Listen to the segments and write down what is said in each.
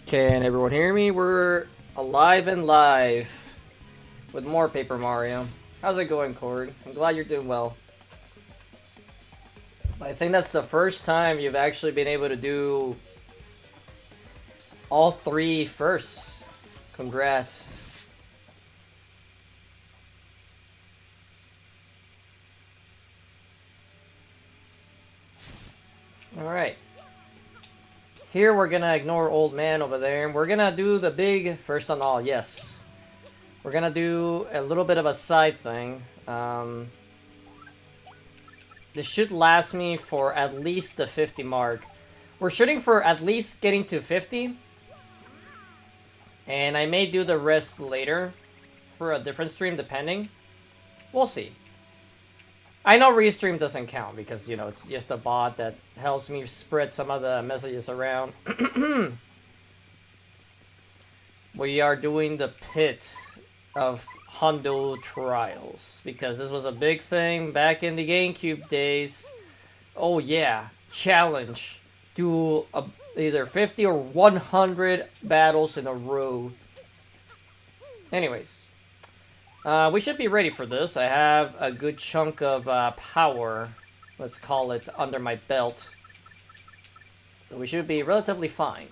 Can everyone hear me? We're alive and live with more Paper Mario. How's it going, Cord? I'm glad you're doing well. I think that's the first time you've actually been able to do all three firsts. Congrats. Alright. Here we're gonna ignore old man over there, and we're gonna do the big first on all, yes. We're gonna do a little bit of a side thing. This should last me for at least the 50 mark. We're shooting for at least getting to 50. And I may do the rest later for a different stream, depending. We'll see. I know restream doesn't count because, you know, it's just a bot that helps me spread some of the messages around. We are doing the pit of Hondo Trials because this was a big thing back in the GameCube days. Oh yeah, challenge. Do either 50 or 100 battles in a row. Anyways. We should be ready for this. I have a good chunk of power, let's call it, under my belt. So we should be relatively fine.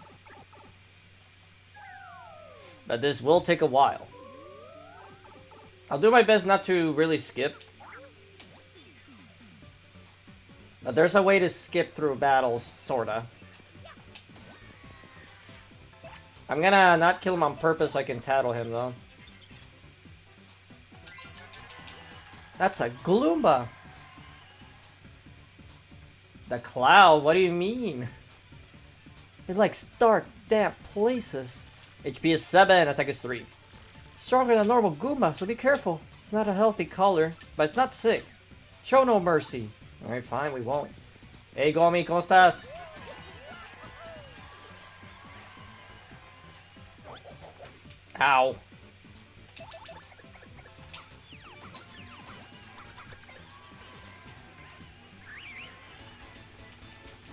But this will take a while. I'll do my best not to really skip. But there's a way to skip through battles, sorta. I'm gonna not kill him on purpose so I can tattle him, though. That's a Gloomba. The cloud? What do you mean? It likes dark, damp places. HP is 7, attack is 3. Stronger than normal Goomba, so be careful. It's not a healthy color, but it's not sick. Show no mercy. Alright, fine, we won't. Hey, Gomi, ¿cómo estás? Ow.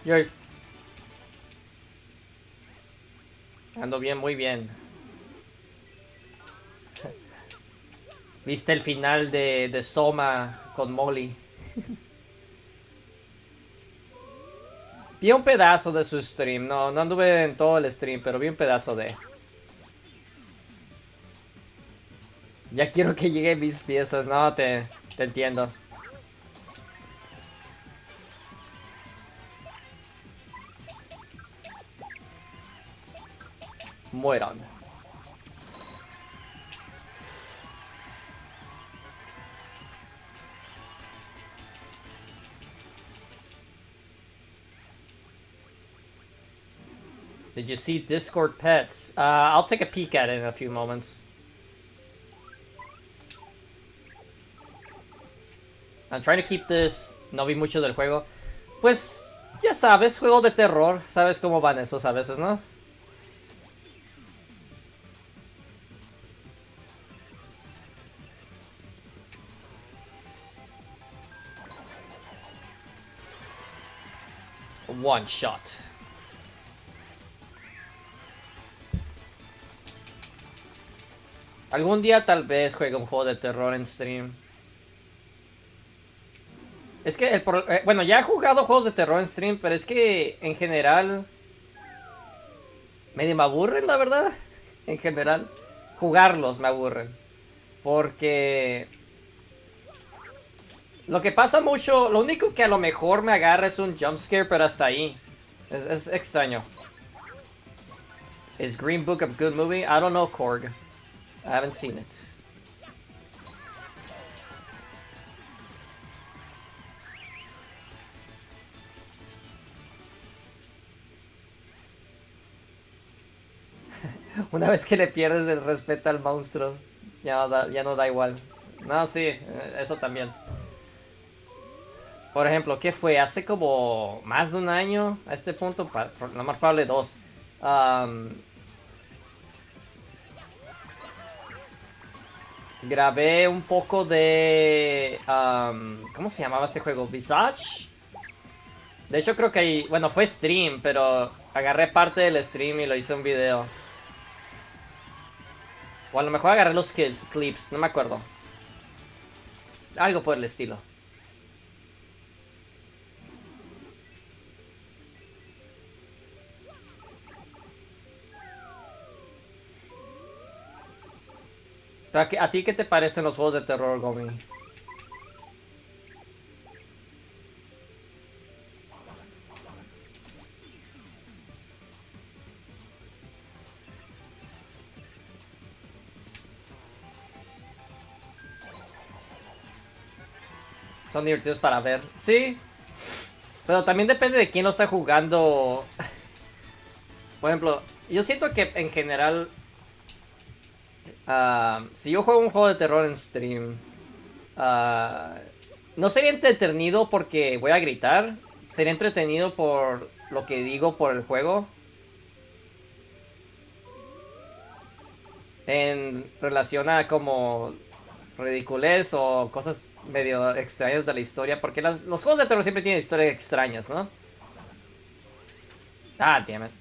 Yo. Ando bien, muy bien. ¿Viste el final de Soma con Molly? Vi un pedazo de su stream. No anduve en todo el stream, pero vi un pedazo de... Ya quiero que lleguen mis piezas. No, te entiendo. Mueran. Did you see Discord pets? I'll take a peek at it in a few moments. I'm trying to keep this... No vi mucho del juego. Pues, ya sabes, juego de terror. Sabes cómo van esos a veces, ¿no? One shot. Algún día tal vez juegue un juego de terror en stream. Es que bueno, ya he jugado juegos de terror en stream, pero es que en general medio me aburren, la verdad. En general, jugarlos me aburren. Porque lo que pasa mucho, lo único que a lo mejor me agarra es un jumpscare, pero hasta ahí. Es extraño. Is Green Book a good movie? I don't know, Korg. I haven't seen it. Una vez que le pierdes el respeto al monstruo, ya no da igual. No, sí, eso también. Por ejemplo, ¿qué fue? Hace como más de un año, a este punto, lo más probable 2. Grabé un poco de... ¿cómo se llamaba este juego? ¿Visage? De hecho creo que... Bueno, fue stream, pero agarré parte del stream y lo hice un video. O a lo mejor agarré los clips, no me acuerdo. Algo por el estilo. ¿A ti qué te parecen los juegos de terror, Gomi? Son divertidos para ver. Sí. Pero también depende de quién lo está jugando. Por ejemplo, yo siento que en general... si yo juego un juego de terror en stream... no sería entretenido porque voy a gritar. Sería entretenido por lo que digo por el juego. En relación a como ridiculez o cosas medio extrañas de la historia. Porque los juegos de terror siempre tienen historias extrañas, ¿no? Ah, damn it.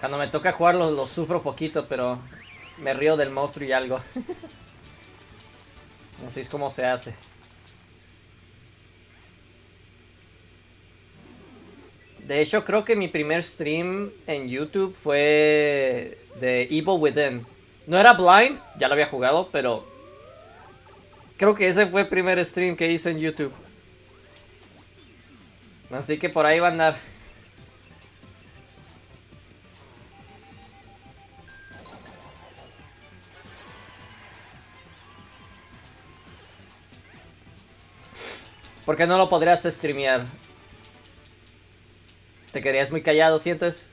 Cuando me toca jugar lo sufro poquito, pero me río del monstruo y algo. Así es como se hace. De hecho, creo que mi primer stream en YouTube fue de Evil Within. No era Blind, ya lo había jugado, pero creo que ese fue el primer stream que hice en YouTube. Así que por ahí va a andar. ¿Por qué no lo podrías streamear? ¿Te quedarías muy callado, sientes?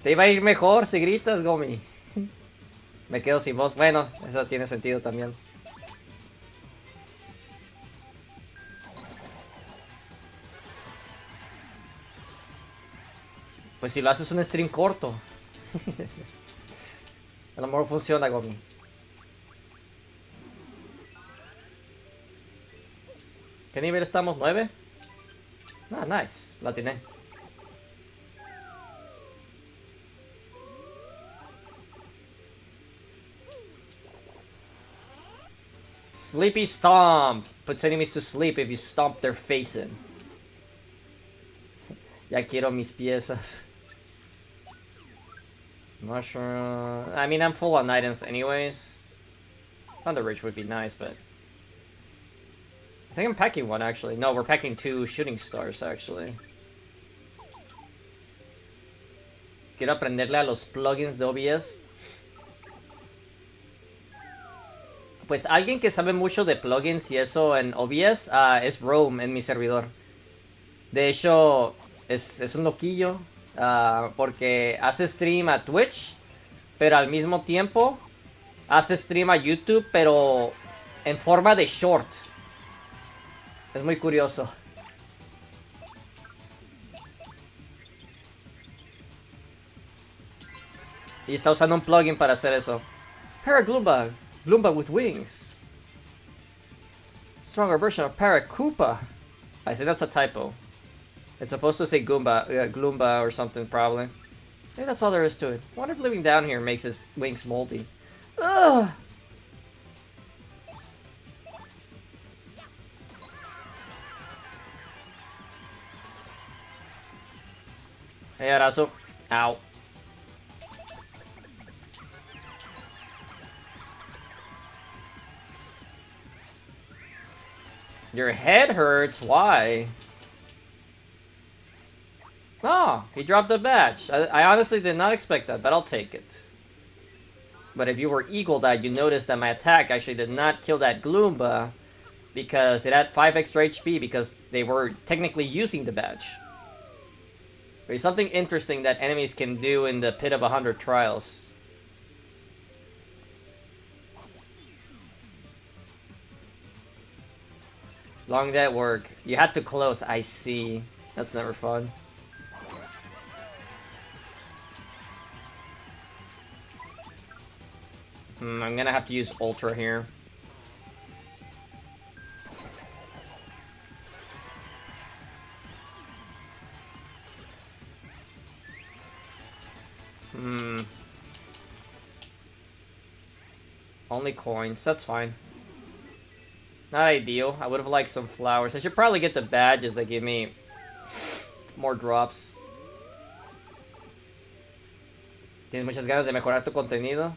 Te iba a ir mejor si gritas, Gomi. Me quedo sin voz. Bueno, eso tiene sentido también. Pues si lo haces un stream corto. A lo mejor funciona, Gomi. ¿Qué nivel estamos? ¿9? Ah, nice. La atiné. Sleepy Stomp. Puts enemies to sleep if you stomp their face in. Ya quiero mis piezas. Mushroom. I mean, I'm full on items anyways. Thunder Ridge would be nice, but... I think I'm packing one, actually. No, we're packing 2 shooting stars, actually. Quiero aprenderle a los plugins de OBS. Pues alguien que sabe mucho de plugins y eso en OBS es Rome en mi servidor. De hecho, es un loquillo. Porque hace stream a Twitch, pero al mismo tiempo hace stream a YouTube, pero en forma de short. Es muy curioso. Y está usando un plugin para hacer eso. Paragloomba. Gloomba with wings. Stronger version of Paracoopa. I think that's a typo. It's supposed to say Goomba, Gloomba or something, probably. Maybe that's all there is to it. I wonder if living down here makes his wings moldy. Ugh! Hey, Arazo. Ow. Your head hurts? Why? Oh, he dropped a badge. I honestly did not expect that, but I'll take it. But if you were eagle-eyed, you noticed that my attack actually did not kill that Gloomba because it had 5 extra HP because they were technically using the badge. There's something interesting that enemies can do in the Pit of 100 Trials. Long day at work. You had to close, I see. That's never fun. I'm gonna have to use Ultra here. Only coins, that's fine. Not ideal. I would have liked some flowers. I should probably get the badges that give me more drops. ¿Tienes muchas ganas de mejorar tu contenido?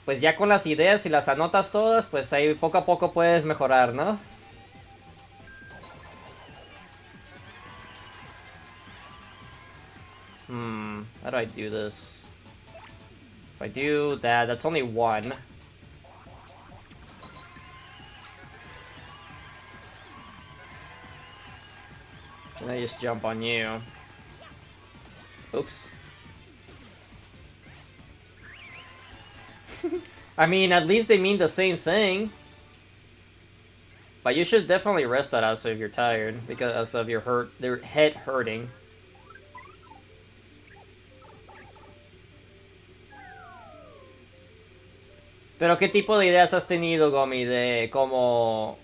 Pues ya con las ideas y las anotas todas, pues ahí poco a poco puedes mejorar, ¿no? How do I do this? If I do that, that's only one. And I just jump on you. Oops. I mean, at least they mean the same thing. But you should definitely rest that out so if you're tired because of your head hurting. Pero ¿qué tipo de ideas has tenido, Gomi? ¿De como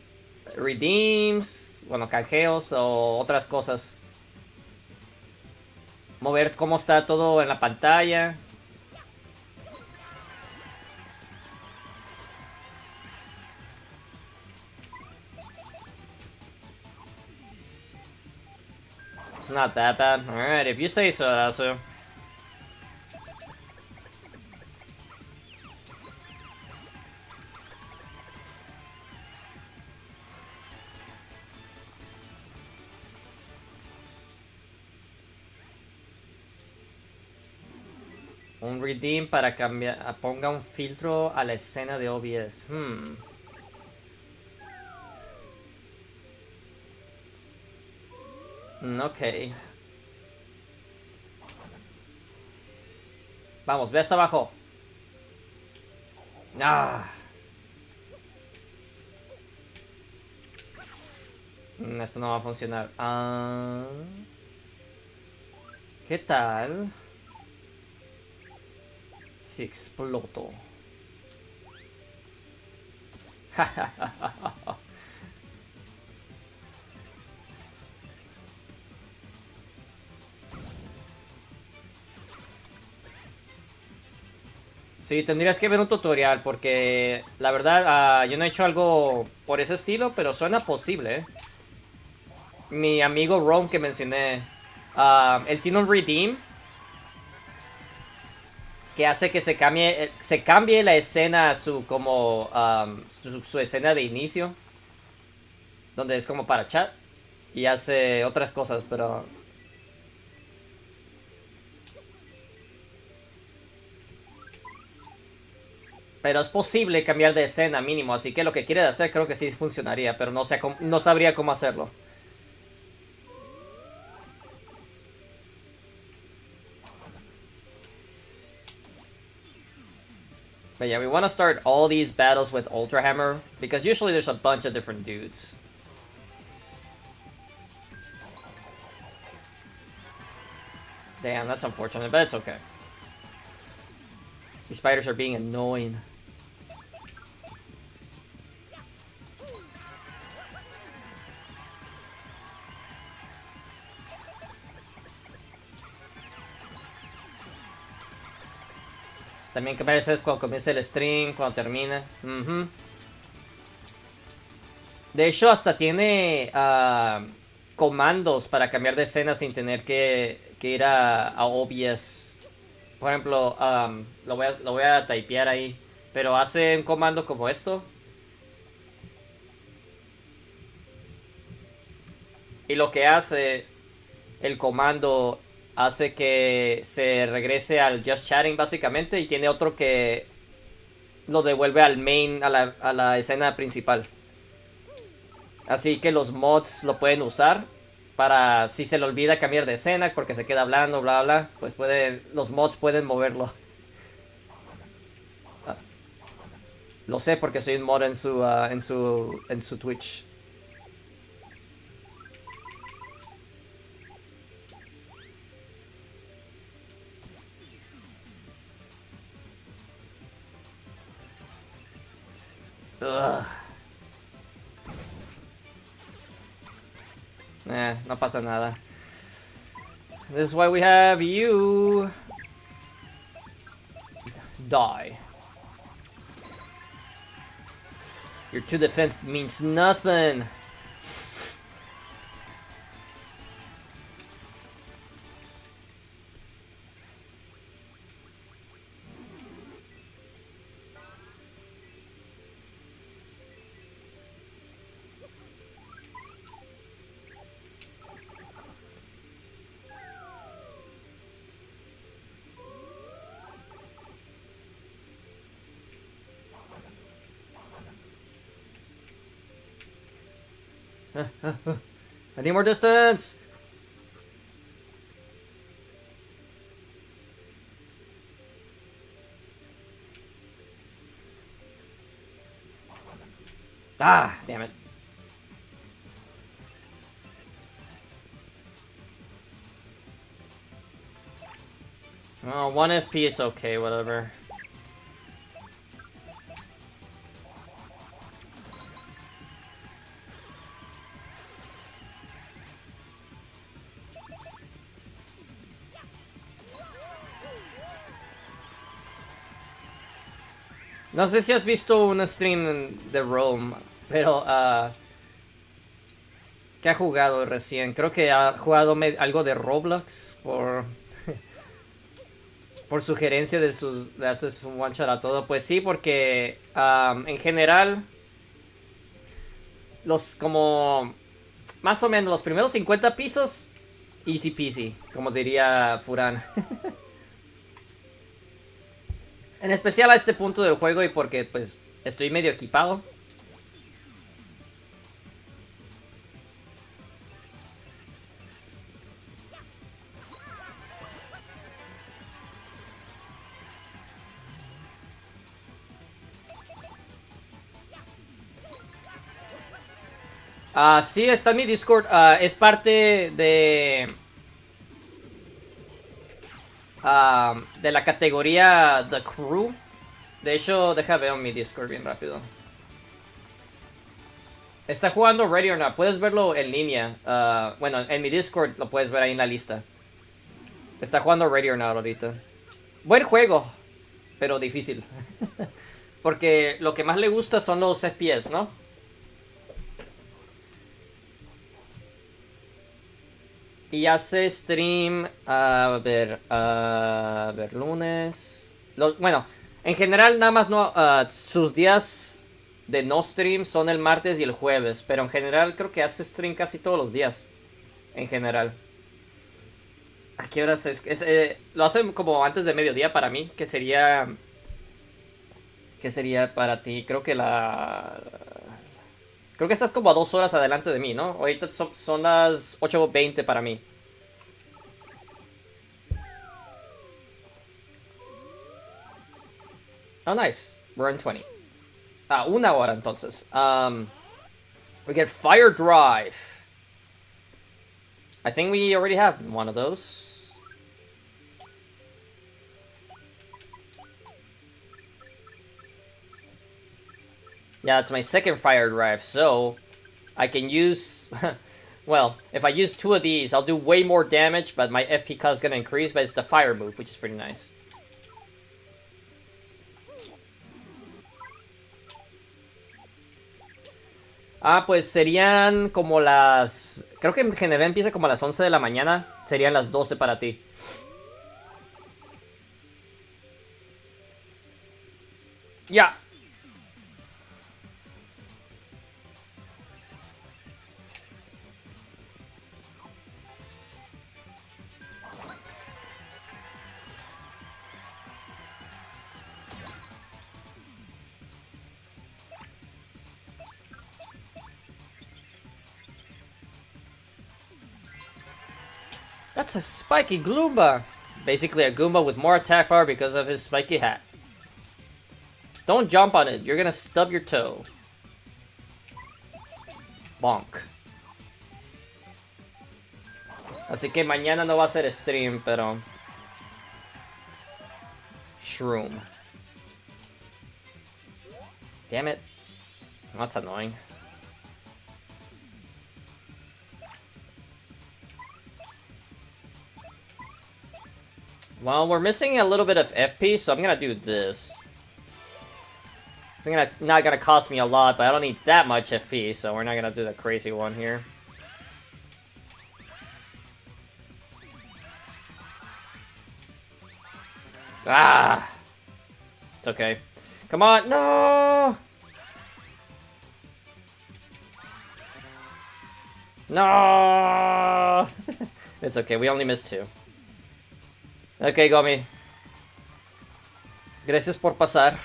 redeems, bueno, canjeos o otras cosas? Mover cómo está todo en la pantalla. It's not that bad. Alright, if you say so, Asu. Un redeem para cambiar, ponga un filtro a la escena de OBS. Ok. Vamos, ve hasta abajo. Ah. Esto no va a funcionar. ¿Qué tal si exploto? Sí, tendrías que ver un tutorial porque la verdad yo no he hecho algo por ese estilo, pero suena posible, ¿eh? Mi amigo Rome que mencioné, él tiene un redeem que hace que se cambie la escena a su como su escena de inicio, donde es como para chat y hace otras cosas, pero es posible cambiar de escena mínimo, así que lo que quieres hacer creo que sí funcionaría, pero no sé no sabría cómo hacerlo. But yeah, we want to start all these battles with Ultra Hammer, because usually there's a bunch of different dudes. Damn, that's unfortunate, but it's okay. These spiders are being annoying. También que mereces cuando comience el stream, cuando termine. De hecho, hasta tiene comandos para cambiar de escena sin tener que ir a OBS. Por ejemplo, lo voy a typear ahí. Pero hace un comando como esto. Y lo que hace el comando hace que se regrese al Just Chatting básicamente. Y tiene otro que lo devuelve al main, a la escena principal. Así que los mods lo pueden usar para si se le olvida cambiar de escena porque se queda hablando, bla bla, pues los mods pueden moverlo. Lo sé porque soy un mod en su Twitch. Ugh. No pasa nada. This is why we have you. Die. Your 2 defense means nothing. I need more distance. Ah, damn it. Oh, 1 FP is okay, whatever. No sé si has visto un stream de Rome, pero ¿qué ha jugado recién? Creo que ha jugado algo de Roblox por por sugerencia de sus de hacer su one shot a todo. Pues sí, porque en general los como más o menos los primeros 50 pisos easy peasy, como diría Furán. En especial a este punto del juego y porque pues estoy medio equipado. Sí, está en mi Discord. Es parte de la categoría The Crew. De hecho, deja ver en mi Discord bien rápido. Está jugando Ready or Not. Puedes verlo en línea. Bueno, en mi Discord lo puedes ver ahí en la lista. Está jugando Ready or Not ahorita. Buen juego, pero difícil. Porque lo que más le gusta son los FPS, ¿no? Y hace stream, a ver, lunes. Bueno, en general nada más no, sus días de no stream son el martes y el jueves, pero en general creo que hace stream casi todos los días, en general. ¿A qué horas es? Lo hace como antes de mediodía para mí, que sería... ¿Qué sería para ti? Creo que Creo que estás como a 2 horas adelante de mí, ¿no? Ahorita son las 8:20 para mí. Oh, nice. We're in 20. 1 hora entonces. We get Fire Drive. I think we already have one of those. Yeah, it's my second Fire Drive, so I can use... well, if I use 2 of these, I'll do way more damage, but my FP cost is going to increase, but it's the Fire move, which is pretty nice. Pues serían como las... Creo que en general empieza como a las 11 de la mañana. Serían las 12 para ti. Ya. That's a spiky Goomba. Basically a Goomba with more attack power because of his spiky hat. Don't jump on it, you're gonna stub your toe. Bonk. Así que mañana no va a ser stream, pero... Shroom. Damn it. That's annoying. Well, we're missing a little bit of FP, so I'm gonna do this. It's not gonna cost me a lot, but I don't need that much FP, so we're not gonna do the crazy one here. Ah! It's okay. Come on, no! No! It's okay, we only missed 2. Okay, Gomi. Gracias por pasar.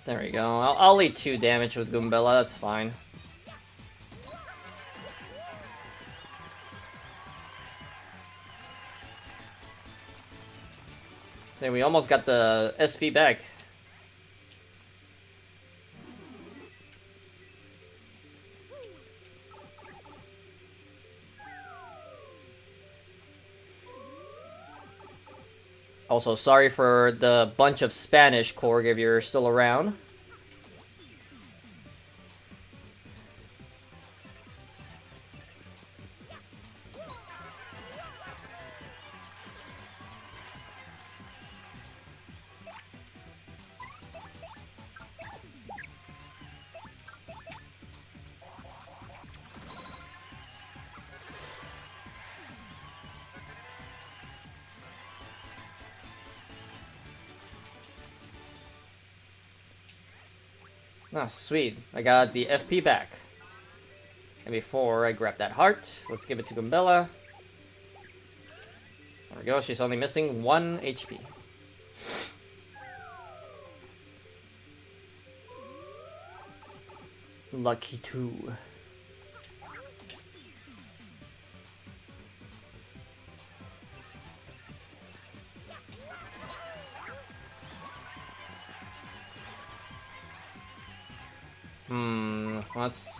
There we go. I'll lead 2 damage with Goombella, that's fine. There, we almost got the SP back. Also, sorry for the bunch of Spanish, Korg, if you're still around. Oh, sweet. I got the FP back. And before I grab that heart, let's give it to Goombella. There we go, she's only missing 1 HP. Lucky 2.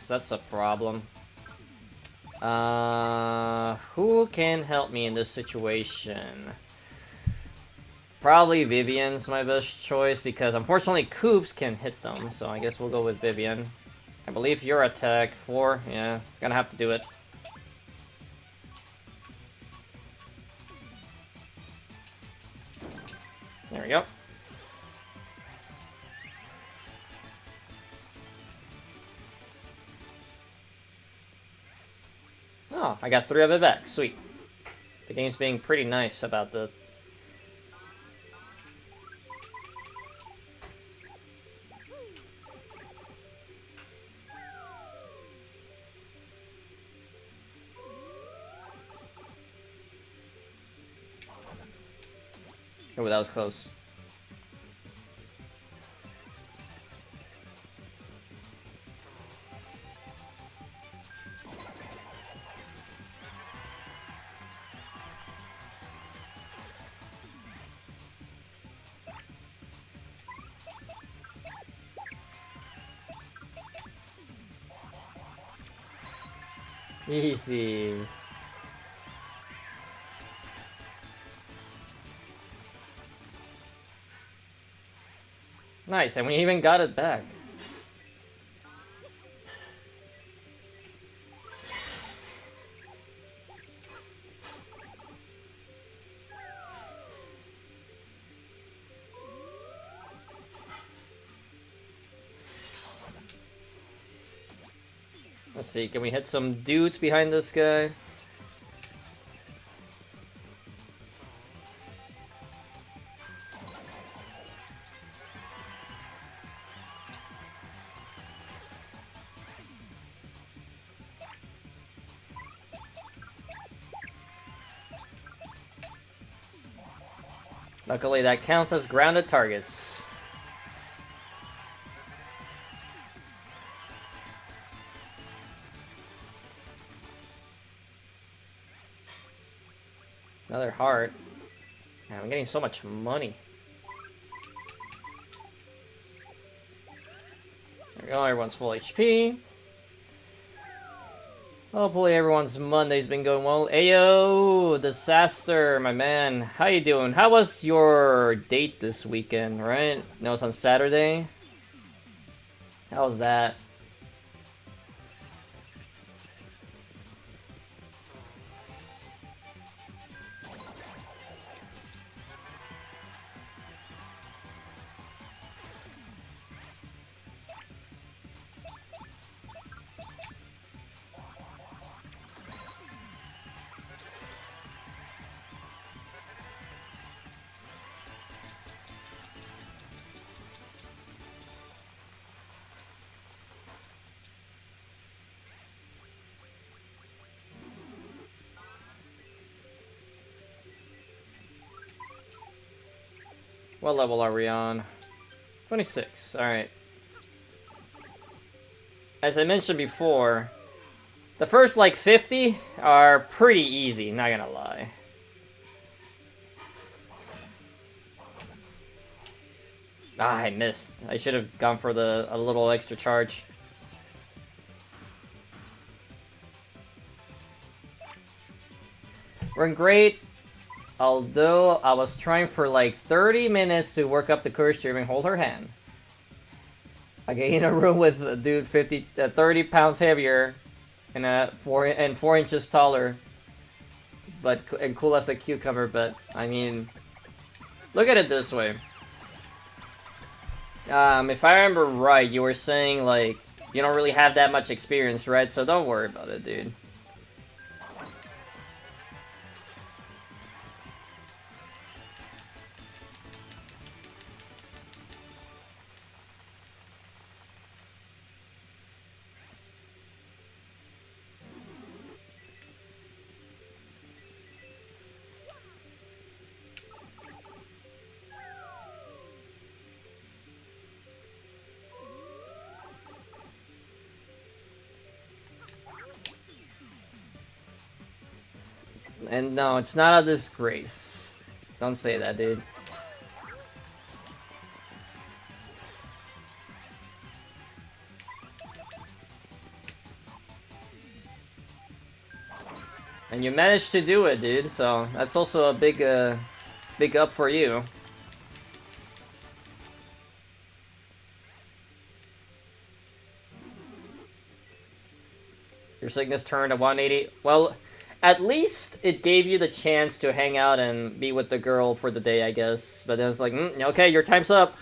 That's a problem. Who can help me in this situation? Probably Vivian's my best choice because unfortunately Koops can hit them, so I guess we'll go with Vivian. I believe your attack 4, yeah, gonna have to do it. There we go. Oh, I got 3 of it back. Sweet. The game's being pretty nice about the... Oh, that was close. Easy. Nice, and we even got it back. Let's see, can we hit some dudes behind this guy? Luckily, that counts as grounded targets. Another heart. Man, I'm getting so much money. There we go, everyone's full HP. Hopefully everyone's Monday's been going well. Ayo, Disaster, my man. How you doing? How was your date this weekend, right? No, it's on Saturday. How was that? What level are we on? 26. Alright. As I mentioned before, the first like 50 are pretty easy, not gonna lie. Ah, I missed. I should have gone for a little extra charge. We're great. Although I was trying for like 30 minutes to work up the courage to even hold her hand. I get in a room with a dude 30 pounds heavier and 4 inches taller, and cool as a cucumber. But I mean, look at it this way. If I remember right, you were saying like you don't really have that much experience, right? So don't worry about it, dude. And no, it's not a disgrace. Don't say that, dude. And you managed to do it, dude. So that's also a big up for you. Your sickness turned to 180. Well, at least it gave you the chance to hang out and be with the girl for the day, I guess. But it was like, okay, your time's up.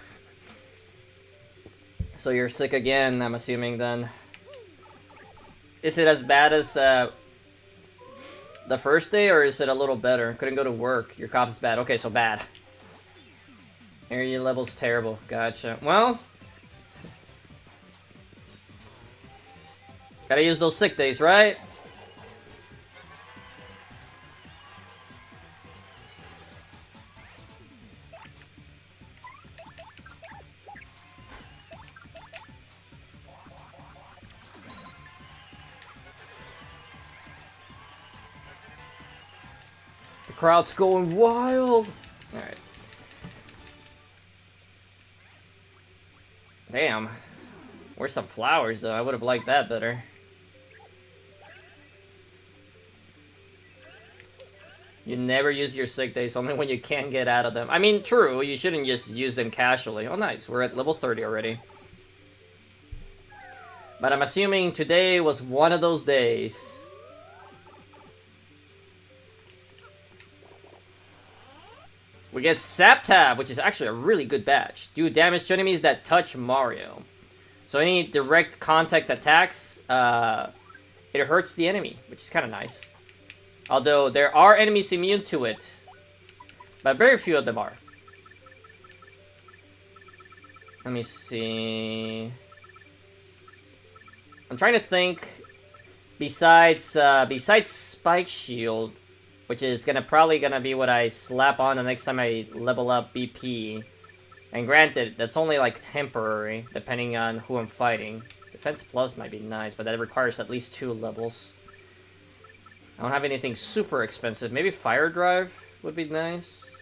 So you're sick again, I'm assuming, then. Is it as bad as the first day, or is it a little better? Couldn't go to work. Your cough is bad. Okay, so bad. Area level's terrible. Gotcha. Well, gotta use those sick days, right? Crowd's going wild. Alright. Damn. Where's some flowers, though? I would have liked that better. You never use your sick days, only when you can't get out of them. I mean, true, you shouldn't just use them casually. Oh, nice. We're at level 30 already. But I'm assuming today was one of those days. We get Saptab, which is actually a really good badge. Do damage to enemies that touch Mario. So any direct contact attacks, it hurts the enemy, which is kind of nice. Although there are enemies immune to it, but very few of them are. Let me see. I'm trying to think. Besides Spike Shield, which is probably gonna be what I slap on the next time I level up BP. And granted, that's only like temporary, depending on who I'm fighting. Defense Plus might be nice, but that requires at least 2 levels. I don't have anything super expensive. Maybe Fire Drive would be nice.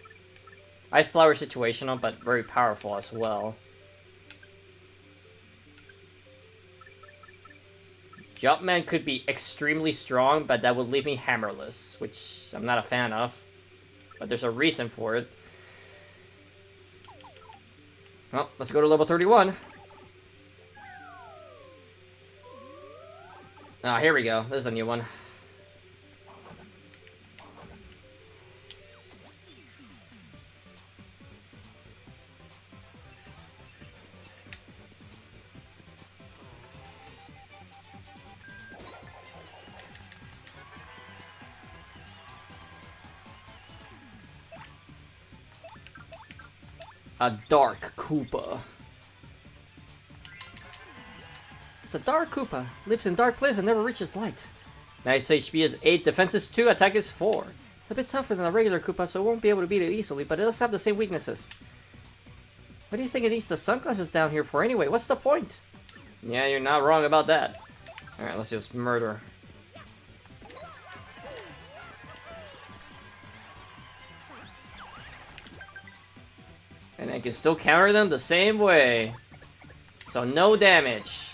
Ice Flower situational, but very powerful as well. Jumpman could be extremely strong, but that would leave me hammerless, which I'm not a fan of. But there's a reason for it. Well, let's go to level 31. Ah, here we go. This is a new one. A Dark Koopa. It's a Dark Koopa. Lives in dark places and never reaches light. Nice HP is 8, defense is 2, attack is 4. It's a bit tougher than a regular Koopa, so it won't be able to beat it easily, but it does have the same weaknesses. What do you think it needs the sunglasses down here for anyway? What's the point? Yeah, you're not wrong about that. Alright, let's just murder. And I can still counter them the same way. So no damage.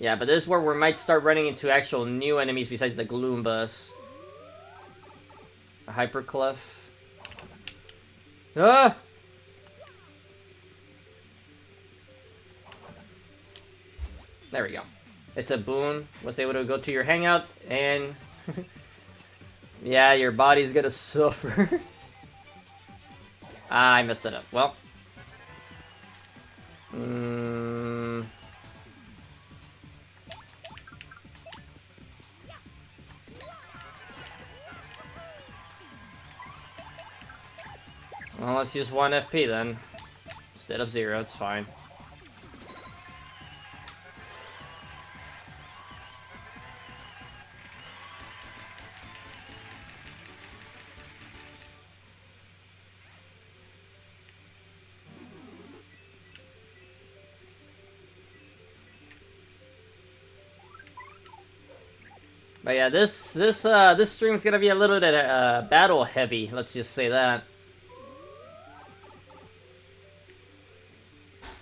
Yeah, but this is where we might start running into actual new enemies besides the Gloombas. A Hyperclef. Ah! There we go. It's a boon. Was able to go to your hangout, and... yeah, your body's gonna suffer. Ah, I messed it up. Well. Well, let's use 1 FP then. Instead of 0, it's fine. But yeah, this stream's gonna be a little bit battle heavy. Let's just say that.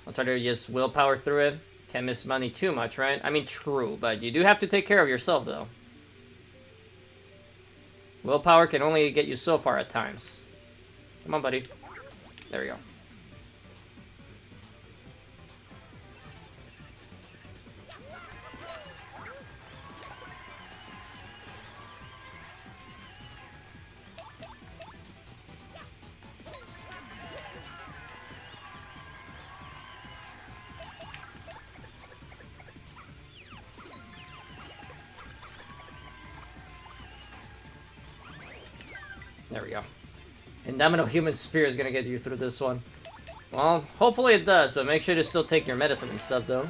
I'll try to just willpower through it. Can't miss money too much, right? I mean, true, but you do have to take care of yourself, though. Willpower can only get you so far at times. Come on, buddy. There we go. There we go. Indomitable Human Spear is gonna get you through this one. Well, hopefully it does, but make sure to still take your medicine and stuff, though.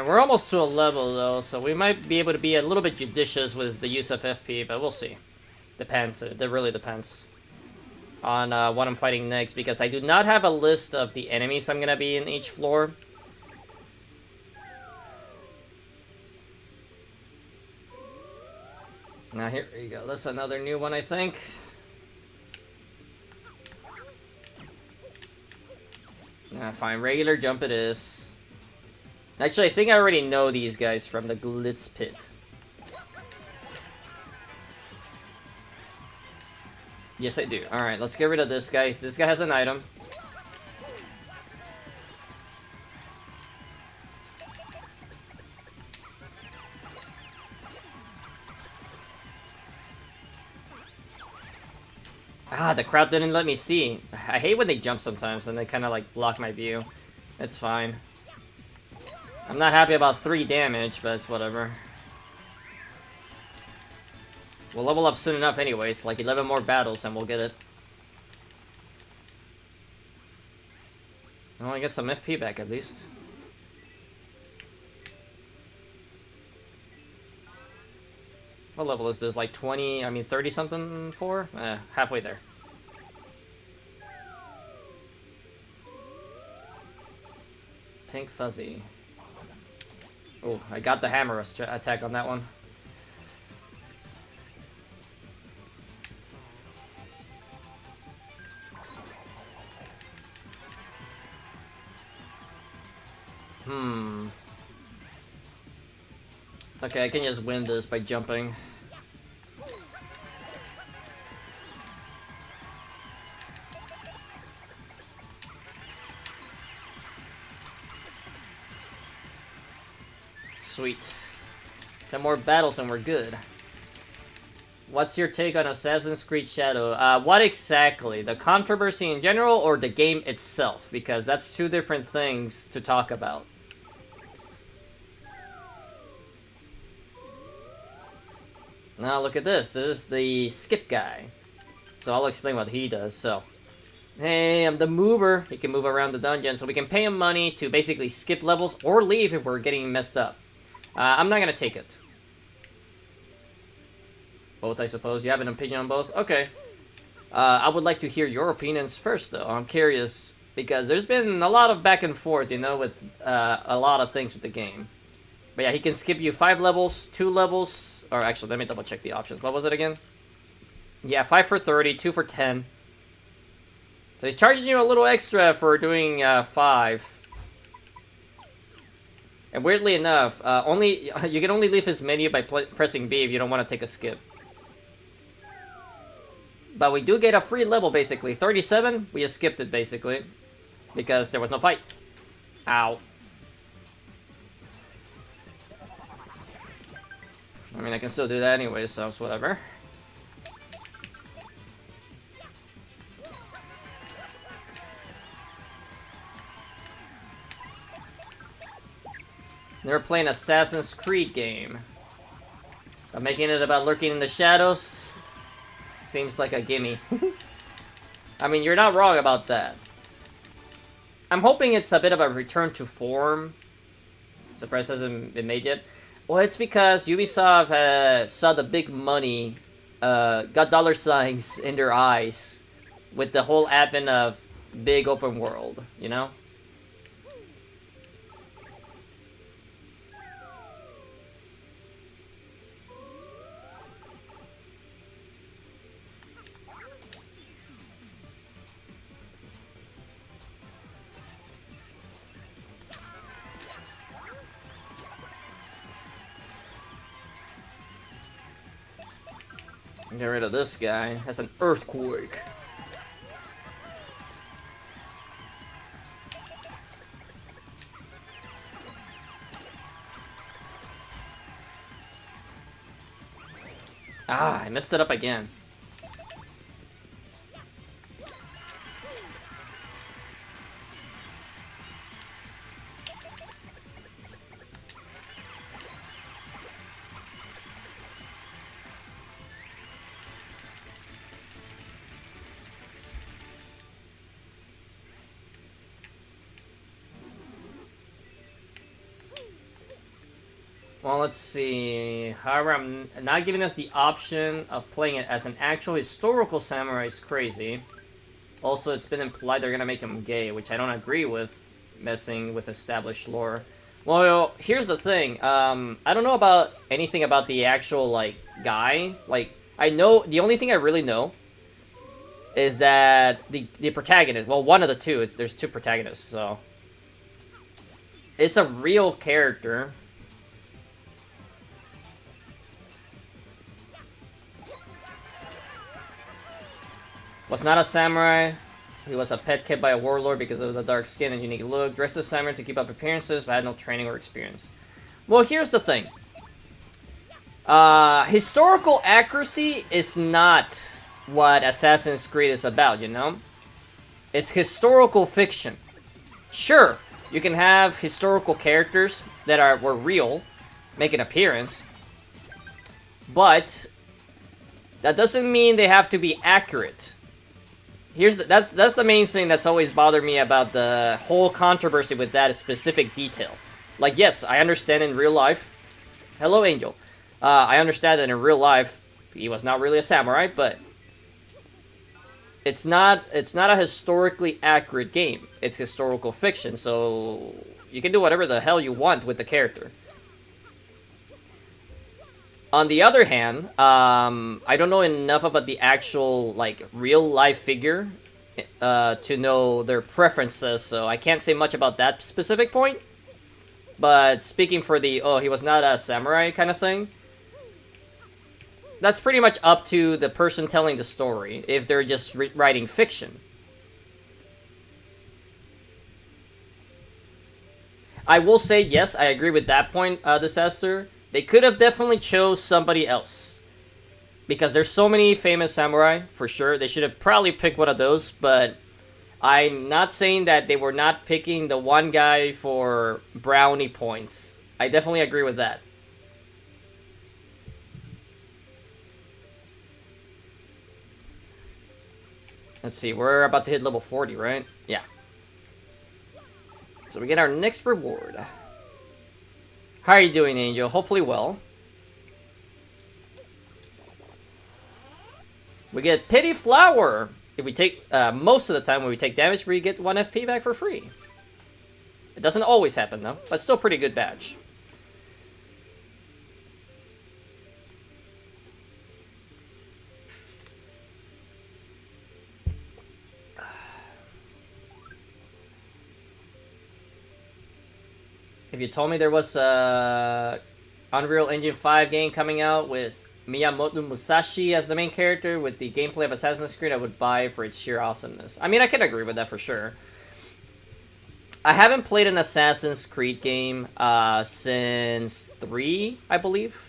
We're almost to a level, though, so we might be able to be a little bit judicious with the use of FP, but we'll see. Depends. It really depends on what I'm fighting next, because I do not have a list of the enemies I'm going to be in each floor. Now, here you go. That's another new one, I think. Fine. Regular jump it is. Actually, I think I already know these guys from the Glitz Pit. Yes, I do. Alright, let's get rid of this guy. This guy has an item. Ah, the crowd didn't let me see. I hate when they jump sometimes and they kind of like block my view. It's fine. I'm not happy about 3 damage, but it's whatever. We'll level up soon enough anyways, like 11 more battles and we'll get it. Well, I get some FP back at least. What level is this? Like 20, I mean 30 something for? Halfway there. Pink Fuzzy. Oh, I got the hammer attack on that one. Okay, I can just win this by jumping. Sweet. 10 more battles and we're good. What's your take on Assassin's Creed Shadow? What exactly? The controversy in general or the game itself? Because that's two different things to talk about. Now look at this. This is the skip guy. So I'll explain what he does. So, hey, I'm the mover. He can move around the dungeon. So we can pay him money to basically skip levels or leave if we're getting messed up. I'm not going to take it. Both, I suppose. You have an opinion on both? Okay. I would like to hear your opinions first, though. I'm curious, because there's been a lot of back and forth, you know, with a lot of things with the game. But yeah, he can skip you 5 levels, 2 levels, or actually, let me double check the options. What was it again? Yeah, 5 for 30, 2 for 10. So he's charging you a little extra for doing 5. And weirdly enough, you can only leave his menu by pressing B if you don't want to take a skip. But we do get a free level, basically. 37, we just skipped it, basically. Because there was no fight. Ow. I mean, I can still do that anyway, so it's whatever. They're playing Assassin's Creed game. But making it about lurking in the shadows seems like a gimme. I mean, you're not wrong about that. I'm hoping it's a bit of a return to form. Surprise hasn't been made yet. Well, it's because Ubisoft saw the big money, got dollar signs in their eyes with the whole advent of big open world, you know? Get rid of this guy. That's an earthquake. Ah, I messed it up again. Well, let's see. However, I'm not giving us the option of playing it as an actual historical samurai is crazy. Also, it's been implied they're gonna make him gay, which I don't agree with, messing with established lore. Well, here's the thing. I don't know about anything about the actual, like, guy. Like, I know, the only thing I really know is that the protagonist, well, one of the two, there's 2 protagonists, so. It's a real character. Was not a samurai. He was a pet kept by a warlord because of the dark skin and unique look. Dressed as samurai to keep up appearances, but had no training or experience. Well, here's the thing. Historical accuracy is not what Assassin's Creed is about, you know? It's historical fiction. Sure, you can have historical characters that were real, make an appearance, but that doesn't mean they have to be accurate. That's the main thing that's always bothered me about the whole controversy with that specific detail. Like, yes, I understand in real life. Hello, Angel. I understand that in real life he was not really a samurai, but it's not a historically accurate game. It's historical fiction, so you can do whatever the hell you want with the character. On the other hand, I don't know enough about the actual, like, real-life figure to know their preferences, so I can't say much about that specific point. But speaking for the, oh, he was not a samurai kind of thing, that's pretty much up to the person telling the story, if they're just writing fiction. I will say, yes, I agree with that point, Disaster. They could have definitely chose somebody else. Because there's so many famous samurai, for sure. They should have probably picked one of those, but I'm not saying that they were not picking the one guy for brownie points. I definitely agree with that. Let's see, we're about to hit level 40, right? Yeah. So we get our next reward. How are you doing, Angel? Hopefully well. We get Pity Flower. If we take, most of the time when we take damage, we get 1 FP back for free. It doesn't always happen though, but still pretty good badge. If you told me there was a Unreal Engine 5 game coming out with Miyamoto Musashi as the main character with the gameplay of Assassin's Creed, I would buy for its sheer awesomeness. I mean, I can agree with that for sure. I haven't played an Assassin's Creed game since 3, I believe.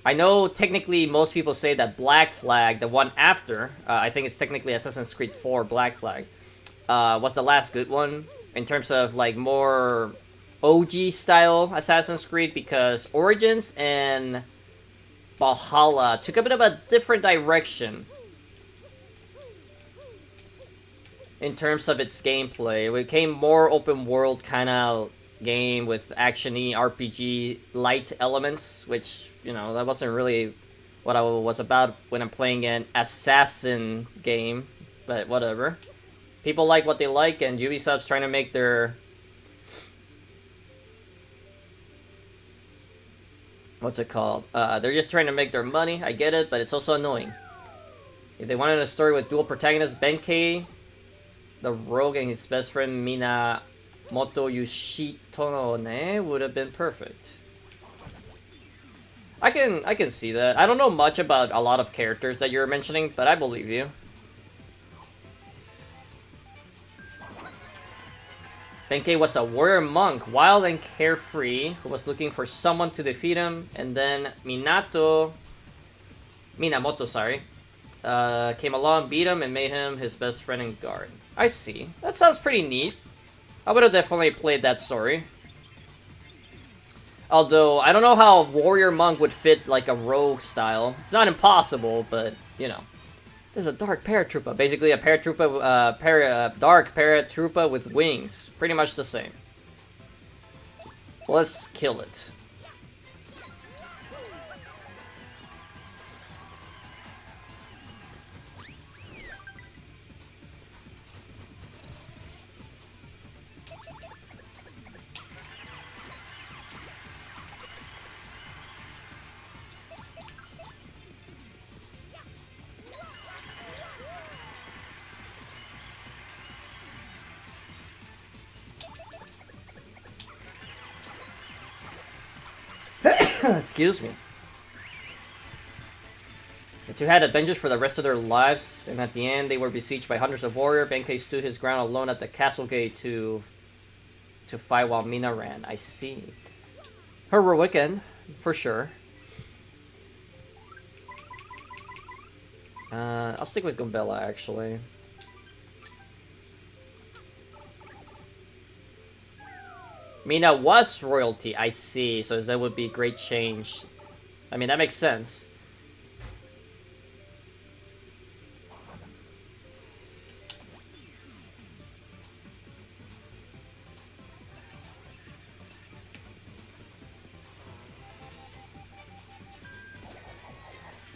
I know technically most people say that Black Flag, the one after, I think it's technically Assassin's Creed 4 Black Flag, was the last good one in terms of like more OG style Assassin's Creed, because Origins and Valhalla took a bit of a different direction in terms of its gameplay. It became more open world kind of game with action-y RPG light elements, which, you know, that wasn't really what I was about when I'm playing an assassin game, but whatever. People like what they like, and Ubisoft's trying to make their... what's it called? They're just trying to make their money, I get it, but it's also annoying. If they wanted a story with dual protagonists, Benkei, the rogue, and his best friend Minamoto Yoshitone would have been perfect. I can see that. I don't know much about a lot of characters that you're mentioning, but I believe you. Benkei was a warrior monk, wild and carefree, who was looking for someone to defeat him, and then Minamoto, came along, beat him, and made him his best friend and guard. I see. That sounds pretty neat. I would have definitely played that story. Although, I don't know how a warrior monk would fit like a rogue style. It's not impossible, but, you know. There's a dark paratroopa. Basically a paratroopa, dark paratroopa with wings. Pretty much the same. Let's kill it. Excuse me. The two had adventures for the rest of their lives, and at the end they were besieged by hundreds of warriors. Benkei stood his ground alone at the castle gate to fight while Mina ran. I see. Heroic end, for sure. I'll stick with Gumbella, actually. Mina was royalty, I see, so that would be a great change. I mean, that makes sense.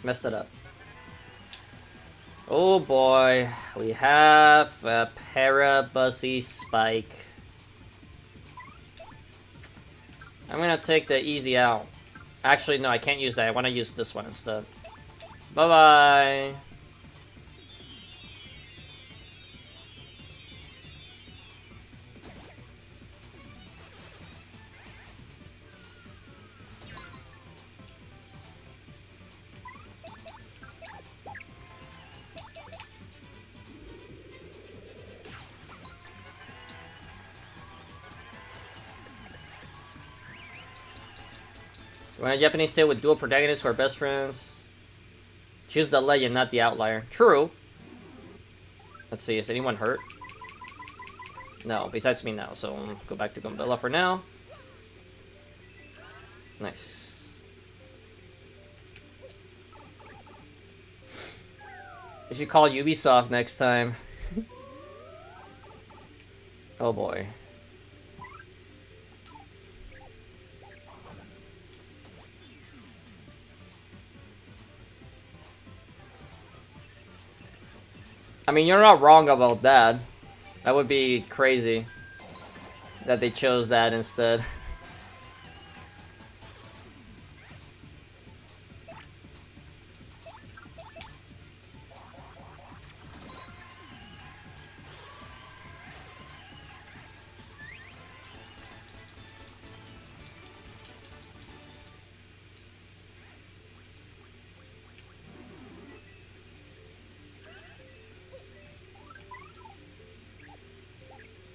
Messed it up. Oh boy, we have a Parabuzzy Spike. I'm gonna take the easy out. Actually, no, I can't use that. I want to use this one instead. Bye-bye. You want a Japanese tale with dual protagonists who are best friends? Choose the legend, not the outlier. True. Let's see, is anyone hurt? No, besides me now, so go back to Gumbella for now. Nice. You should call Ubisoft next time. Oh boy. I mean, you're not wrong about that. That would be crazy that they chose that instead.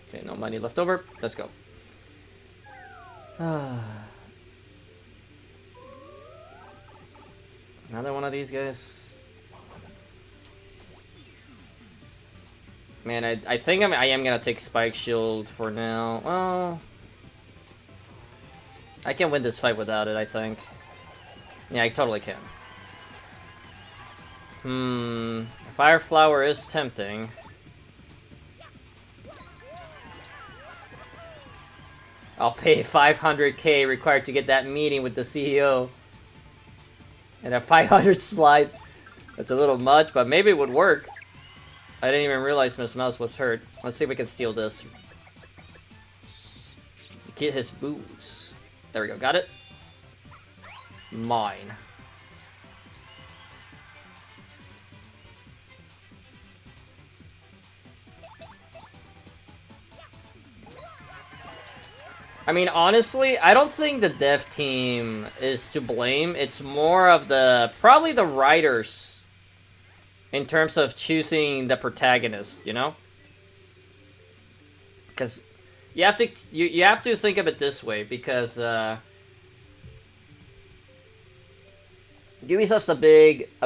Okay, no money left over. Let's go. Another one of these guys. Man, I think I am gonna take Spike Shield for now. Well, I can win this fight without it, I think. Yeah, I totally can. Fire Flower is tempting. I'll pay 500k required to get that meeting with the CEO. And a 500 slide. That's a little much, but maybe it would work. I didn't even realize Miss Mouse was hurt. Let's see if we can steal this. Get his boots. There we go, got it. Mine. I mean, honestly, I don't think the dev team is to blame. It's more of probably the writers in terms of choosing the protagonist, you know? Because you have to think of it this way, because Ubisoft's a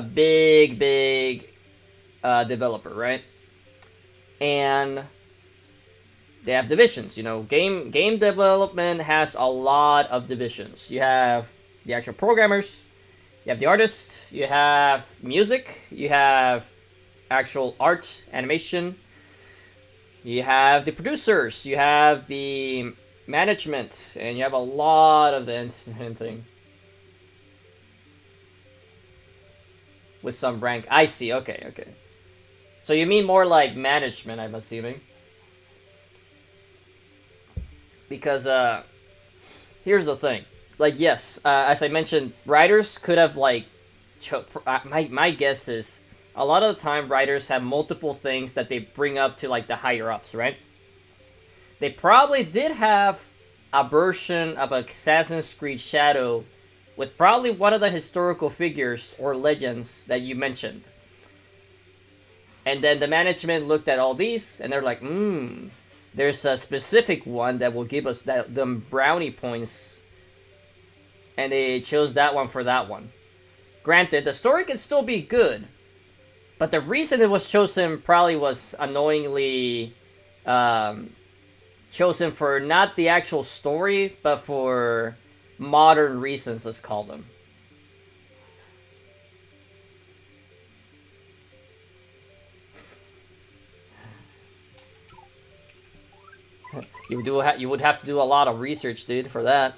big developer, right? And they have divisions, you know. Game development has a lot of divisions. You have the actual programmers, you have the artists, you have music, you have actual art, animation, you have the producers, you have the management, and you have a lot of the thing. With some rank. I see, okay. So you mean more like management, I'm assuming. Because, here's the thing. Like, yes, as I mentioned, writers could have, like, my guess is, a lot of the time, writers have multiple things that they bring up to, like, the higher-ups, right? They probably did have a version of Assassin's Creed Shadow with probably one of the historical figures or legends that you mentioned. And then the management looked at all these, and they're like, there's a specific one that will give us them brownie points. And they chose that one for that one. Granted, the story can still be good. But the reason it was chosen probably was annoyingly chosen for not the actual story, but for modern reasons, let's call them. You would have to do a lot of research, dude, for that.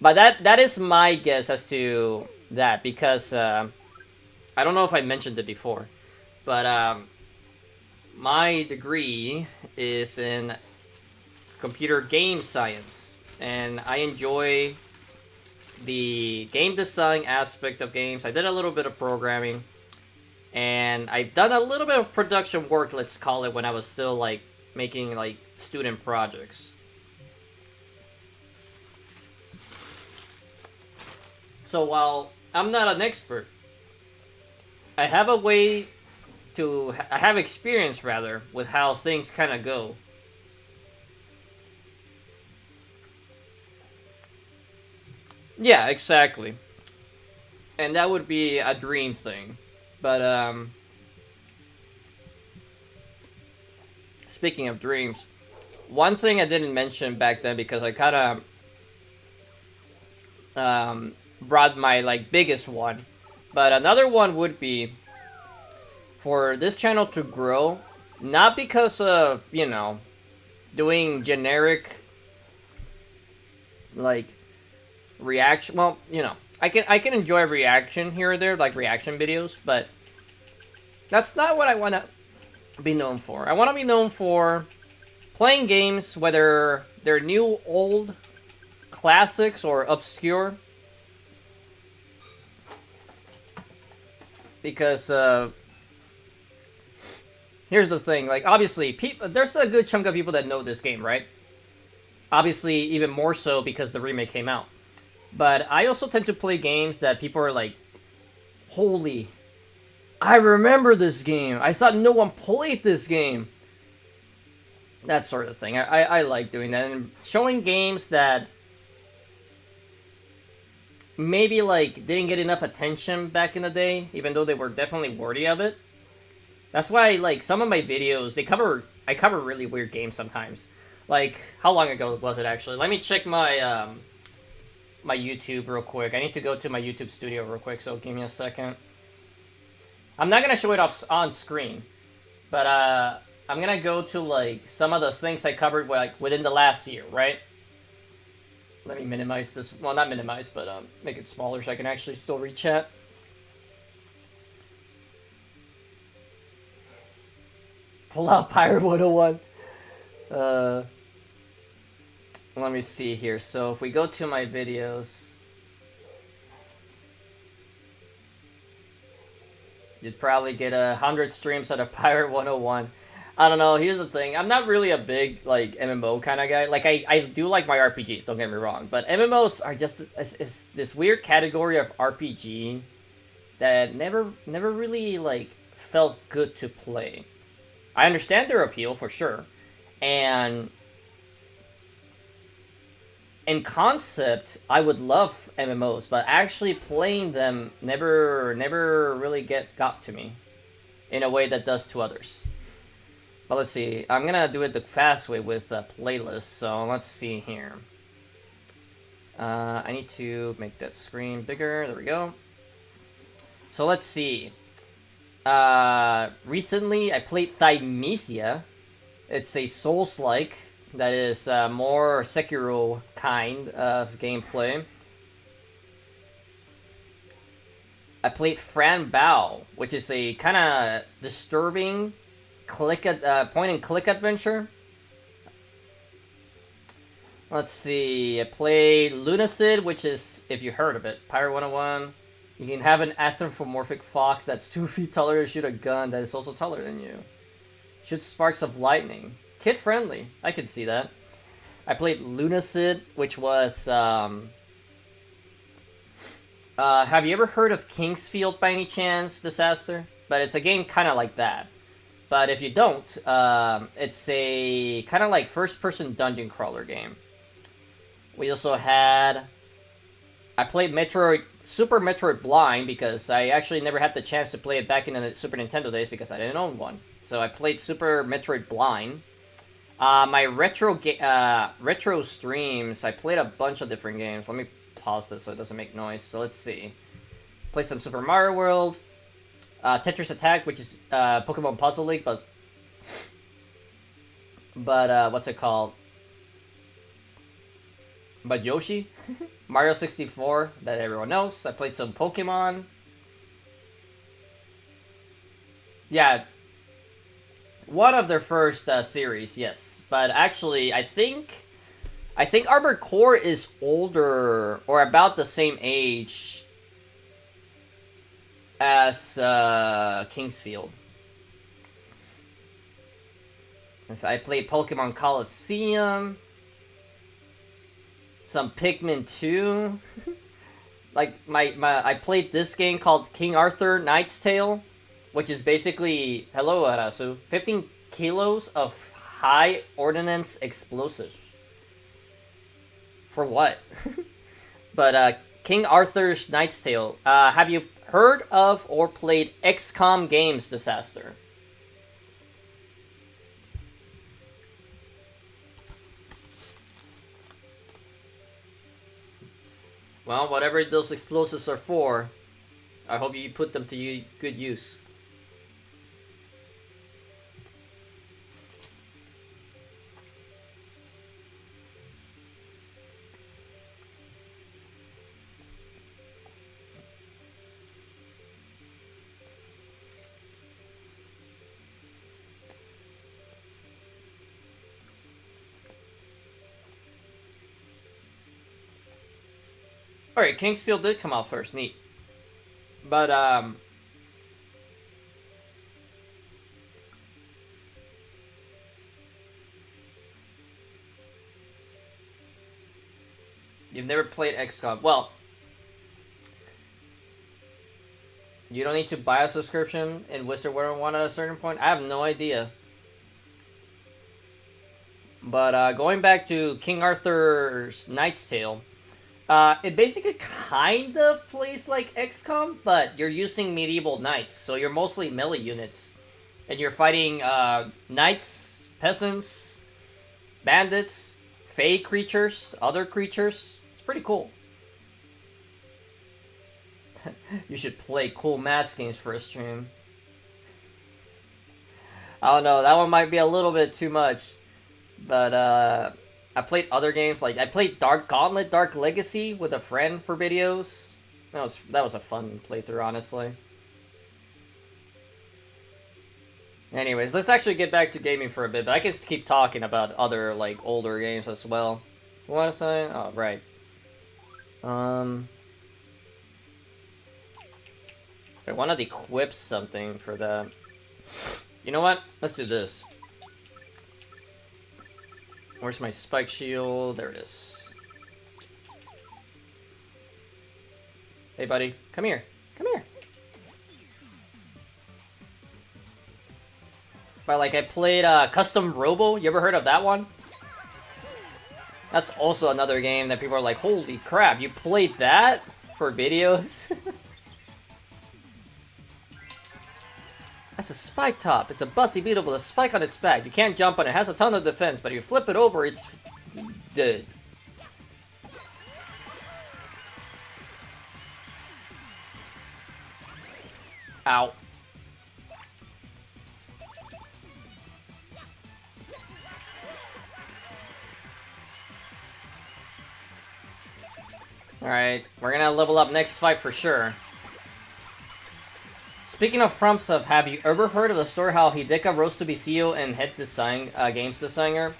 But that is my guess as to that, because I don't know if I mentioned it before, but my degree is in computer game science, and I enjoy the game design aspect of games. I did a little bit of programming, and I've done a little bit of production work, let's call it, when I was still like making like student projects. So while I'm not an expert, I have experience rather with how things kind of go. Yeah, exactly. And that would be a dream thing. But speaking of dreams, one thing I didn't mention back then because I kind of brought my like biggest one, but another one would be for this channel to grow, not because of doing generic like reaction. Well, I can enjoy reaction here or there, like reaction videos, but that's not what I want to be known for. I want to be known for playing games, whether they're new, old, classics, or obscure. Because here's the thing, like obviously, there's a good chunk of people that know this game, right? Obviously, even more so because the remake came out. But I also tend to play games that people are like, holy, I remember this game. I thought no one played this game. That sort of thing. I like doing that. And showing games that maybe like didn't get enough attention back in the day, even though they were definitely worthy of it. That's why like some of my videos, I cover really weird games sometimes. Like, how long ago was it actually? Let me check my my YouTube real quick. I need to go to my YouTube studio real quick, so give me a second. I'm not gonna show it off on screen, but I'm gonna go to like some of the things I covered like within the last year, right? Let me minimize this. Well, not minimize, but make it smaller so I can actually still read chat. Pull out Pirate 101. Let me see here. So if we go to my videos, you'd probably get 100 streams out of Pirate 101. I don't know. Here's the thing. I'm not really a big like MMO kind of guy. Like I do like my RPGs. Don't get me wrong, but MMOs are just is this weird category of RPG that never really like felt good to play. I understand their appeal for sure, and in concept, I would love MMOs, but actually playing them never really got to me in a way that does to others. But let's see. I'm gonna do it the fast way with a playlist. So let's see here. I need to make that screen bigger. There we go. So let's see. Recently I played Thymesia. It's a Souls-like that is more Sekiro kind of gameplay. I played Fran Bow, which is a kind of disturbing point and click adventure. Let's see. I played Lunacid, which is, if you heard of it, Pirate 101. You can have an anthropomorphic fox that's 2 feet taller to shoot a gun that is also taller than you. Shoots sparks of lightning. Kid friendly. I could see that. I played Lunacid, which was have you ever heard of Kingsfield by any chance, Disaster? But it's a game kind of like that. But if you don't, it's a kind of like first-person dungeon crawler game. We also had... I played Super Metroid Blind because I actually never had the chance to play it back in the Super Nintendo days because I didn't own one. So I played Super Metroid Blind. My retro streams, I played a bunch of different games. Let me pause this so it doesn't make noise. So let's see. Play some Super Mario World. Tetris Attack, which is Pokemon Puzzle League, but what's it called? But Yoshi, Mario 64, that everyone knows. I played some Pokemon. Yeah, one of their first series, yes. But actually, I think Armored Core is older or about the same age as Kingsfield. And so I played Pokemon Coliseum, some Pikmin 2. Like I played this game called King Arthur Knight's Tale, which is basically, hello Arasu, 15 kilos of high ordnance explosives. For what? But King Arthur's Knight's Tale. Have you heard of or played XCOM games, Disaster? Well, whatever those explosives are for, I hope you put them to good use. Alright, Kingsfield did come out first, neat. But, you've never played XCOM. Well, you don't need to buy a subscription in Wizard 101 at a certain point? I have no idea. But, going back to King Arthur's Knight's Tale, it basically kind of plays like XCOM, but you're using medieval knights, so you're mostly melee units. And you're fighting knights, peasants, bandits, fey creatures, other creatures. It's pretty cool. You should play cool math games for a stream. I don't know, that one might be a little bit too much. But, I played other games, like I played Dark Gauntlet, Dark Legacy with a friend for videos. That was a fun playthrough, honestly. Anyways, let's actually get back to gaming for a bit, but I can keep talking about other, like, older games as well. What was I saying? Oh, right. I wanted to equip something for that. You know what? Let's do this. Where's my spike shield? There it is. Hey, buddy. Come here. Come here. But, like, I played Custom Robo. You ever heard of that one? That's also another game that people are like, holy crap, you played that for videos? That's a spike top. It's a bussy beetle with a spike on its back. You can't jump on it. It has a ton of defense, but if you flip it over, it's dead. Ow. Alright, we're gonna level up next fight for sure. Speaking of FromSoft, have you ever heard of the story how Hideka rose to be CEO and head design games designer?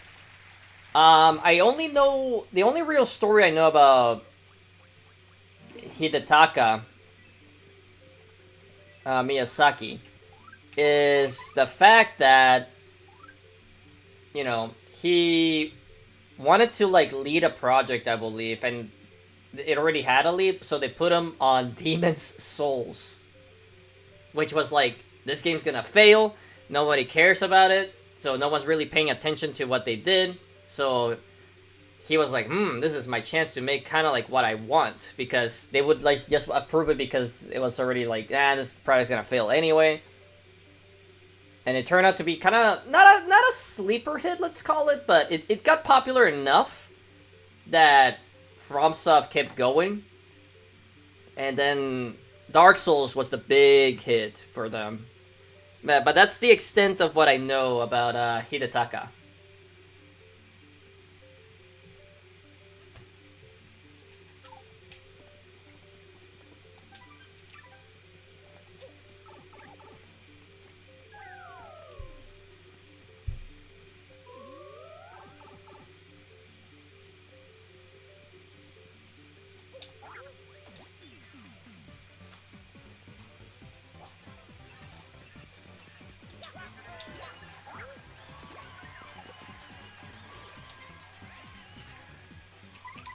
I only know the only real story I know about Hidetaka Miyazaki is the fact that, you know, he wanted to like lead a project, I believe, and it already had a lead, so they put him on Demon's Souls. Which was like, this game's gonna fail, nobody cares about it, so no one's really paying attention to what they did, so he was like, this is my chance to make kind of like what I want, because they would like just approve it because it was already like, this project's gonna fail anyway. And it turned out to be kind of, not a sleeper hit, let's call it, but it got popular enough that FromSoft kept going, and then Dark Souls was the big hit for them. But that's the extent of what I know about Hidetaka.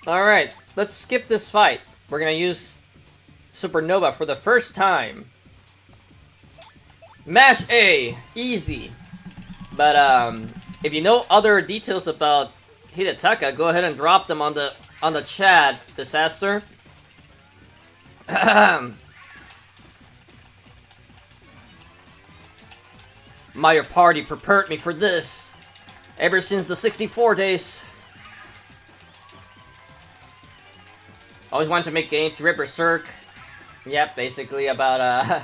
Alright, let's skip this fight. We're gonna use Supernova for the first time. Mash A! Easy. But, if you know other details about Hidetaka, go ahead and drop them on the chat, Disaster. Mario Party prepared me for this ever since the 64 days. Always wanted to make games. Rip Berserk. Yep, basically about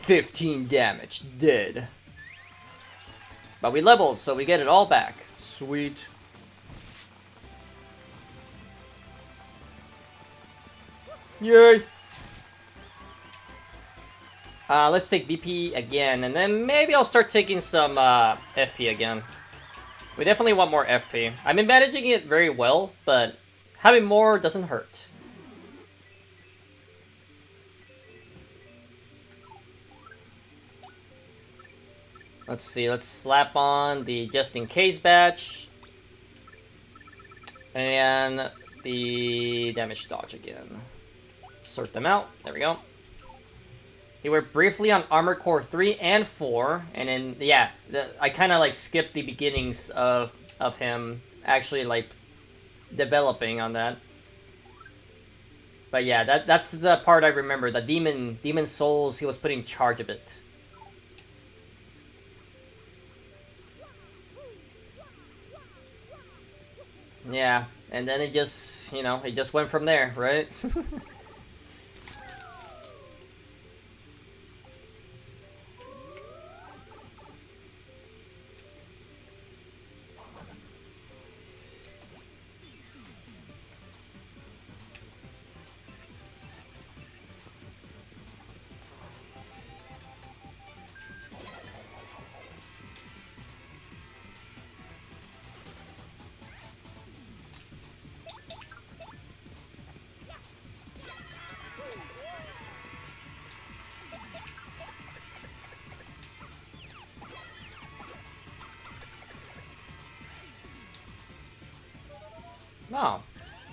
15 damage. Dead. But we leveled, so we get it all back. Sweet. Yay! Let's take BP again, and then maybe I'll start taking some FP again. We definitely want more FP. I've been managing it very well, but having more doesn't hurt. Let's see, let's slap on the just in case batch. And the damage dodge again. Sort them out. There we go. He worked briefly on Armored Core 3 and 4, and then, yeah, I kind of, like, skipped the beginnings of him actually, like, developing on that. But yeah, that's the part I remember. The Demon Souls, he was put in charge of it. Yeah, and then it just, you know, it just went from there, right? Oh,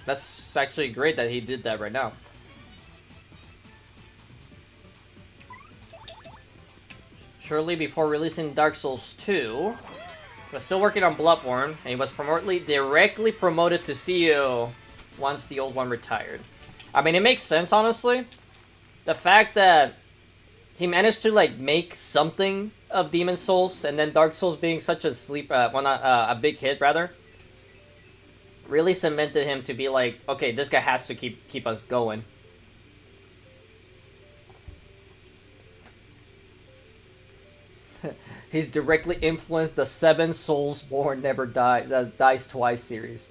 that's actually great that he did that right now. Shortly before releasing Dark Souls 2, he was still working on Bloodborne, and he was directly promoted to CEO once the old one retired. I mean, it makes sense, honestly. The fact that he managed to, like, make something of Demon Souls, and then Dark Souls being such a a big hit, rather, really cemented him to be like, okay, this guy has to keep us going. He's directly influenced the 7 Soulsborne Never Dies Twice series.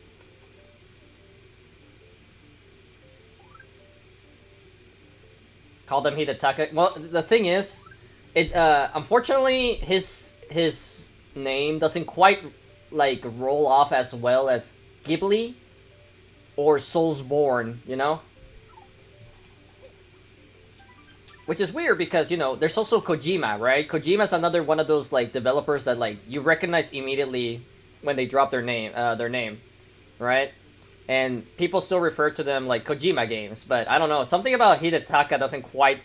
Call them Hidetaka. Well, the thing is, it unfortunately his name doesn't quite like roll off as well as Ghibli or Soulsborne, you know? Which is weird because, you know, there's also Kojima, right? Kojima's another one of those, like, developers that, like, you recognize immediately when they drop their name, right? And people still refer to them like Kojima games, but I don't know. Something about Hidetaka doesn't quite,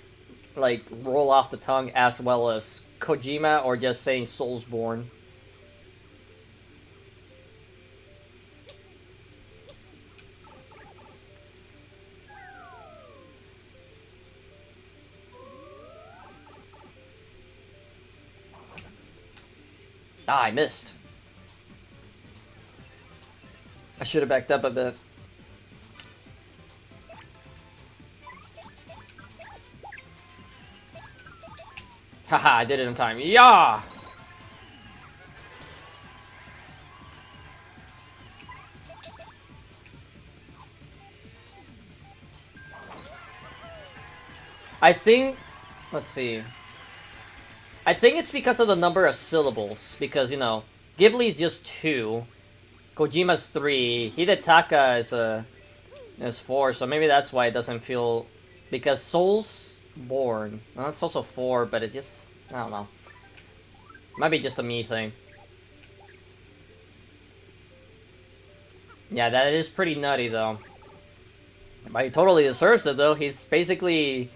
like, roll off the tongue as well as Kojima or just saying Soulsborne. Ah, I missed. I should have backed up a bit. Haha, I did it in time. Yeah! I think... Let's see. I think it's because of the number of syllables. Because, you know, Ghibli's just 2. Kojima's 3. Hidetaka is 4. So maybe that's why it doesn't feel... Because Soulsborne... Well, it's also 4, but it just... I don't know. Might be just a me thing. Yeah, that is pretty nutty, though. But he totally deserves it, though. He's basically...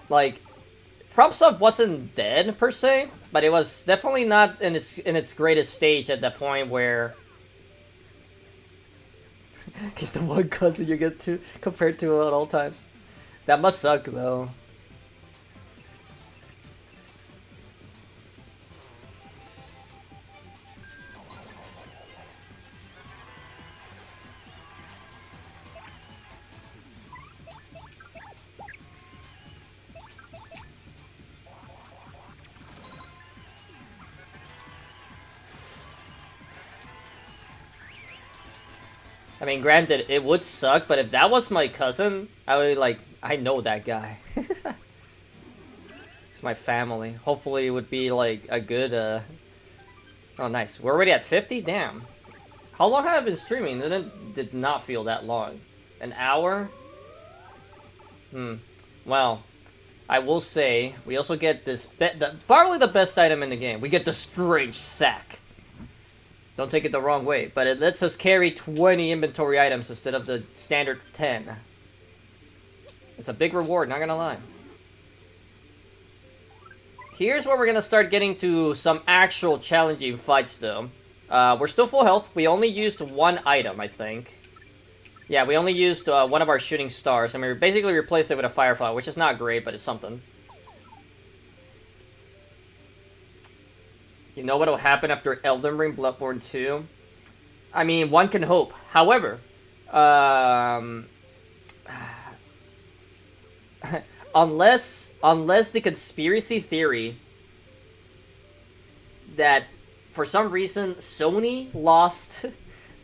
Like... FromSoft wasn't dead, per se, but it was definitely not in its greatest stage at that point where... He's the one cousin you get to compared to at all times. That must suck though. I mean, granted, it would suck, but if that was my cousin, I would like, I know that guy. It's my family. Hopefully it would be like a good, Oh, nice. We're already at 50? Damn. How long have I been streaming? It did not feel that long. An hour? Well, I will say, we also get this, probably the best item in the game. We get the strange sack. Don't take it the wrong way, but it lets us carry 20 inventory items instead of the standard 10. It's a big reward, not gonna lie. Here's where we're gonna start getting to some actual challenging fights, though. We're still full health. We only used one item, I think. Yeah, we only used one of our shooting stars, and we basically replaced it with a firefly, which is not great, but it's something. You know what will happen after Elden Ring Bloodborne 2? I mean, one can hope. However, unless the conspiracy theory that for some reason Sony lost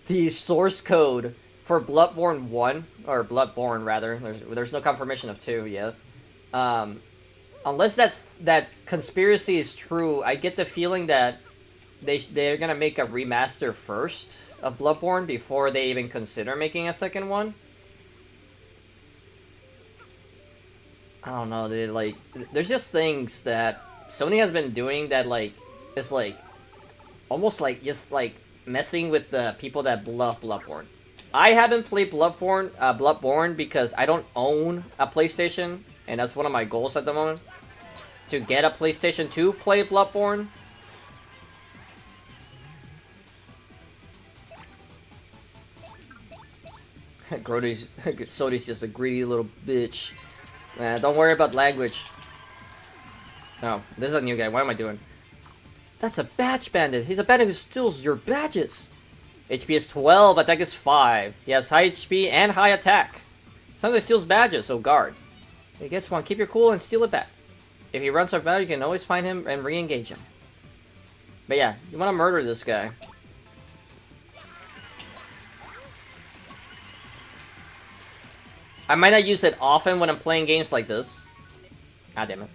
the source code for Bloodborne 1, or Bloodborne rather, there's no confirmation of 2 yet. Unless that conspiracy is true, I get the feeling that they're gonna make a remaster first of Bloodborne before they even consider making a second one. I don't know, dude. Like, there's just things that Sony has been doing that like is like almost like just like messing with the people that love Bloodborne. I haven't played Bloodborne because I don't own a PlayStation, and that's one of my goals at the moment. To get a PlayStation 2, play Bloodborne. Sony's just a greedy little bitch. Don't worry about language. Oh, this is a new guy. What am I doing? That's a badge bandit. He's a bandit who steals your badges. HP is 12, attack is 5. He has high HP and high attack. Sometimes steals badges, so guard. If he gets one, keep your cool and steal it back. If he runs our battle, you can always find him and re-engage him. But yeah, you want to murder this guy. I might not use it often when I'm playing games like this. Ah, damn it.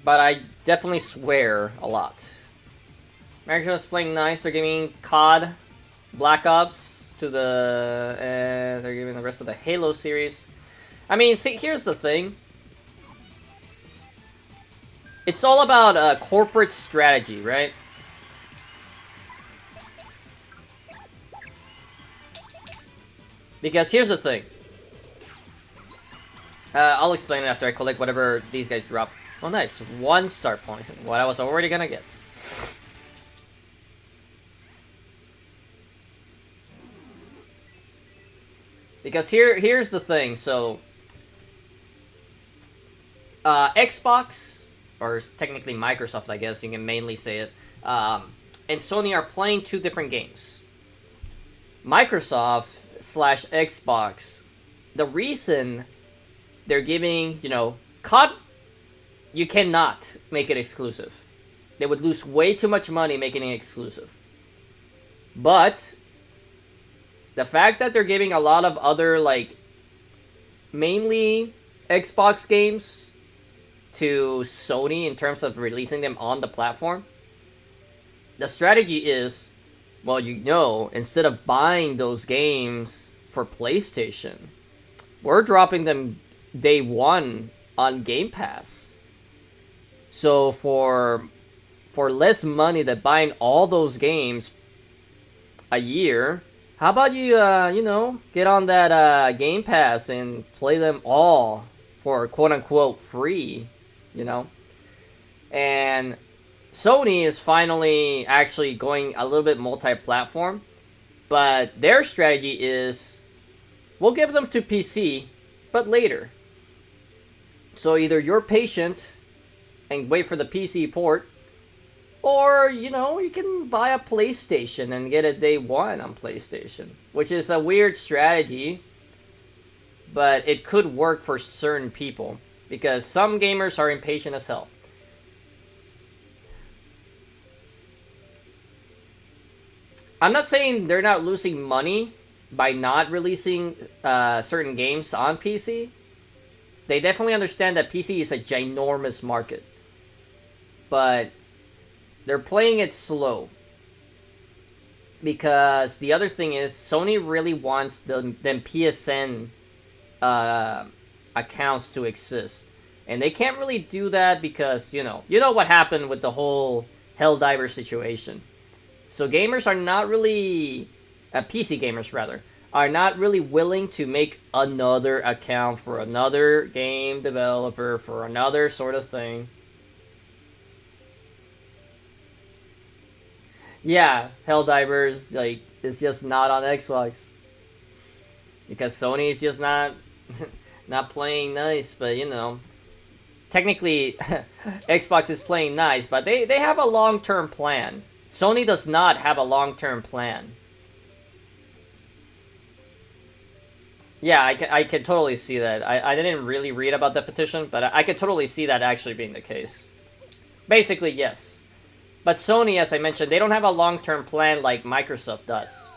But I definitely swear a lot. Microsoft's playing nice. They're giving COD, Black Ops to the... they're giving the rest of the Halo series. I mean, here's the thing. It's all about corporate strategy, right? Because here's the thing. I'll explain it after I collect whatever these guys drop. Oh, nice. 1 start point. What I was already gonna get. Because here's the thing. So, Xbox, or technically Microsoft, I guess you can mainly say it, and Sony are playing 2 different games. Microsoft/Xbox, the reason they're giving, you know, COD, you cannot make it exclusive. They would lose way too much money making it exclusive. But the fact that they're giving a lot of other, like, mainly Xbox games to Sony in terms of releasing them on the platform, the strategy is, well, you know, instead of buying those games for PlayStation, we're dropping them day 1 on Game Pass. So for less money than buying all those games a year, how about you, you know, get on that Game Pass and play them all for quote-unquote free, you know? And Sony is finally actually going a little bit multi-platform, but their strategy is we'll give them to PC, but later. So either you're patient and wait for the PC port, or, you know, you can buy a PlayStation and get it day one on PlayStation, which is a weird strategy, but it could work for certain people because some gamers are impatient as hell. I'm not saying they're not losing money by not releasing certain games on PC. They definitely understand that PC is a ginormous market, but they're playing it slow. Because the other thing is, Sony really wants them PSN accounts to exist. And they can't really do that because, you know what happened with the whole Helldiver situation. So gamers are not really, PC gamers rather, are not really willing to make another account for another game developer, for another sort of thing. Yeah, Helldivers, like, is just not on Xbox. Because Sony is just not not playing nice, but you know. Technically, Xbox is playing nice, but they have a long-term plan. Sony does not have a long-term plan. Yeah, I can totally see that. I didn't really read about the petition, but I could totally see that actually being the case. Basically, yes. But Sony, as I mentioned, they don't have a long-term plan like Microsoft does.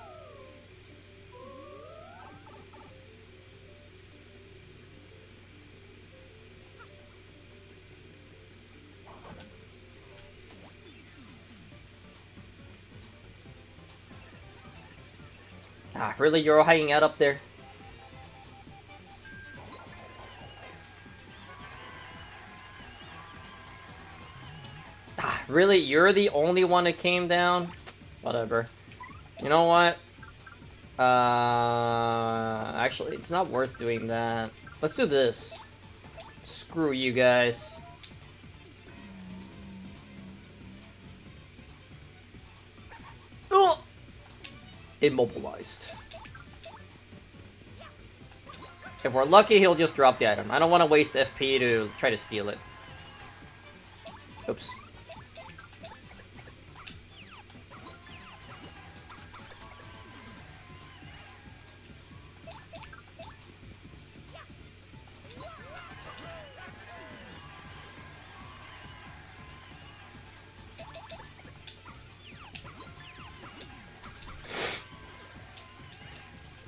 Ah, really? You're all hanging out up there? Ah, really? You're the only one that came down? Whatever. You know what? Actually, it's not worth doing that. Let's do this. Screw you guys. Oh! Immobilized. If we're lucky, he'll just drop the item. I don't want to waste FP to try to steal it. Oops.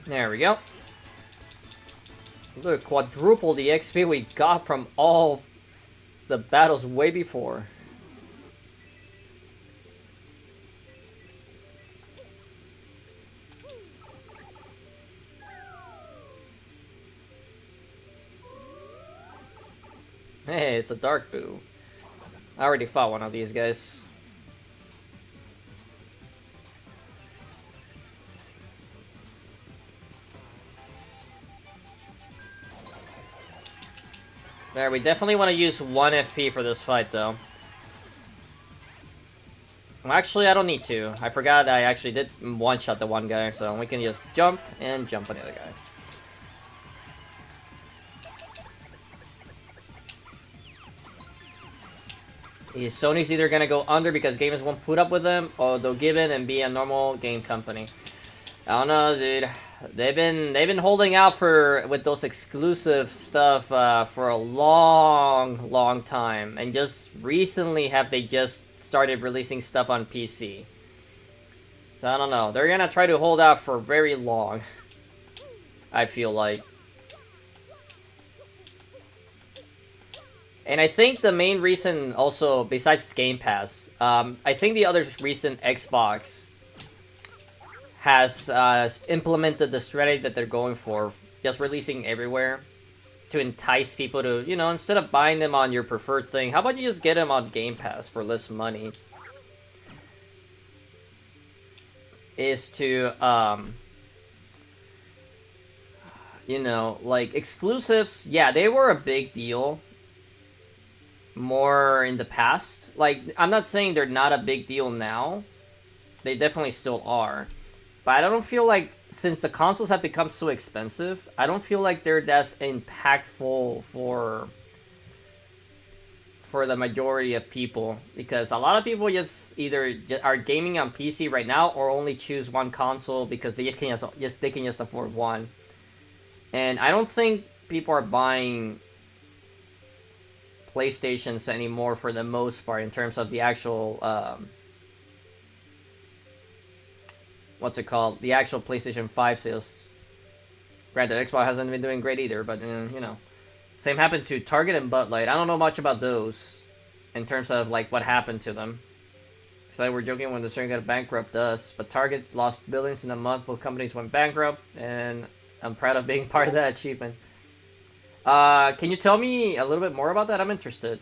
There we go. Look, quadruple the XP we got from all the battles way before. Hey, it's a Dark Boo. I already fought one of these guys. There, we definitely want to use 1 FP for this fight, though. Well, actually, I don't need to. I forgot I actually did one-shot the one guy, so we can just jump and jump on the other guy. Sony's either gonna go under because gamers won't put up with them, or they'll give in and be a normal game company. I don't know, dude. They've been holding out with those exclusive stuff for a long time, and just recently have they just started releasing stuff on PC. So I don't know. They're gonna try to hold out for very long, I feel like. And I think the main reason also, besides Game Pass, I think the other recent Xbox has implemented the strategy that they're going for, just releasing everywhere to entice people to, you know, instead of buying them on your preferred thing, how about you just get them on Game Pass for less money? Is to, you know, like, exclusives, yeah, they were a big deal. more in the past. Like, I'm not saying they're not a big deal now. They definitely still are. But I don't feel like, since the consoles have become so expensive, I don't feel like they're as impactful for the majority of people, because a lot of people just either are gaming on PC right now or only choose one console because they can just afford one. And I don't think people are buying PlayStations anymore for the most part in terms of the actual what's it called? The actual PlayStation 5 sales. Granted, Xbox hasn't been doing great either, but you know. Same happened to Target and Bud Light. I don't know much about those in terms of like what happened to them. So they were joking when the certain got bankrupt us, but Target lost billions in a month. Both companies went bankrupt, and I'm proud of being part of that achievement. Can you tell me a little bit more about that? I'm interested.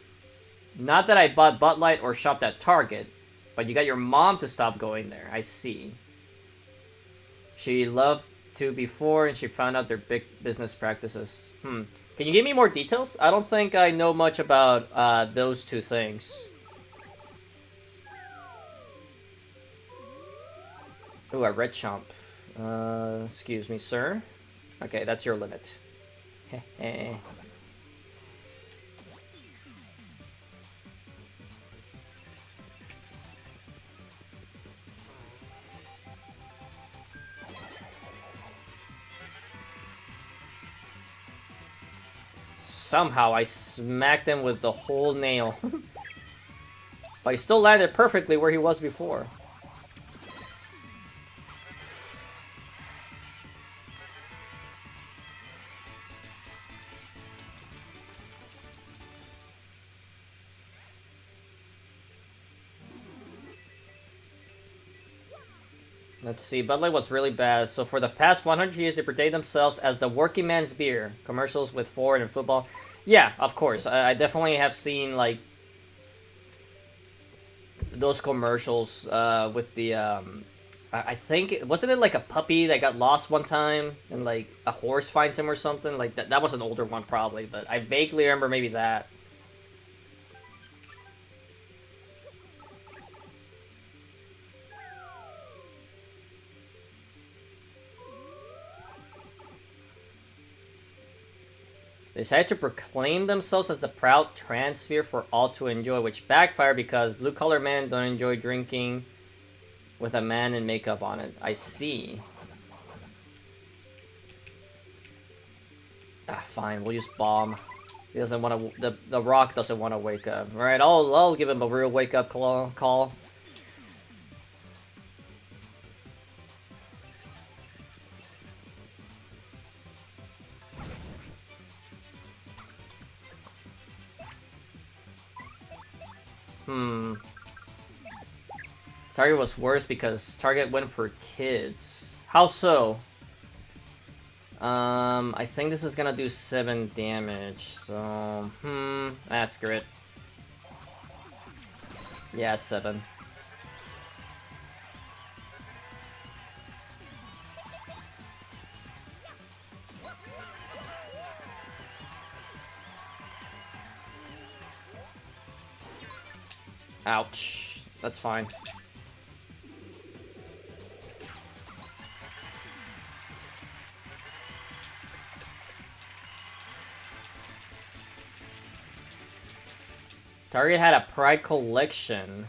Not that I bought Bud Light or shopped at Target, but you got your mom to stop going there. I see. She loved to before, and she found out their big business practices. Can you give me more details? I don't think I know much about those two things. Ooh, a red chomp. Excuse me, sir. Okay, that's your limit. Heh. Somehow I smacked him with the whole nail. But he still landed perfectly where he was before. Let's see, Bud Light was really bad. So for the past 100 years, they portrayed themselves as the working man's beer. Commercials with Ford and football. Yeah, of course. I definitely have seen, like, those commercials with the, I think, wasn't it like a puppy that got lost one time? And, like, a horse finds him or something? Like, that was an older one, probably. But I vaguely remember maybe that. They decided to proclaim themselves as the proud transphere for all to enjoy, which backfired because blue-collar men don't enjoy drinking with a man in makeup on it. I see. Fine, we'll use bomb. He doesn't want to. The Rock doesn't want to wake up. All right, I'll give him a real wake-up call. Target was worse because Target went for kids. How so? I think this is gonna do 7 damage, so... screw it. Yeah, 7. Ouch. That's fine. Target had a Pride collection.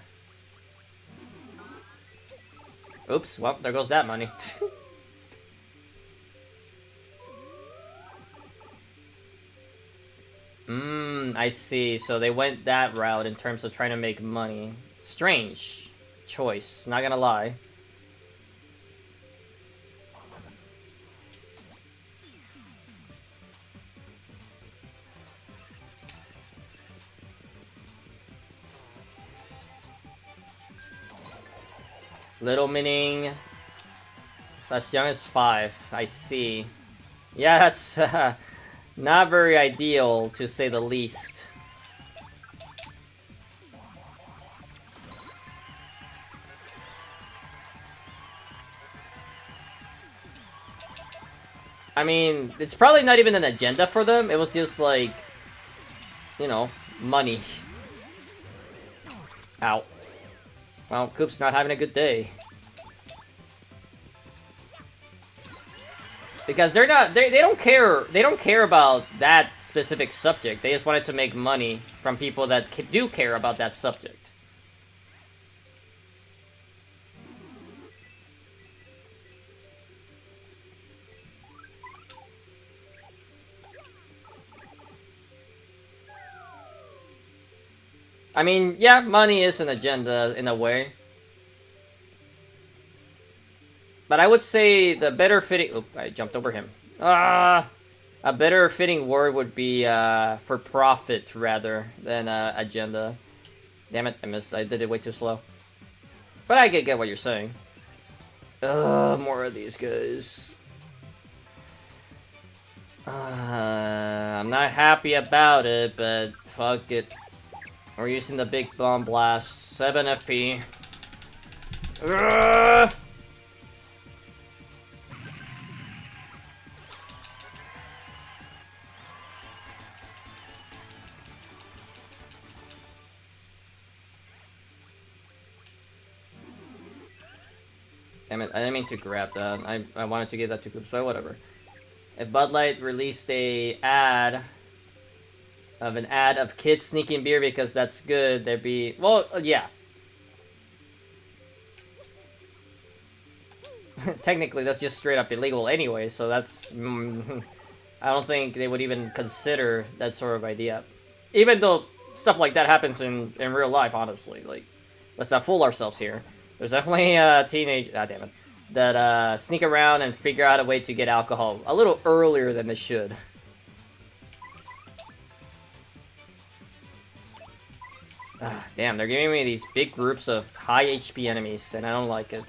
Oops, well, there goes that money. I see. So they went that route in terms of trying to make money. Strange choice, not gonna lie. Little meaning as young as 5. I see. Yeah, that's not very ideal, to say the least. I mean, it's probably not even an agenda for them. It was just like, you know, money. Ow. Well, Coop's not having a good day. Because they don't care about that specific subject. They just wanted to make money from people that do care about that subject. I mean, yeah, money is an agenda in a way. But I would say the better fitting... Oop, I jumped over him. A better fitting word would be for profit, rather, than agenda. Damn it, I missed. I did it way too slow. But I get what you're saying. More of these guys. I'm not happy about it, but fuck it. We're using the big bomb blast. 7 FP. Damn it, I didn't mean to grab that. I wanted to give that to Coops, but whatever. If Bud Light released an ad of kids sneaking beer because that's good, there'd be... Well, yeah. Technically, that's just straight up illegal anyway, so that's... I don't think they would even consider that sort of idea. Even though stuff like that happens in real life, honestly. Like, let's not fool ourselves here. There's definitely teenage... Ah, damn it. That sneak around and figure out a way to get alcohol a little earlier than they should. Ah, damn, they're giving me these big groups of high HP enemies, and I don't like it.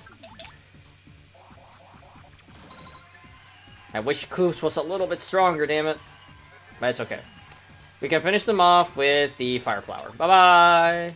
I wish Coops was a little bit stronger, damn it. But it's okay. We can finish them off with the Fire Flower. Bye-bye!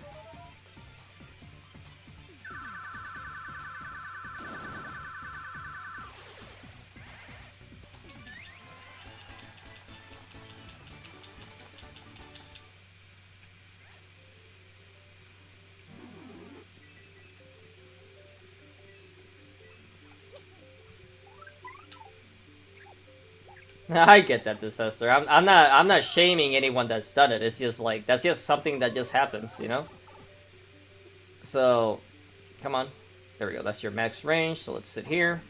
I get that, Disaster. I'm not shaming anyone that's done it. It's just like that's just something that just happens, you know? So, come on. There we go. That's your max range. So let's sit here.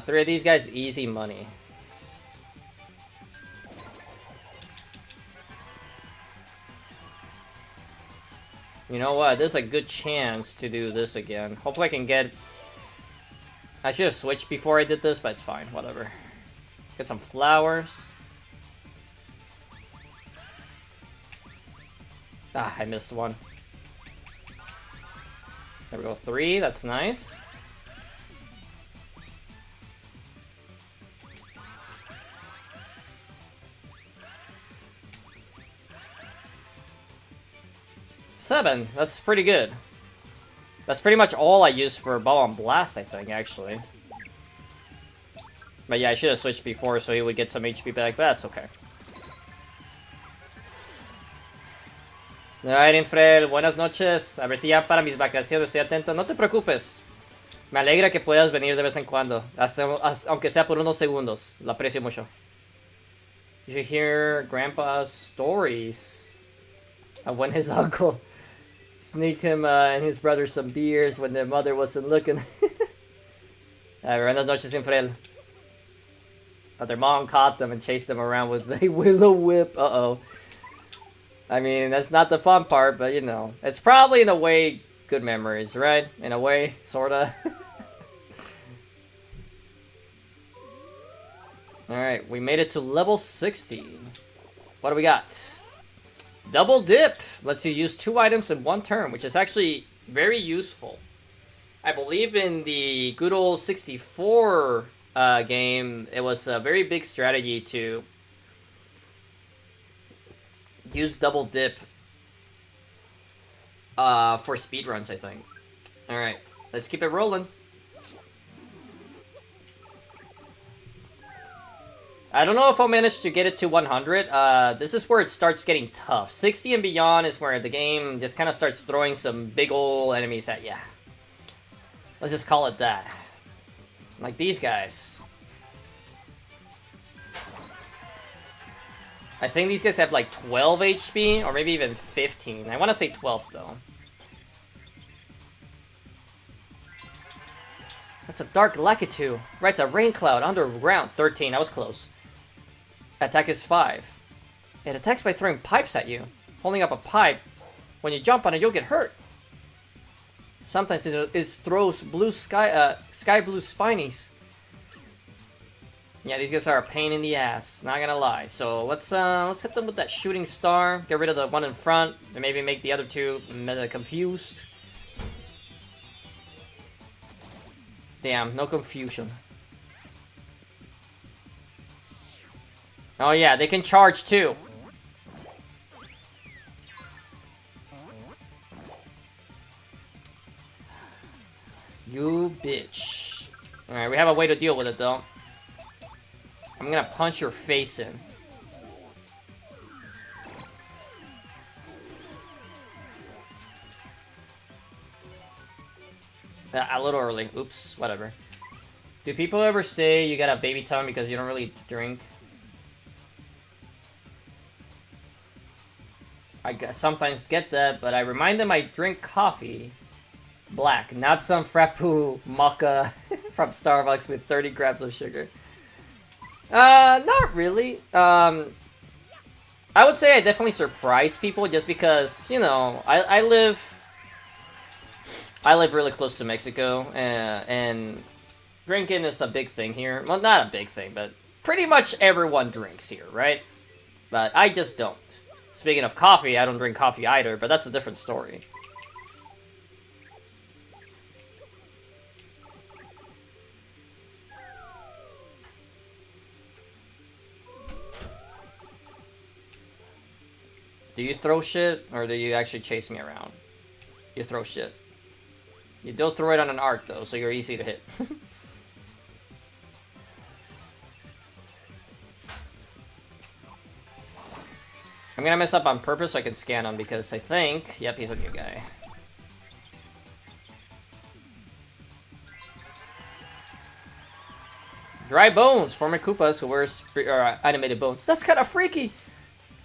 Three of these guys, easy money. You know what? There's a good chance to do this again. Hopefully I can get... I should have switched before I did this, but it's fine. Whatever. Get some flowers. Ah, I missed one. There we go. 3. That's nice. Seven. That's pretty good. That's pretty much all I use for Ball and Blast, I think, actually. But yeah, I should have switched before so he would get some HP back, but that's okay. Alright, Infrel, buenas noches. A ver si ya para mis vacaciones estoy atento. No te preocupes. Me alegra que puedas venir de vez en cuando. Aunque sea por unos segundos. Lo aprecio mucho. You should hear Grandpa's stories of when his uncle sneaked him and his brother some beers when their mother wasn't looking. Buenas noches, Infrel. But their mom caught them and chased them around with a willow whip. Uh-oh. I mean, that's not the fun part, but you know. It's probably, in a way, good memories, right? In a way, sorta. Alright, we made it to level 60. What do we got? Double Dip lets you use 2 items in 1 turn, which is actually very useful. I believe in the good old 64 game, it was a very big strategy to use Double Dip for speedruns, I think. Alright, let's keep it rolling. I don't know if I'll manage to get it to 100. This is where it starts getting tough. 60 and beyond is where the game just kind of starts throwing some big ol' enemies at ya. Let's just call it that. Like these guys. I think these guys have like 12 HP, or maybe even 15. I want to say 12 though. That's a Dark Lakitu. Right, it's a Rain Cloud, underground. 13, that was close. Attack is 5. It attacks by throwing pipes at you. Holding up a pipe, when you jump on it, you'll get hurt. Sometimes it throws blue sky blue spinies. Yeah, these guys are a pain in the ass, not gonna lie. So let's hit them with that shooting star. Get rid of the one in front, and maybe make the other two confused. Damn, no confusion. Oh yeah, they can charge too. You bitch. Alright, we have a way to deal with it though. I'm gonna punch your face in. A little early. Oops, whatever. Do people ever say you got a baby tongue because you don't really drink? I sometimes get that, but I remind them I drink coffee black, not some frappu mocha from Starbucks with 30 grams of sugar. Not really. I would say I definitely surprise people just because, you know, I live really close to Mexico, and drinking is a big thing here. Well, not a big thing, but pretty much everyone drinks here, right? But I just don't. Speaking of coffee, I don't drink coffee either, but that's a different story. Do you throw shit, or do you actually chase me around? You throw shit. You don't throw it on an arc, though, so you're easy to hit. I'm gonna mess up on purpose so I can scan him, because I think... Yep, he's a new guy. Dry bones! Former Koopas who wears animated bones. That's kind of freaky!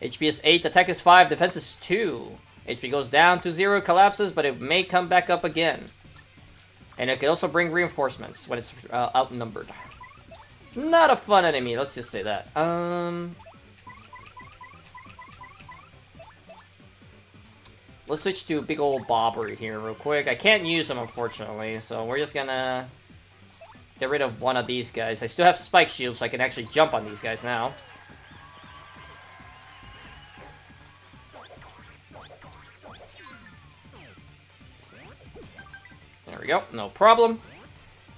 HP is 8, attack is 5, defense is 2. HP goes down to 0, collapses, but it may come back up again. And it can also bring reinforcements when it's outnumbered. Not a fun enemy, let's just say that. Let's switch to big old Bobbery here real quick. I can't use him, unfortunately, so we're just gonna get rid of one of these guys. I still have Spike Shield, so I can actually jump on these guys now. There we go, no problem.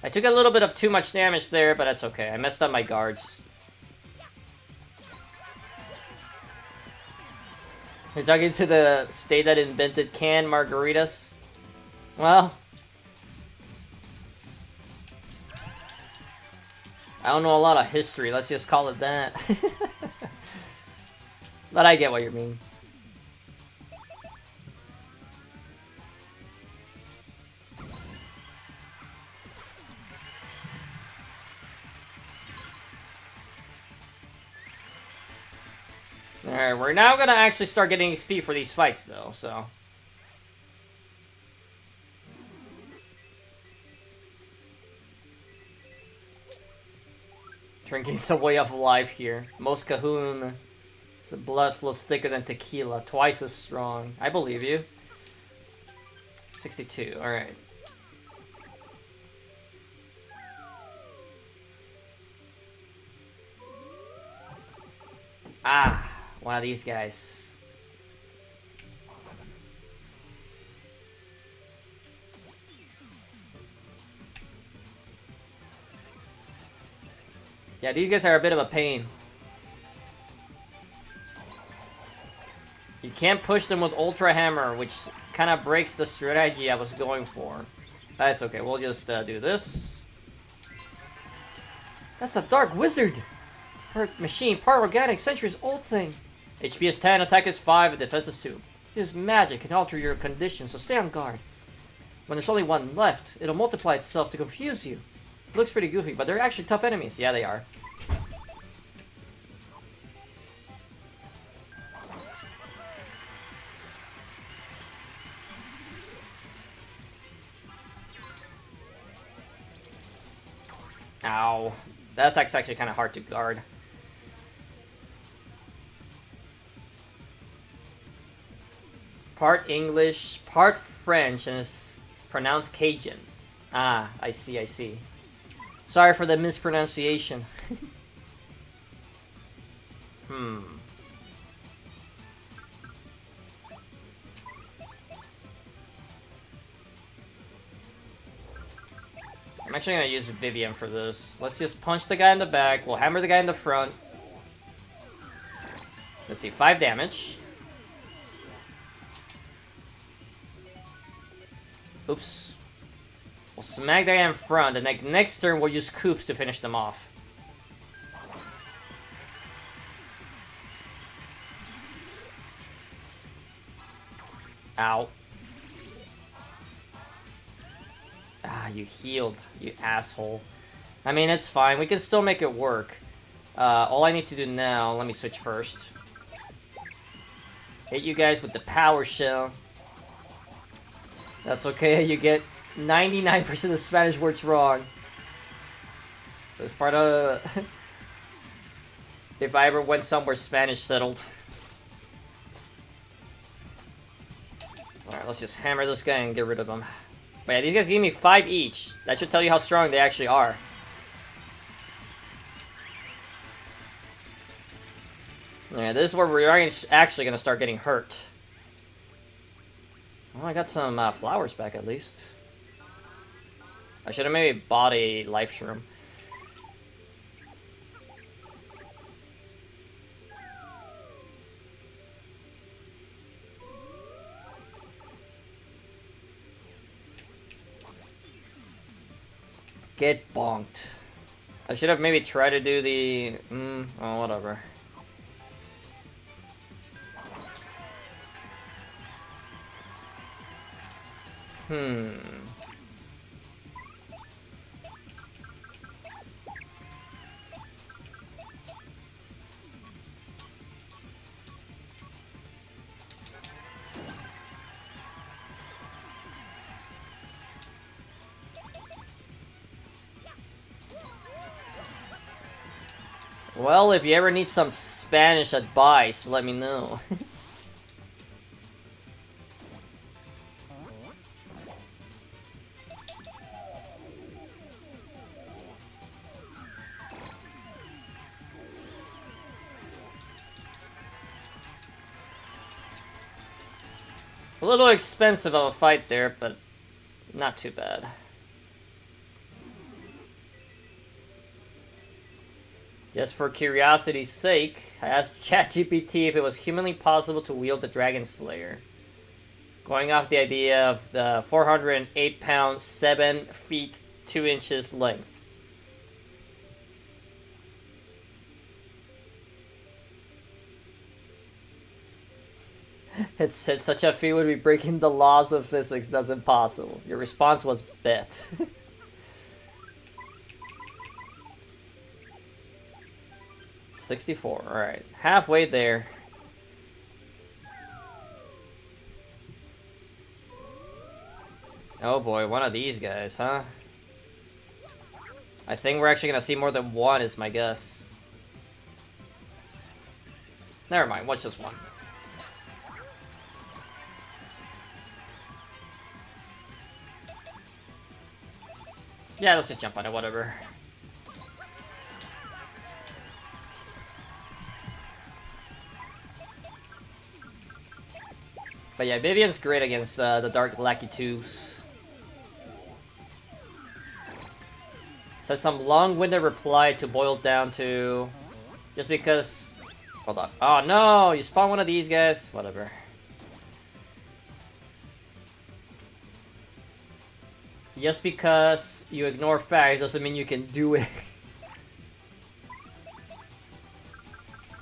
I took a little bit of too much damage there, but that's okay. I messed up my guards. You're talking to the state that invented canned margaritas? Well, I don't know a lot of history, let's just call it that. But I get what you mean. Alright, we're now gonna actually start getting XP for these fights, though, so... Drinking some way of life here. Most Cahoon. The blood flows thicker than tequila, twice as strong. I believe you. 62, alright. Ah, one of these guys. Yeah, these guys are a bit of a pain. You can't push them with Ultra Hammer, which kind of breaks the strategy I was going for. That's okay, we'll just do this. That's a Dark Wizard! machine, part organic, centuries old thing. HP is 10, attack is 5, and defense is 2. This magic can alter your condition, so stay on guard. When there's only one left, it'll multiply itself to confuse you. Looks pretty goofy, but they're actually tough enemies. Yeah, they are. Ow. That attack's actually kind of hard to guard. Part English, part French, and it's pronounced Cajun. Ah, I see, I see. Sorry for the mispronunciation. I'm actually gonna use Vivian for this. Let's just punch the guy in the back. We'll hammer the guy in the front. Let's see, 5 damage. Oops. We'll smack the guy in front, and next turn we'll use Coops to finish them off. Ow. Ah, you healed, you asshole. I mean, it's fine. We can still make it work. All I need to do now, let me switch first. Hit you guys with the power shell. That's okay, you get 99% of Spanish words wrong. That's part of... if I ever went somewhere Spanish settled. Alright, let's just hammer this guy and get rid of him. But yeah, these guys give me 5 each. That should tell you how strong they actually are. Yeah, this is where we're actually going to start getting hurt. Well, I got some flowers back at least. I should have maybe bought a life shroom. Get bonked. I should have maybe tried to do the... oh, whatever. Well, if you ever need some Spanish advice, let me know. A little expensive of a fight there, but not too bad. Just for curiosity's sake, I asked ChatGPT if it was humanly possible to wield the Dragon Slayer. Going off the idea of the 408 pound, 7 feet, 2 inches length. It said such a feat would be breaking the laws of physics, that's impossible. Your response was bet. 64, alright. Halfway there. Oh boy, one of these guys, huh? I think we're actually gonna see more than one, is my guess. Never mind, what's just one? Yeah, let's just jump on it, whatever. But yeah, Vivian's great against the Dark Lackey 2s. Said some long-winded reply to boil down to... Just because... Hold on. Oh no! You spawn one of these guys? Whatever. Just because you ignore facts doesn't mean you can do it.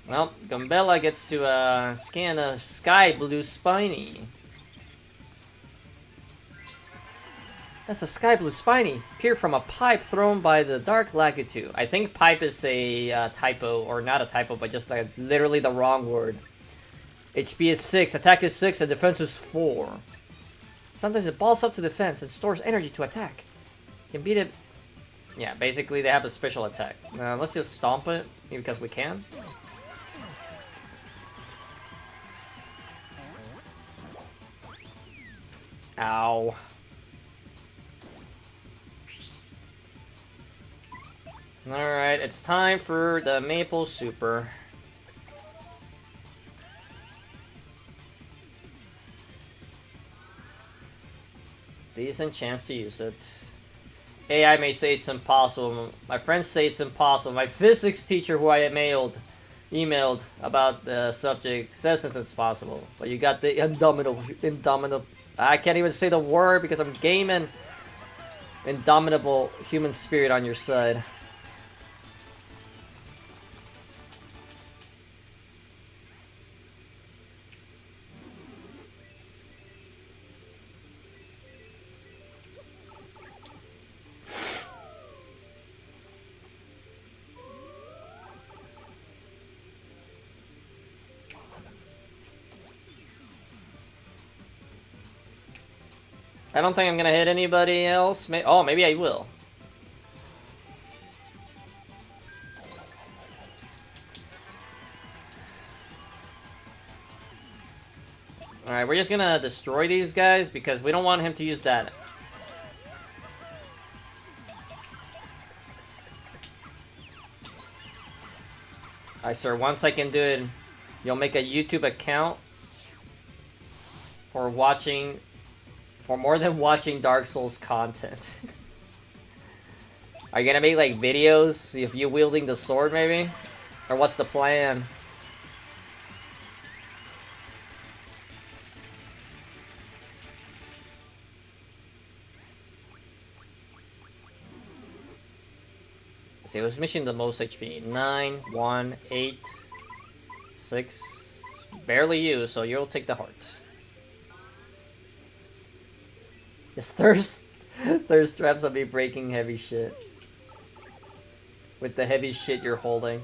Well, Gumbella gets to scan a Sky Blue Spiny. That's a Sky Blue Spiny. Appeared from a pipe thrown by the Dark Lakitu. I think pipe is a typo, or not a typo, but just literally the wrong word. HP is 6, attack is 6, and defense is 4. Sometimes it balls up to defense and stores energy to attack. You can beat it. Yeah, basically they have a special attack. Let's just stomp it, because we can. Ow. Alright, it's time for the Maple Super. Decent chance to use it. AI may say it's impossible. My friends say it's impossible. My physics teacher, who I emailed about the subject, says it's possible. But you got the indomitable. I can't even say the word because I'm gaming. Indomitable human spirit on your side. I don't think I'm gonna hit anybody else. Oh, maybe I will. Alright, we're just gonna destroy these guys because we don't want him to use that. I sir, once I can do it, you'll make a YouTube account for watching, for more than watching Dark Souls content. Are you gonna make like videos if you wielding the sword maybe? Or what's the plan? See, who's missing the most HP? 9, 1, 8, 6. Barely you, so you'll take the heart. Yes, thirst traps on me breaking heavy shit. With the heavy shit you're holding.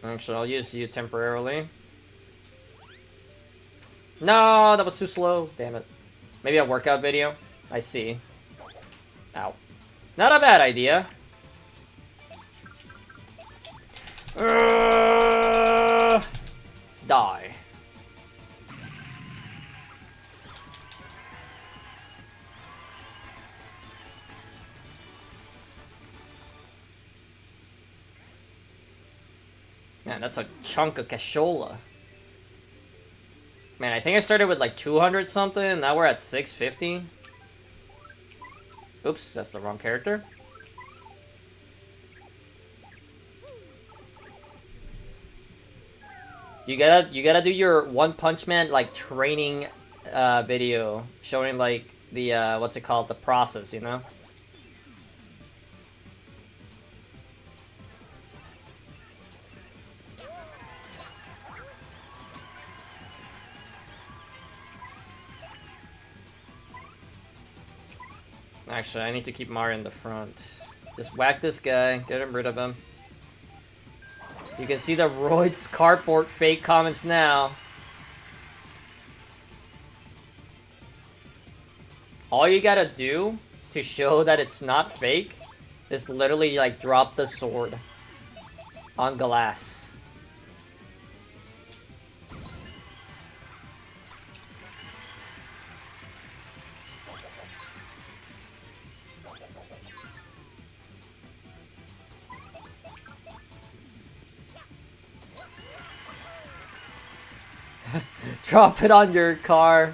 Actually, I'll use you temporarily. No, that was too slow. Damn it. Maybe a workout video? I see. Ow. Not a bad idea. Die. Man, that's a chunk of cashola. Man, I think I started with like 200 something, and now we're at 650. Oops, that's the wrong character. You gotta do your One Punch Man like training video showing like the what's it called, the process, you know? Actually, I need to keep Mario in the front. Just whack this guy, get him rid of him. You can see the Roids cardboard fake comments now. All you gotta do to show that it's not fake is literally like drop the sword on glass. Drop it on your car.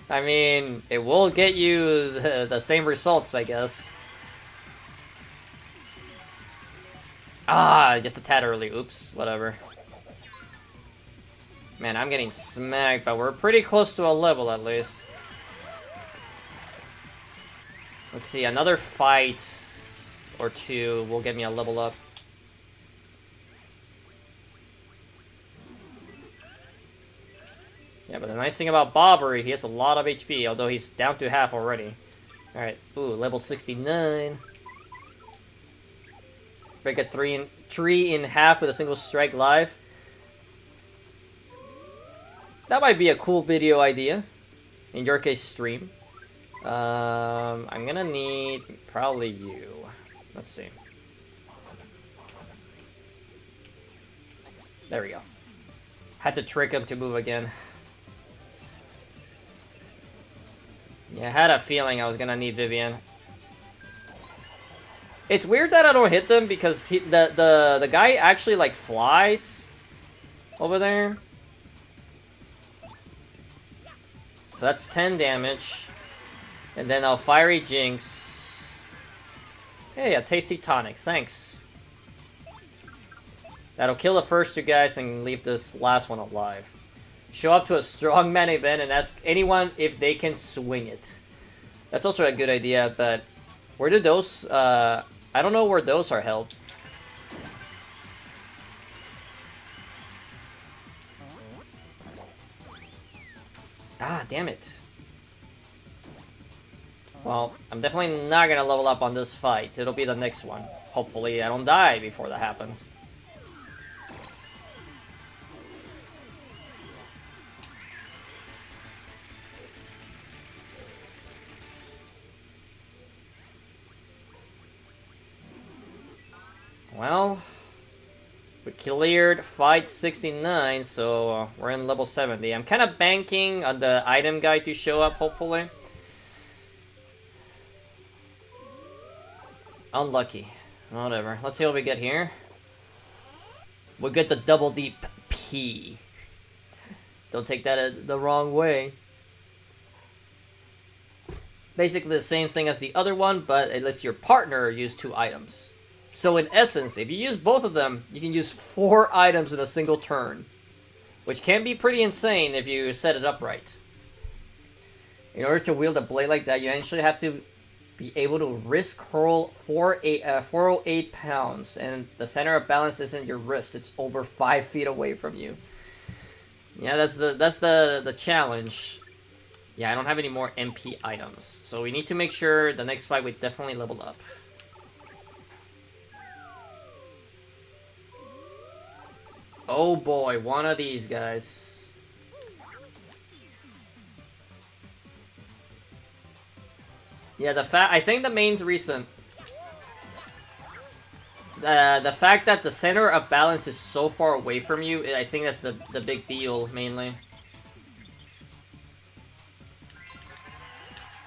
I mean, it will get you the same results, I guess. Ah, just a tad early. Oops, whatever. Man, I'm getting smacked, but we're pretty close to a level at least. Let's see, another fight or two will get me a level up. Yeah, but the nice thing about Bobbery, he has a lot of HP, although he's down to half already. Alright, ooh, level 69. Break a tree in half with a single strike live. That might be a cool video idea. In your case, stream. I'm gonna need probably you. Let's see. There we go. Had to trick him to move again. Yeah, I had a feeling I was gonna need Vivian. It's weird that I don't hit them because the guy actually like flies over there. So that's 10 damage. And then I'll Fiery Jinx. Hey, a tasty tonic, thanks. That'll kill the first two guys and leave this last one alive. Show up to a strongman event and ask anyone if they can swing it. That's also a good idea, but where do those, I don't know where those are held. Ah, damn it. Well, I'm definitely not gonna level up on this fight. It'll be the next one. Hopefully I don't die before that happens. Well, we cleared fight 69, so we're in level 70. I'm kind of banking on the item guy to show up, hopefully. Unlucky. Whatever. Let's see what we get here. We get the double deep P. Don't take that the wrong way. Basically the same thing as the other one, but it lets your partner use 2 items. So in essence, if you use both of them, you can use 4 items in a single turn. Which can be pretty insane if you set it up right. In order to wield a blade like that, you actually have to be able to wrist curl 408 pounds. And the center of balance isn't your wrist, it's over 5 feet away from you. Yeah, that's the challenge. Yeah, I don't have any more MP items. So we need to make sure the next fight we definitely level up. Oh boy, one of these guys. Yeah, I think the main reason... the fact that the center of balance is so far away from you, I think that's the big deal, mainly.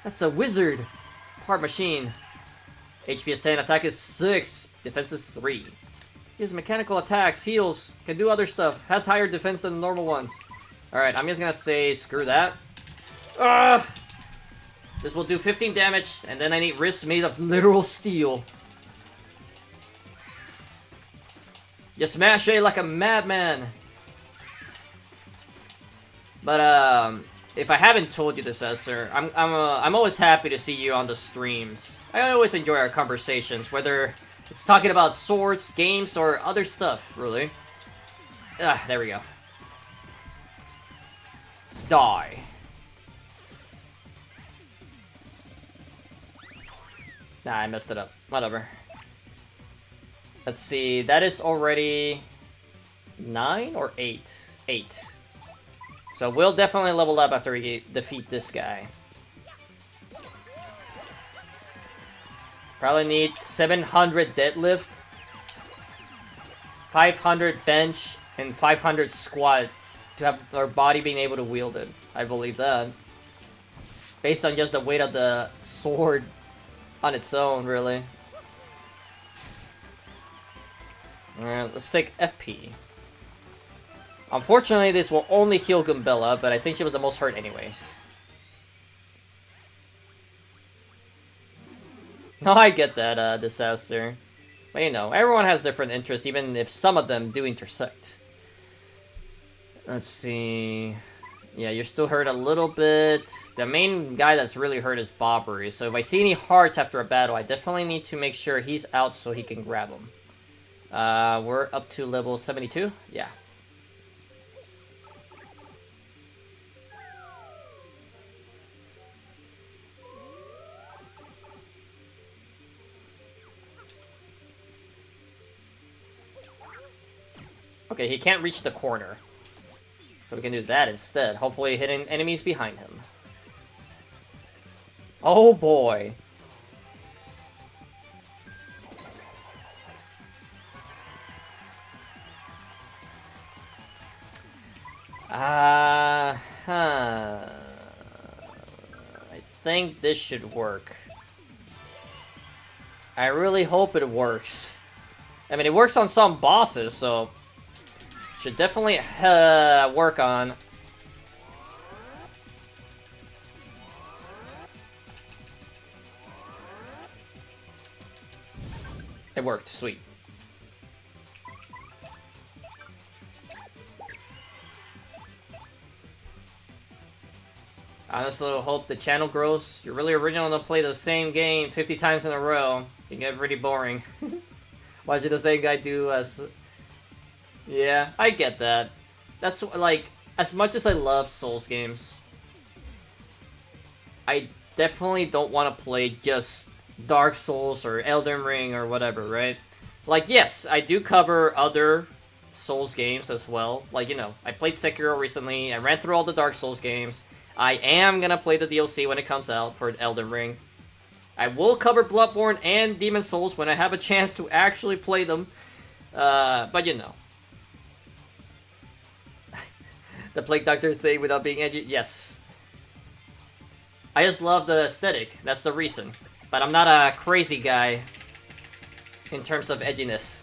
That's a wizard! Part machine. HP is 10, attack is 6, defense is 3. He has mechanical attacks, heals, can do other stuff, has higher defense than the normal ones. Alright, I'm just gonna say screw that. This will do 15 damage, and then I need wrists made of literal steel. You smash A like a madman! But, if I haven't told you this, Esther, I'm always happy to see you on the streams. I always enjoy our conversations, whether it's talking about swords, games, or other stuff, really. There we go. Die. Nah, I messed it up. Whatever. Let's see, that is already 9 or 8? 8. So we'll definitely level up after we defeat this guy. Probably need 700 deadlift, 500 bench, and 500 squat to have our body being able to wield it. I believe that. Based on just the weight of the sword on its own, really. Alright, let's take FP. Unfortunately, this will only heal Gumbella, but I think she was the most hurt anyways. Oh, I get that, Disaster. But you know, everyone has different interests, even if some of them do intersect. Let's see... Yeah, you're still hurt a little bit. The main guy that's really hurt is Bobbery. So if I see any hearts after a battle, I definitely need to make sure he's out so he can grab them. We're up to level 72? Yeah. Okay, he can't reach the corner. So we can do that instead. Hopefully hitting enemies behind him. Oh boy. I think this should work. I really hope it works. I mean, it works on some bosses, so... should definitely work on. It worked. Sweet. I honestly hope the channel grows. You're really original to play the same game 50 times in a row. It can get pretty boring. Why should the same guy do as... Yeah, I get that. That's, like, as much as I love Souls games, I definitely don't want to play just Dark Souls or Elden Ring or whatever, right? Like, yes, I do cover other Souls games as well. Like, you know, I played Sekiro recently, I ran through all the Dark Souls games. I am gonna play the DLC when it comes out for Elden Ring. I will cover Bloodborne and Demon Souls when I have a chance to actually play them. But, you know. The Plague Doctor thing without being edgy? Yes. I just love the aesthetic. That's the reason. But I'm not a crazy guy in terms of edginess.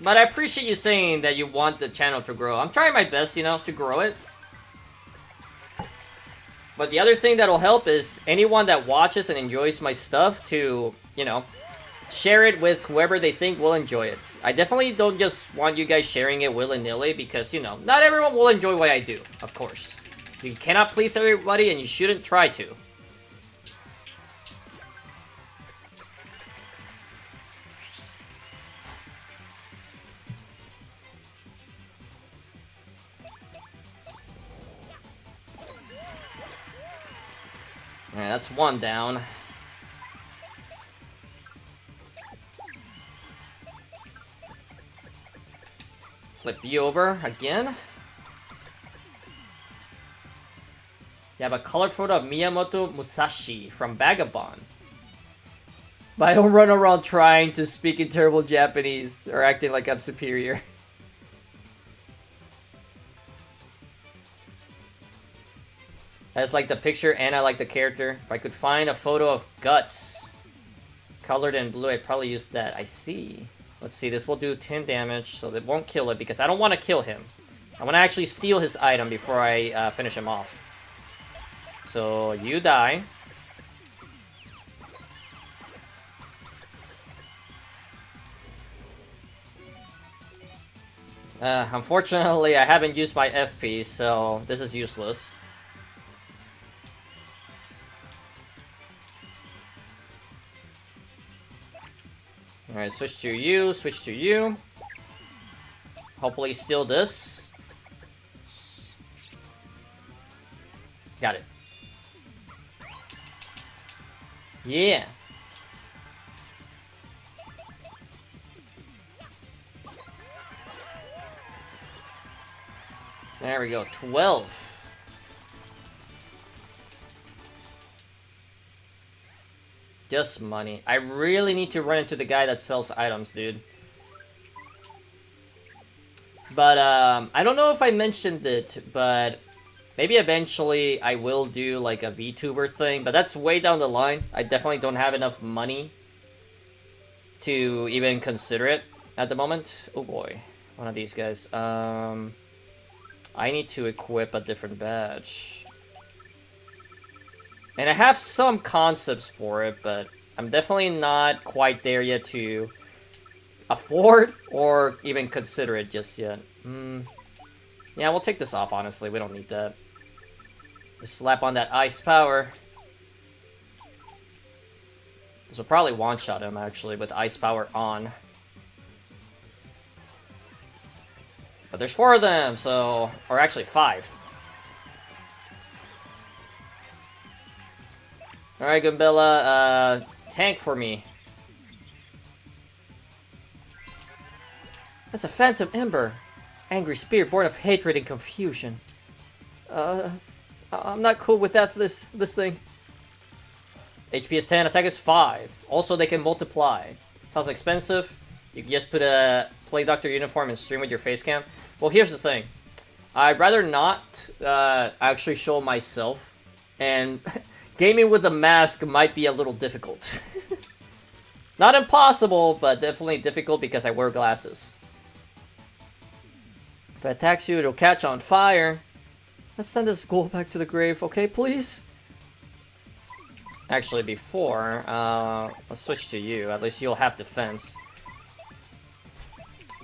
But I appreciate you saying that you want the channel to grow. I'm trying my best, you know, to grow it. But the other thing that'll help is anyone that watches and enjoys my stuff to, you know, share it with whoever they think will enjoy it. I definitely don't just want you guys sharing it willy-nilly because, you know, not everyone will enjoy what I do, of course. You cannot please everybody and you shouldn't try to. Alright, that's one down. Flip you over again. You have a color photo of Miyamoto Musashi from Vagabond. But I don't run around trying to speak in terrible Japanese or acting like I'm superior. I just like the picture and I like the character. If I could find a photo of Guts colored in blue, I'd probably use that. I see. Let's see, this will do 10 damage, so that won't kill it because I don't want to kill him. I want to actually steal his item before I finish him off. So, you die. Unfortunately, I haven't used my FP, so this is useless. Alright, switch to you, switch to you. Hopefully steal this. Got it. Yeah. There we go, 12. Just money. I really need to run into the guy that sells items, dude. But, I don't know if I mentioned it, but maybe eventually I will do, like, a VTuber thing, but that's way down the line. I definitely don't have enough money to even consider it at the moment. Oh boy, one of these guys. I need to equip a different badge. And I have some concepts for it, but I'm definitely not quite there yet to afford or even consider it just yet. Yeah, we'll take this off, honestly. We don't need that. Just slap on that ice power. This will probably one-shot him, actually, with ice power on. But there's 4 of them, so... Or actually 5. Alright, Goombella, tank for me. That's a Phantom Ember. Angry spirit born of hatred and confusion. I'm not cool with that, this thing. HP is 10, attack is 5. Also, they can multiply. Sounds expensive. You can just put a Plague Doctor uniform and stream with your face cam. Well, here's the thing. I'd rather not actually show myself. And gaming with a mask might be a little difficult. Not impossible, but definitely difficult because I wear glasses. If it attacks you, it'll catch on fire. Let's send this ghoul back to the grave, okay, please? Actually, before, let's switch to you. At least you'll have defense.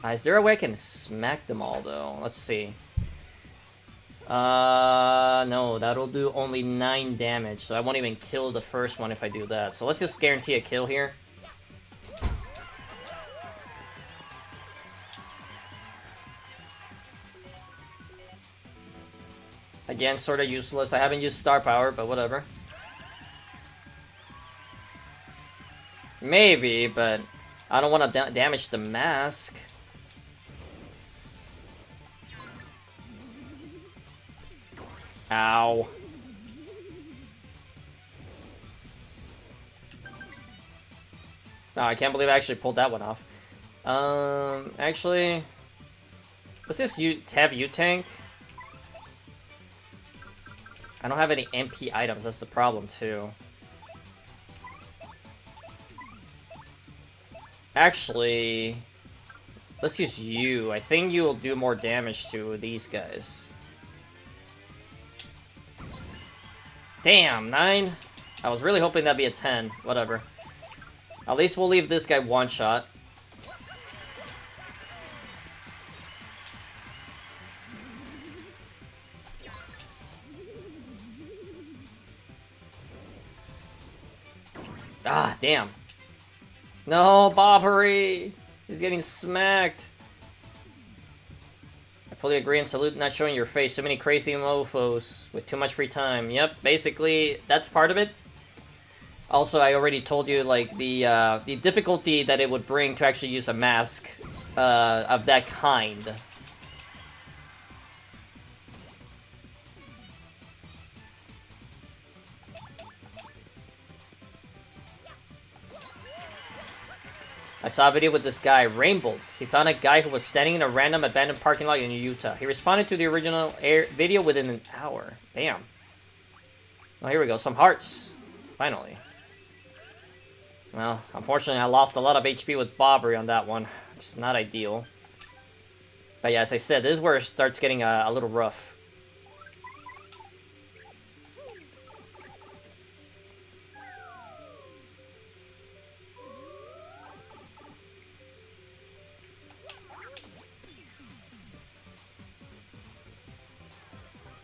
Is there a way I can smack them all, though? Let's see. No, that'll do only 9 damage, so I won't even kill the first one if I do that. So let's just guarantee a kill here. Again, sort of useless. I haven't used star power, but whatever. Maybe, but I don't want to damage the mask. Ow. No, I can't believe I actually pulled that one off. Actually, let's just have you tank. I don't have any MP items, that's the problem too. Actually, let's use you. I think you will do more damage to these guys. Damn, 9? I was really hoping that'd be a 10. Whatever. At least we'll leave this guy one shot. Ah, damn. No, Bobbery! He's getting smacked. I fully agree and salute not showing your face. So many crazy mofos with too much free time. Yep, basically, that's part of it. Also, I already told you, like, the difficulty that it would bring to actually use a mask of that kind. I saw a video with this guy, Rainbow. He found a guy who was standing in a random abandoned parking lot in Utah. He responded to the original video within an hour. Damn. Oh, here we go. Some hearts. Finally. Well, unfortunately, I lost a lot of HP with Bobbery on that one, which is not ideal. But yeah, as I said, this is where it starts getting a little rough.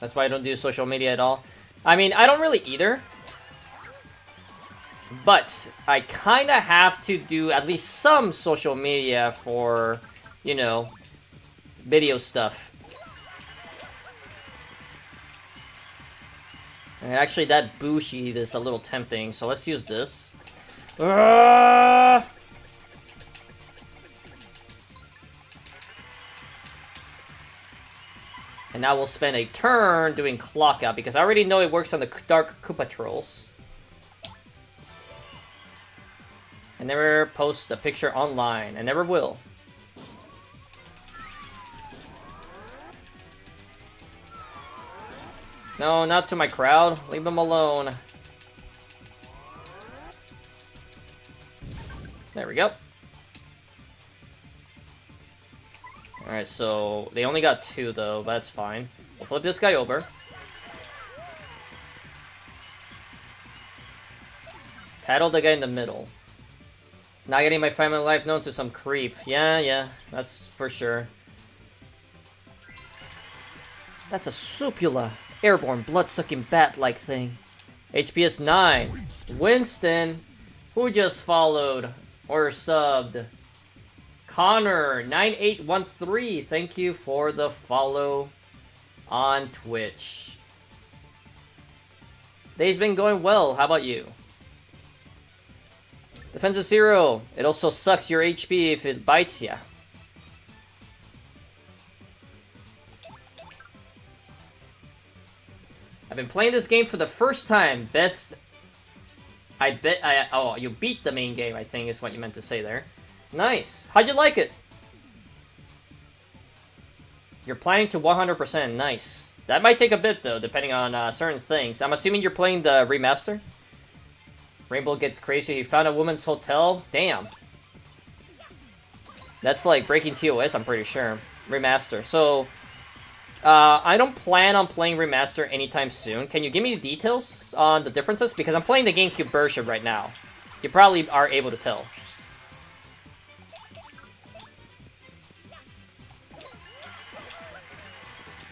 That's why I don't do social media at all. I mean, I don't really either. But I kind of have to do at least some social media for, you know, video stuff. And actually, that Bushi is a little tempting, so let's use this. And now we'll spend a turn doing Clock Out, because I already know it works on the Dark Koopa Trolls. I never post a picture online. I never will. No, not to my crowd. Leave them alone. There we go. Alright, so they only got 2 though, but that's fine. We'll flip this guy over. Tattle the guy in the middle. Not getting my family life known to some creep. Yeah, that's for sure. That's a Supula. Airborne, blood-sucking bat-like thing. HPS 9. Winston, who just followed or subbed. Connor 9813, thank you for the follow on Twitch. Day's been going well. How about you? Defensive 0. It also sucks your HP if it bites ya. I've been playing this game for the first time. Best. Oh, you beat the main game, I think is what you meant to say there. Nice. How'd you like it? You're planning to 100%. Nice. That might take a bit, though, depending on certain things. I'm assuming you're playing the remaster? Rainbow gets crazy. He found a woman's hotel? Damn. That's like breaking TOS, I'm pretty sure. Remaster. So, I don't plan on playing remaster anytime soon. Can you give me the details on the differences? Because I'm playing the GameCube version right now. You probably are able to tell.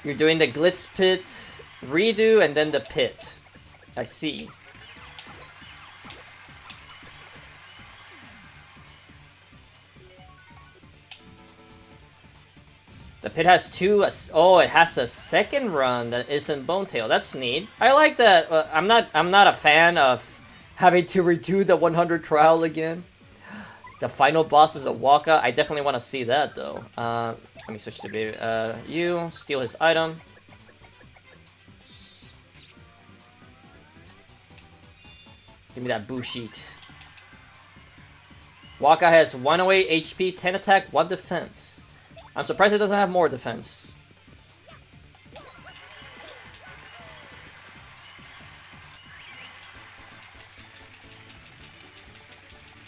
You're doing the Glitz Pit redo and then the pit. I see. The pit has 2. Oh, it has a second run that isn't Bonetail. That's neat. I like that. I'm not a fan of having to redo the 100 trial again. The final boss is a Waka. I definitely want to see that though. Let me switch to you. Steal his item. Give me that boo sheet. Waka has 108 HP, 10 attack, 1 defense. I'm surprised it doesn't have more defense.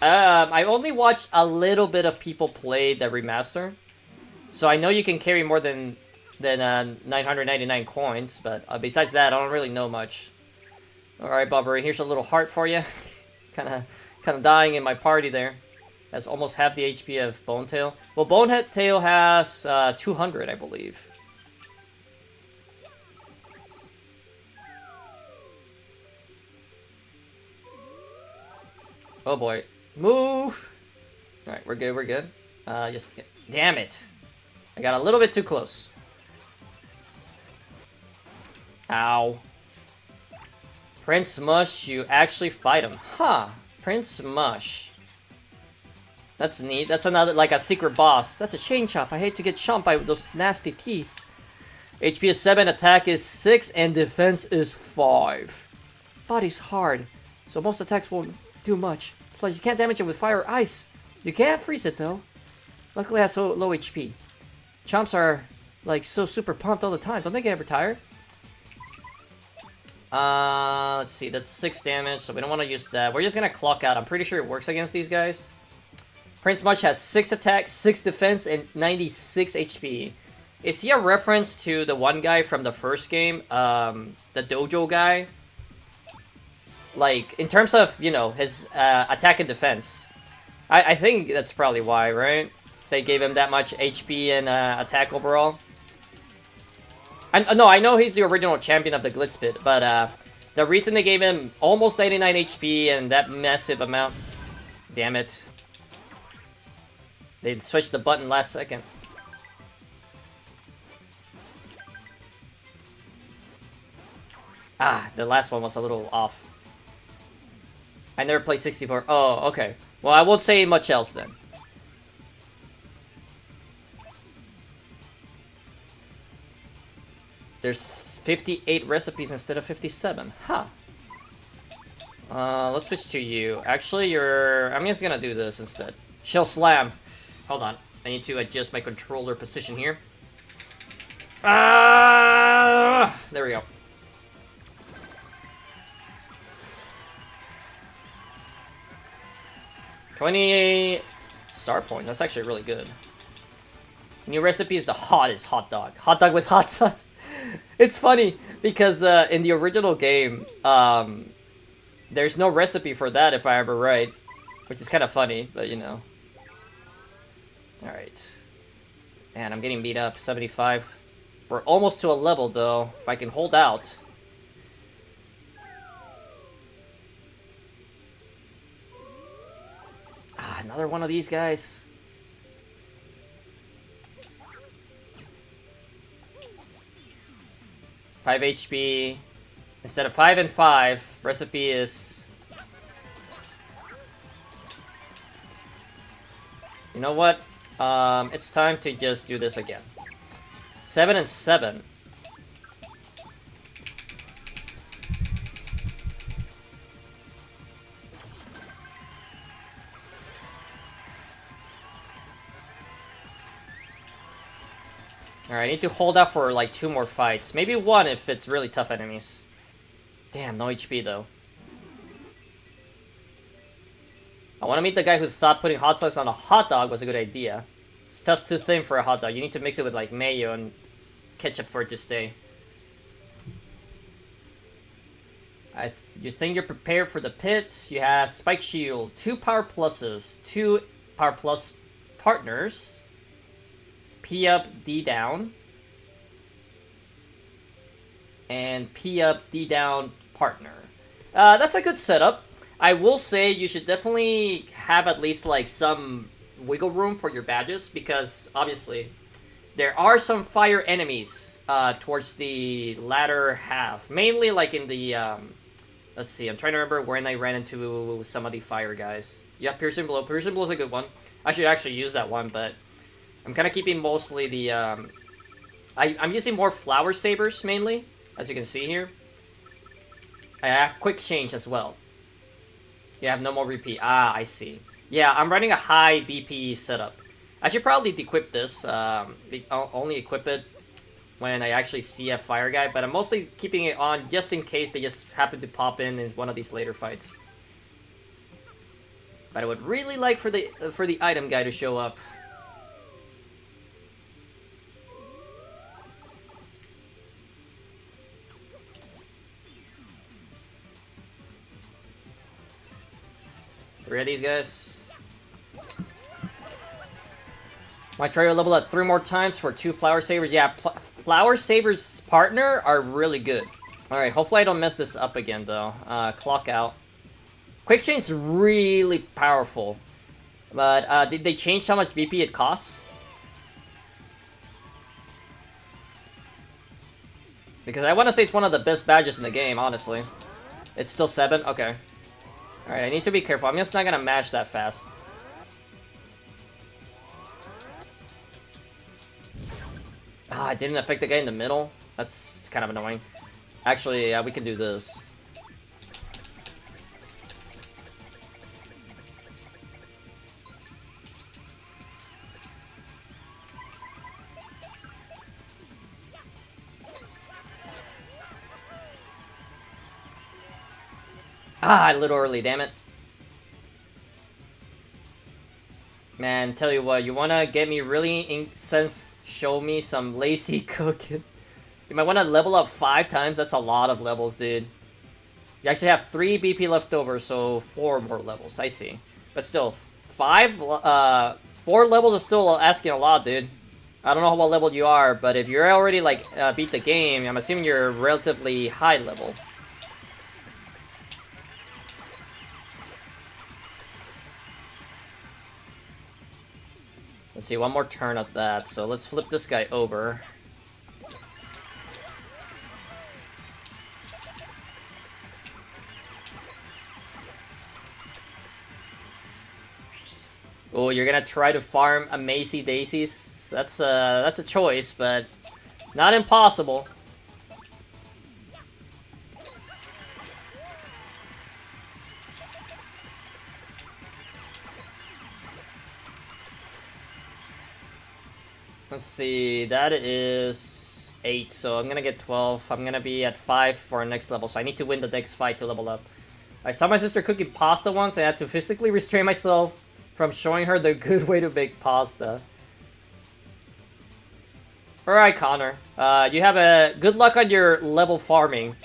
I've only watched a little bit of people play the remaster. So I know you can carry more than 999 coins, but besides that, I don't really know much. Alright, Bobbery, here's a little heart for you. Kinda dying in my party there. That's almost half the HP of Bonetail. Well, Bonetail has 200, I believe. Oh boy. Move! Alright, we're good, we're good. Just... Damn it! I got a little bit too close. Ow. Prince Mush, you actually fight him. Huh. Prince Mush. That's neat. That's another, like a secret boss. That's a chain chomp. I hate to get chomped by those nasty teeth. HP is 7, attack is 6, and defense is 5. Body's hard, so most attacks won't do much. Plus, you can't damage it with fire or ice. You can't freeze it, though. Luckily, it has so low HP. Chomps are, like, so super pumped all the time. Don't they get ever tired? Let's see. That's 6 damage, so we don't want to use that. We're just gonna clock out. I'm pretty sure it works against these guys. Prince Mush has 6 attack, 6 defense, and 96 HP. Is he a reference to the one guy from the first game? The dojo guy? Like, in terms of, you know, his attack and defense. I think that's probably why, right? They gave him that much HP and attack overall. No, I know he's the original champion of the Glitz Pit, but the reason they gave him almost 99 HP and that massive amount... Damn it. They switched the button last second. Ah, the last one was a little off. I never played 64. Oh, okay. Well, I won't say much else then. There's 58 recipes instead of 57. Huh. Let's switch to you. Actually, I'm just gonna do this instead. Shell Slam. Hold on. I need to adjust my controller position here. Ah! There we go. $28 star points. That's actually really good. New recipe is the hottest hot dog. Hot dog with hot sauce. It's funny because in the original game, there's no recipe for that if I remember right, which is kind of funny, but you know. All right. Man, I'm getting beat up. 75. We're almost to a level though. If I can hold out. Ah, another one of these guys. Five HP. Instead of 5 and 5, recipe is... You know what? It's time to just do this again. 7 and 7. Alright, I need to hold out for like 2 more fights. Maybe 1 if it's really tough enemies. Damn, no HP though. I want to meet the guy who thought putting hot sauce on a hot dog was a good idea. It's tough too thin for a hot dog. You need to mix it with like mayo and ketchup for it to stay. You think you're prepared for the pit? You have Spike Shield, 2 Power Pluses, 2 Power Plus partners. P up, D down. And P up, D down partner. That's a good setup. I will say you should definitely have at least like some wiggle room for your badges because obviously there are some fire enemies towards the latter half. Mainly like in the, let's see, I'm trying to remember when I ran into some of the fire guys. Yeah, Piercing Blow. Piercing Blow is a good one. I should actually use that one, but I'm kind of keeping mostly the, I'm using more Flower Sabers mainly, as you can see here. I have Quick Change as well. You have no more repeat. Ah, I see. Yeah, I'm running a high BP setup. I should probably dequip this. Only equip it when I actually see a fire guy, but I'm mostly keeping it on just in case they just happen to pop in one of these later fights. But I would really like for the item guy to show up. Three of these guys. Might try to level up 3 more times for 2 Flower Sabers. Yeah, Flower Sabers partner are really good. Alright, hopefully I don't mess this up again though. Clock out. Quick Change is really powerful. But did they change how much BP it costs? Because I want to say it's one of the best badges in the game, honestly. It's still 7? Okay. Alright, I need to be careful. I'm just not gonna mash that fast. Ah, I didn't affect the guy in the middle? That's kind of annoying. Actually, yeah, we can do this. Ah, a little early, damn it. Man, tell you what, you wanna get me really show me some lazy cooking. You might wanna level up 5 times, that's a lot of levels, dude. You actually have 3 BP left over, so 4 more levels, I see. But still, 4 levels is still asking a lot, dude. I don't know what level you are, but if you're already, like, beat the game, I'm assuming you're relatively high level. Let's see, one more turn at that, so let's flip this guy over. Oh, you're gonna try to farm a Macy Daisies? That's a choice, but not impossible. Let's see, that is 8, so I'm gonna get 12. I'm gonna be at 5 for our next level, so I need to win the next fight to level up. I saw my sister cooking pasta once, and I had to physically restrain myself from showing her the good way to make pasta. Alright, Connor. You have a good luck on your level farming.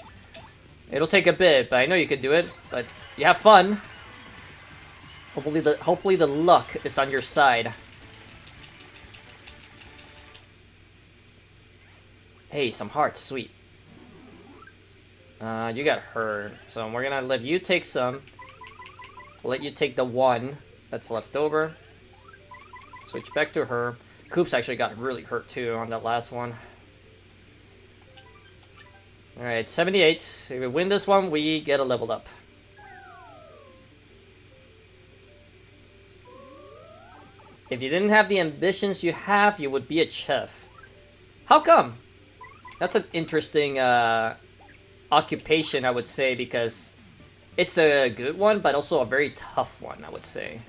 It'll take a bit, but I know you can do it. But you have fun. Hopefully the luck is on your side. Hey, some hearts, sweet. You got hurt, so we're gonna let you take some. We'll let you take the one that's left over. Switch back to her. Coops actually got really hurt too on that last one. Alright, 78. If we win this one, we get a leveled up. If you didn't have the ambitions you have, you would be a chef. How come? That's an interesting occupation, I would say, because it's a good one, but also a very tough one, I would say.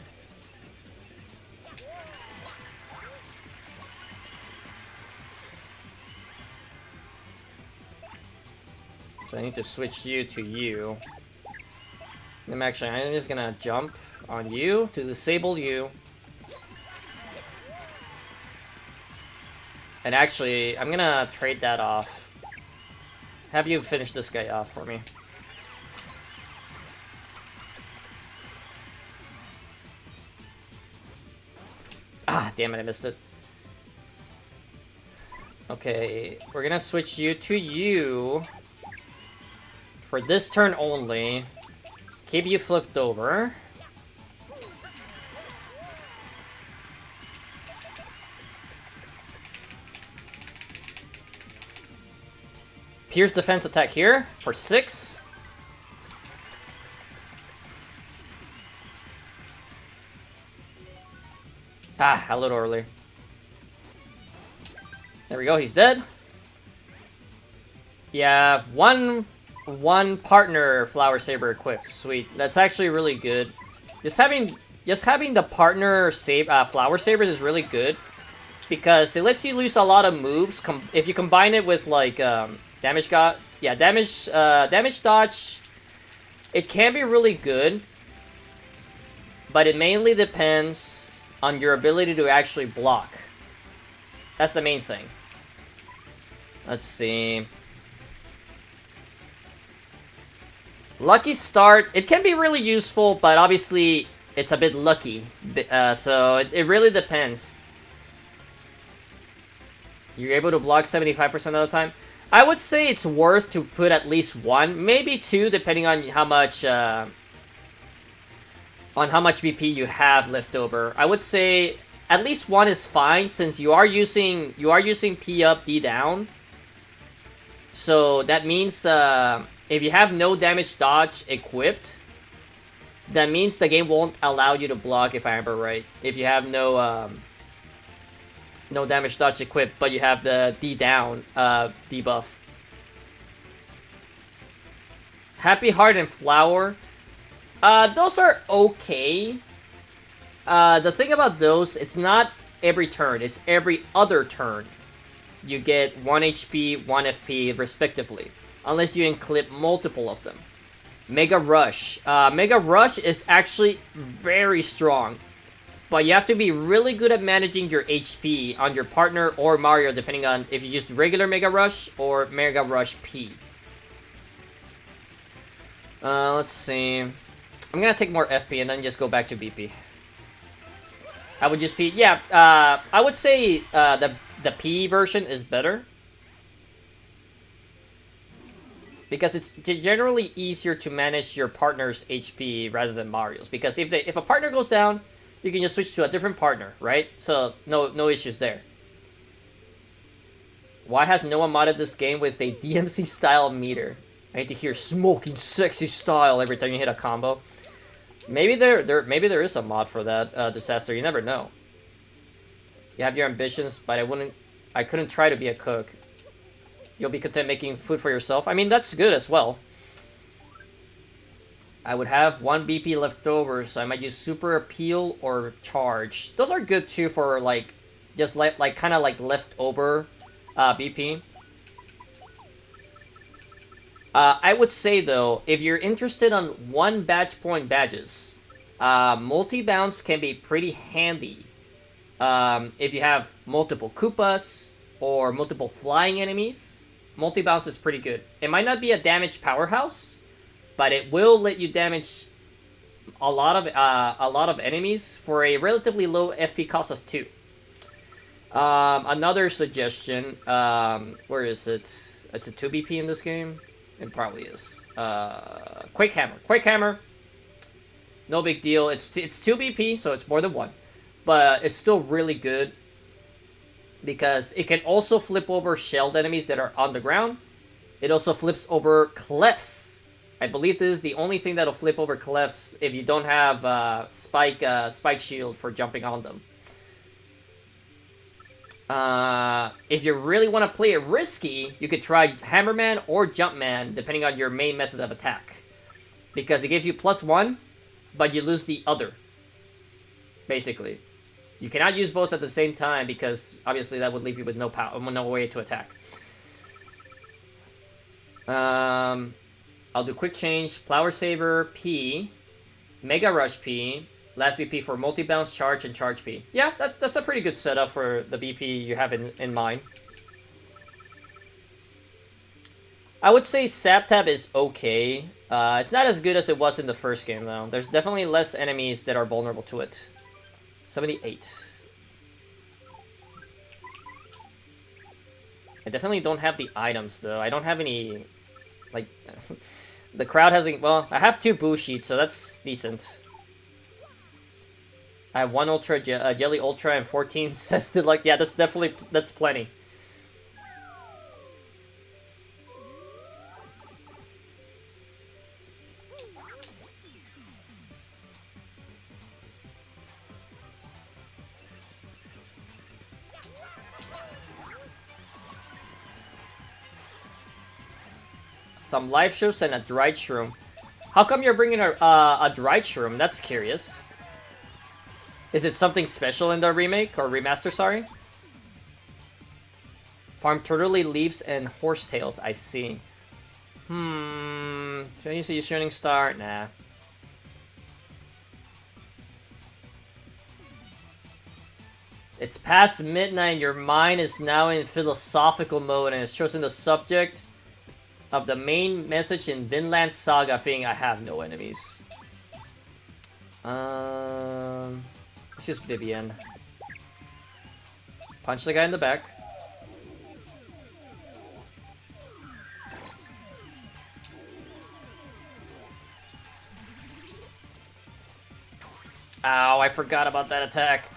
So I need to switch you to you. I'm just gonna jump on you to disable you. And actually, I'm gonna trade that off. Have you finish this guy off for me. Ah, damn it, I missed it. Okay, we're gonna switch you to you. For this turn only. Keep you flipped over. Pierce defense attack here for 6. Ah, a little early. There we go, he's dead. Yeah, one partner Flower Saber equipped. Sweet. That's actually really good. Just having the partner Flower Sabers is really good because it lets you lose a lot of moves if you combine it with like damage dodge. It can be really good, but it mainly depends on your ability to actually block. That's the main thing. Let's see. Lucky Start, it can be really useful, but obviously it's a bit lucky. So it really depends. You're able to block 75% of the time. I would say it's worth to put at least 1, maybe 2, depending on how much BP you have left over. I would say at least 1 is fine since you are using P up, D down. So that means if you have no damage dodge equipped, that means the game won't allow you to block, if I remember right. If you have no damage dodge equipped, but you have the D down debuff. Happy Heart and Flower. Those are okay. The thing about those, it's not every turn, it's every other turn. You get 1 HP, 1 FP, respectively. Unless you clip multiple of them. Mega Rush. Mega Rush is actually very strong. But you have to be really good at managing your HP on your partner or Mario, depending on if you use regular Mega Rush or Mega Rush P. Let's see. I'm gonna take more FP and then just go back to BP. I would just P. Yeah, I would say the P version is better. Because it's generally easier to manage your partner's HP rather than Mario's. Because if a partner goes down, you can just switch to a different partner, right? So no issues there. Why has no one modded this game with a DMC style meter? I need to hear smoking sexy style every time you hit a combo. Maybe there is a mod for that, Disaster. You never know. You have your ambitions, but I couldn't try to be a cook. You'll be content making food for yourself. I mean, that's good as well. I would have 1 BP left over, so I might use Super Appeal or Charge. Those are good too for like, just like kind of like leftover BP. I would say though, if you're interested on 1 badge point badges, multi-bounce can be pretty handy. If you have multiple Koopas, or multiple flying enemies, multi-bounce is pretty good. It might not be a damage powerhouse, but it will let you damage a lot of enemies for a relatively low FP cost of 2. Another suggestion, where is it? It's a 2 BP in this game? It probably is. Quake Hammer. Quake Hammer, no big deal. It's 2 BP, so it's more than 1. But it's still really good because it can also flip over shelled enemies that are on the ground. It also flips over clefts. I believe this is the only thing that'll flip over clefts if you don't have spike shield for jumping on them. If you really want to play it risky, you could try Hammerman or Jumpman, depending on your main method of attack. Because it gives you +1, but you lose the other. Basically. You cannot use both at the same time, because obviously that would leave you with no power, no way to attack. I'll do Quick Change, Flower Saber, P, Mega Rush P, last BP for multi-bounce, charge, and charge P. Yeah, that's a pretty good setup for the BP you have in mind. I would say Saptab is okay. It's not as good as it was in the first game, though. There's definitely less enemies that are vulnerable to it. 78. I definitely don't have the items, though. I don't have any, like... The crowd hasn't... Well, I have 2 boo sheets, so that's decent. I have 1 Ultra, Jelly Ultra, and 14 Cested. Like, yeah, that's definitely... That's plenty. Some live shows and a dried shroom. How come you're bringing a dried shroom? That's curious. Is it something special in the remake or remaster? Sorry. Farm turtley leaves and horsetails. I see. Should I use a Shooting Star? Nah. It's past midnight. Your mind is now in philosophical mode and has chosen the subject of the main message in Vinland Saga thing. I have no enemies. Let's use Vivian. Punch the guy in the back. Ow, I forgot about that attack.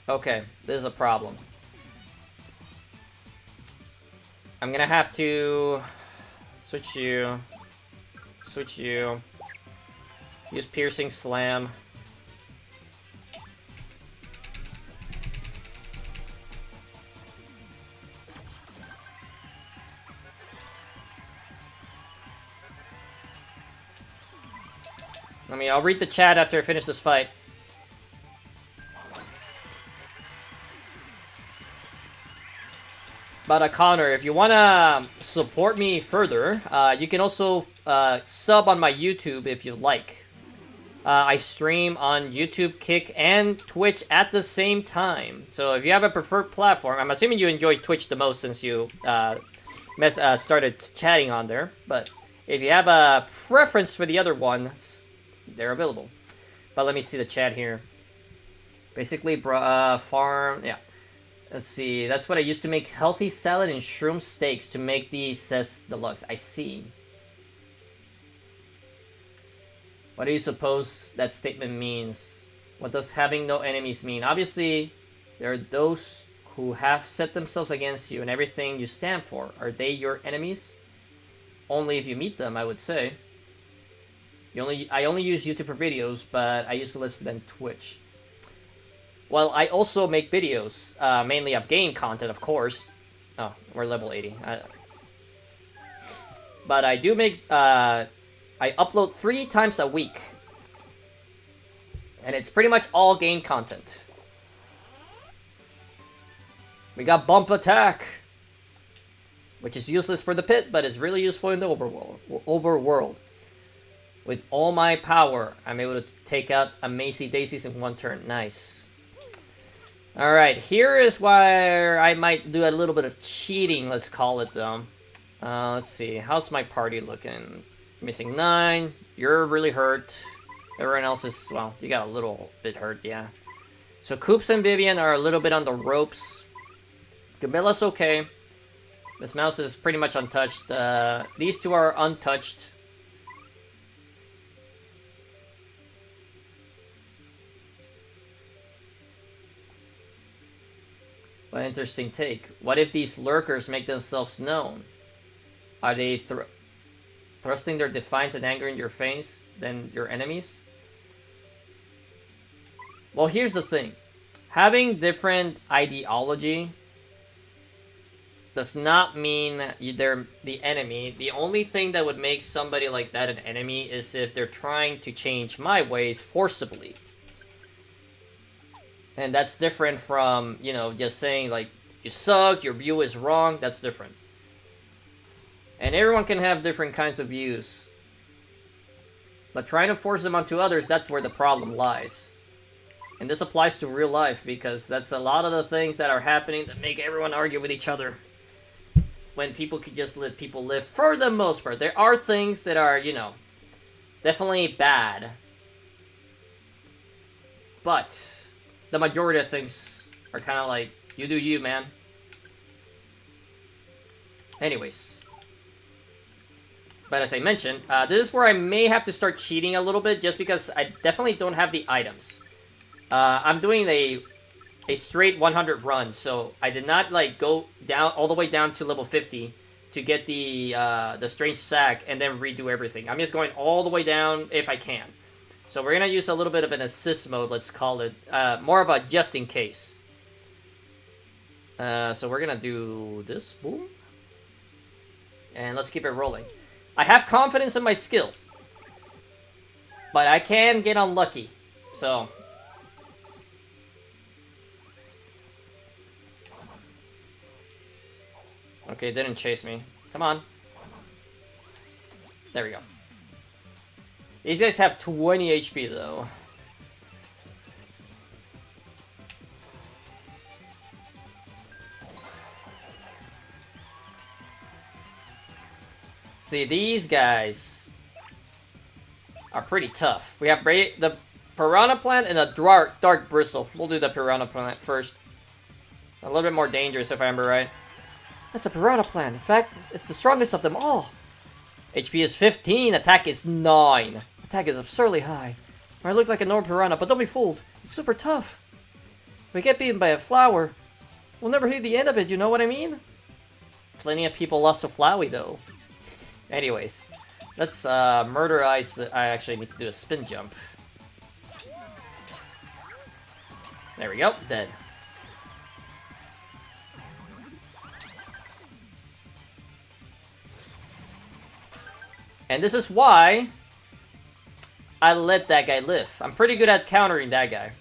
Okay, this is a problem. I'm gonna have to switch you, use Piercing Slam. I'll read the chat after I finish this fight. But Connor, if you want to support me further, you can also sub on my YouTube if you like. I stream on YouTube, Kick, and Twitch at the same time. So if you have a preferred platform, I'm assuming you enjoy Twitch the most since you started chatting on there. But if you have a preference for the other ones, they're available. But let me see the chat here. Basically, farm, yeah. Let's see, that's what I used to make healthy salad and shroom steaks to make these, says Deluxe. I see. What do you suppose that statement means? What does having no enemies mean? Obviously, there are those who have set themselves against you and everything you stand for. Are they your enemies? Only if you meet them, I would say. I only use YouTube for videos, but I used to list for them Twitch. Well, I also make videos, mainly of game content, of course. Oh, we're level 80. But I do make, I upload 3 times a week. And it's pretty much all game content. We got Bump Attack, which is useless for the pit, but is really useful in the overworld. With all my power, I'm able to take out a Macy Daisies in 1 turn. Nice. Alright, here is where I might do a little bit of cheating, let's call it though. Let's see, how's my party looking? Missing 9, you're really hurt. Everyone else is, well, you got a little bit hurt, yeah. So Koops and Vivian are a little bit on the ropes. Gamella's okay. This mouse is pretty much untouched. These two are untouched. What an interesting take. What if these lurkers make themselves known? Are they thrusting their defiance and anger in your face than your enemies? Well, here's the thing. Having different ideology does not mean they're the enemy. The only thing that would make somebody like that an enemy is if they're trying to change my ways forcibly. And that's different from, you know, just saying, like, you suck, your view is wrong. That's different. And everyone can have different kinds of views. But trying to force them onto others, that's where the problem lies. And this applies to real life, because that's a lot of the things that are happening that make everyone argue with each other. When people could just let people live, for the most part. There are things that are, you know, definitely bad. But the majority of things are kind of like, you do you, man. Anyways. But as I mentioned, this is where I may have to start cheating a little bit, just because I definitely don't have the items. I'm doing a straight 100 run, so I did not like go down all the way down to level 50 to get the strange sack and then redo everything. I'm just going all the way down if I can. So we're gonna use a little bit of an assist mode, let's call it, more of a just in case. So we're gonna do this, boom, and let's keep it rolling. I have confidence in my skill, but I can get unlucky, so. Okay, didn't chase me. Come on. There we go. These guys have 20 HP though. See, these guys are pretty tough. We have the Piranha Plant and a Dark Bristle. We'll do the Piranha Plant first. A little bit more dangerous if I remember right. That's a Piranha Plant. In fact, it's the strongest of them all. HP is 15, attack is 9. Attack is absurdly high. I look like a normal piranha, but don't be fooled. It's super tough. If we get beaten by a flower, we'll never hit the end of it, you know what I mean? Plenty of people lost to Flowey, though. Anyways, let's murderize I actually need to do a spin jump. There we go, dead. And this is why I let that guy live. I'm pretty good at countering that guy.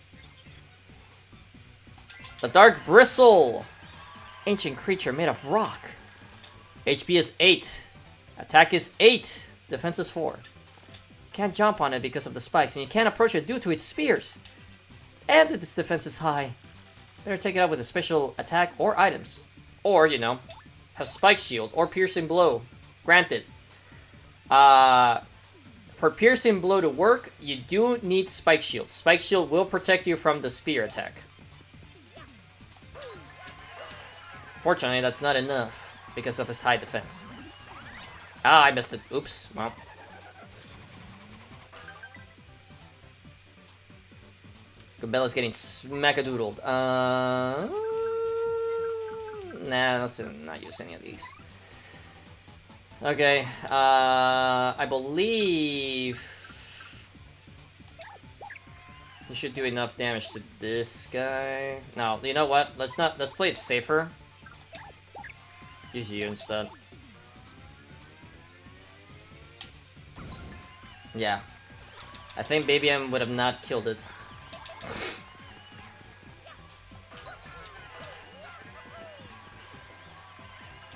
The Dark Bristle. Ancient creature made of rock. HP is 8. Attack is 8. Defense is 4. You can't jump on it because of the spikes, and you can't approach it due to its spears. And its defense is high. Better take it out with a special attack or items. Or, you know, have Spike Shield or Piercing Blow. Granted. For Piercing Blow to work, you do need Spike Shield. Spike Shield will protect you from the spear attack. Fortunately, that's not enough because of his high defense. Ah, I missed it. Oops. Well. Gabella's getting smackadoodled. Nah, let's not use any of these. Okay, I believe you should do enough damage to this guy. No, you know what? Let's play it safer. Use you instead. Yeah. I think Baby M would have not killed it.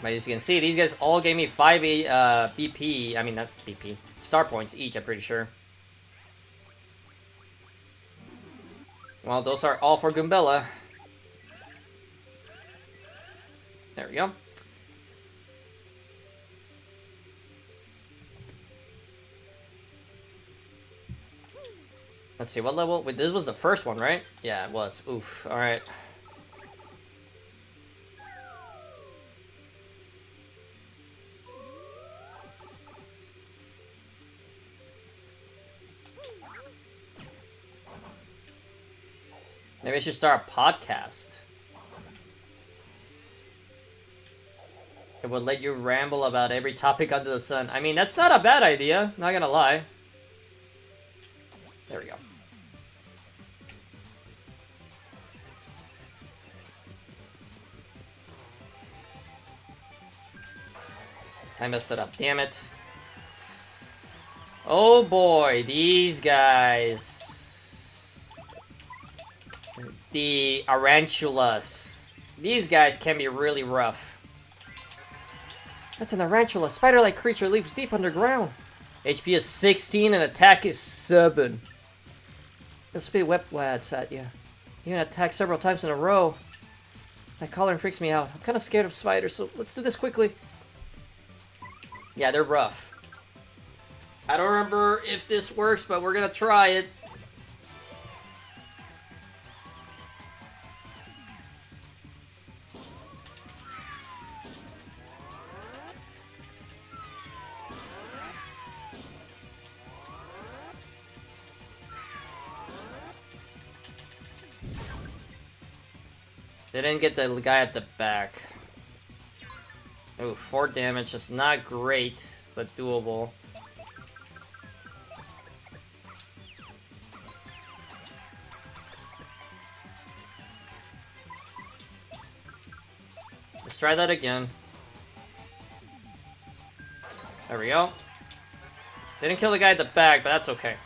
But as you can see, these guys all gave me 5 BP, I mean not BP, star points each, I'm pretty sure. Well, those are all for Goombella. we go. Let's see, what level? Wait, this was the first one, right? Yeah, it was. Oof. Alright. Maybe I should start a podcast. It would let you ramble about every topic under the sun. I mean, that's not a bad idea, not gonna lie. There we go. I messed it up, damn it. Oh boy, these guys. The Arantulas. These guys can be really rough. That's an Arantula. Spider-like creature lives deep underground. HP is 16 and attack is 7. It'll spit web wads at you. You can attack several times in a row. That coloring freaks me out. I'm kind of scared of spiders, so let's do this quickly. Yeah, they're rough. I don't remember if this works, but we're gonna try it. They didn't get the guy at the back. Oh, 4 damage. It's not great, but doable. Let's try that again. There we go. Didn't kill the guy at the back, but that's okay.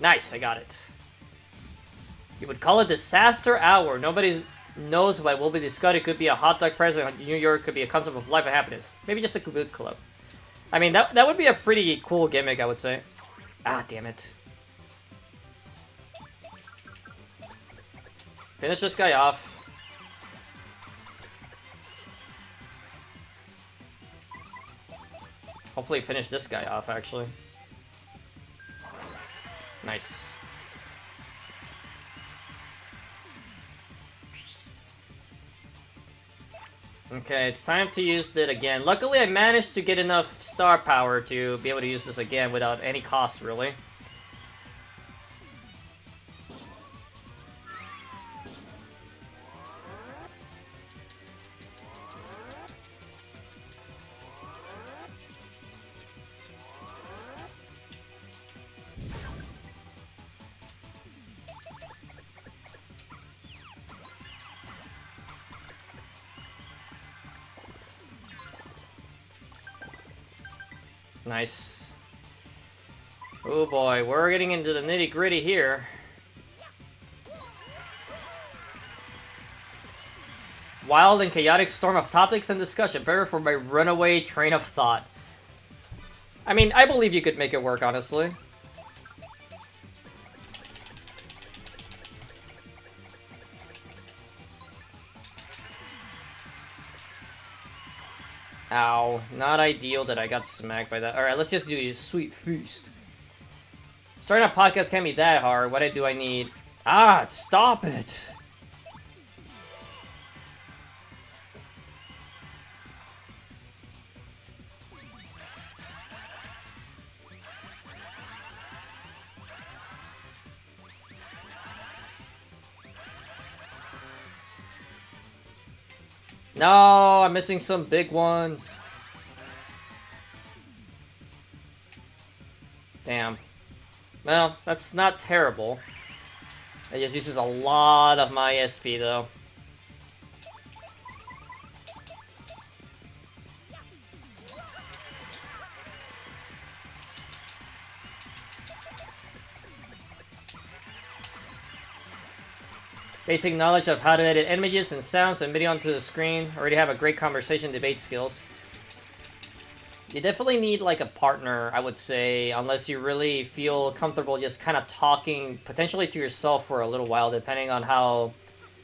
Nice, I got it. You would call it disaster hour. Nobody knows what will be discussed. It could be a hot dog present in New York. It could be a concept of life and happiness. Maybe just a good club. I mean, that would be a pretty cool gimmick, I would say. Ah, damn it. Finish this guy off. Hopefully finish this guy off, actually. Nice. Okay, it's time to use it again. Luckily, I managed to get enough star power to be able to use this again without any cost, really. Nice. Oh boy, we're getting into the nitty-gritty here. Wild and chaotic storm of topics and discussion. Better for my runaway train of thought. I mean, I believe you could make it work, honestly. Ow, not ideal that I got smacked by that. Alright, let's just do a sweet feast. Starting a podcast can't be that hard. What do I need? Ah, stop it! No, I'm missing some big ones. Damn. Well, that's not terrible. It just uses a lot of my SP, though. Basic knowledge of how to edit images and sounds and video onto the screen. Already have a great conversation debate skills. You definitely need like a partner, I would say, unless you really feel comfortable just kind of talking potentially to yourself for a little while, depending on how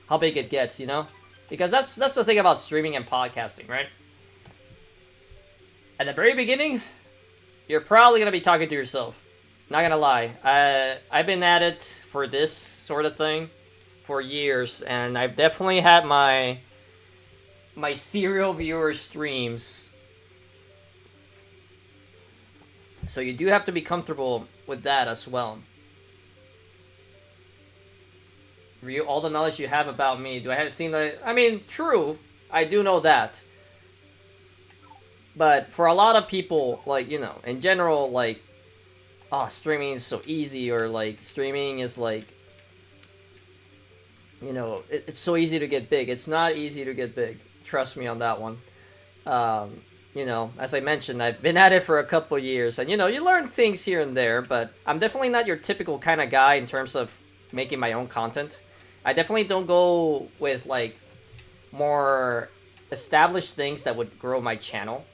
how big it gets, you know? Because that's the thing about streaming and podcasting, right? At the very beginning, you're probably gonna be talking to yourself. Not gonna lie. I've been at it for this sort of thing for years, and I've definitely had my serial viewer streams. So you do have to be comfortable with that as well. All the knowledge you have about me, do I have seen that? I mean, true, I do know that. But for a lot of people, like, you know, in general, like, oh, streaming is so easy, or like, streaming is like, you know, it's so easy to get big. It's not easy to get big. Trust me on that one. You know, as I mentioned, I've been at it for a couple years, and you know, you learn things here and there, but I'm definitely not your typical kind of guy in terms of making my own content. I definitely don't go with like more established things that would grow my channel,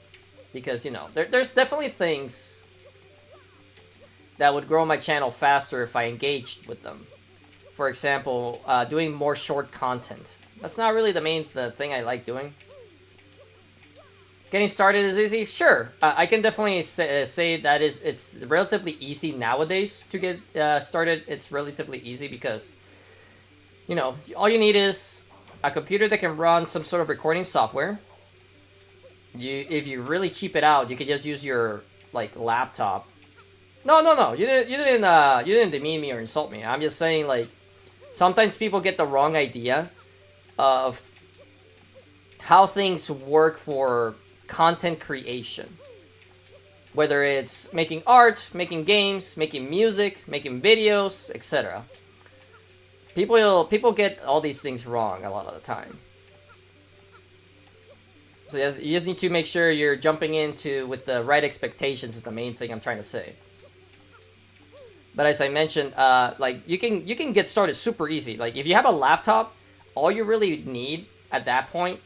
because you know, there's definitely things that would grow my channel faster if I engaged with them. For example, doing more short content. That's not really the main thing I like doing. Getting started is easy? Sure. I can definitely say that it's relatively easy nowadays to get started. It's relatively easy because, you know, all you need is a computer that can run some sort of recording software. If you really cheap it out, you could just use your, like, laptop. No. You didn't demean me or insult me. I'm just saying, like, sometimes people get the wrong idea of how things work for content creation. Whether it's making art, making games, making music, making videos, etc. People get all these things wrong a lot of the time. So you just need to make sure you're jumping into with the right expectations is the main thing I'm trying to say. But as I mentioned, like you can get started super easy. Like if you have a laptop, all you really need at that point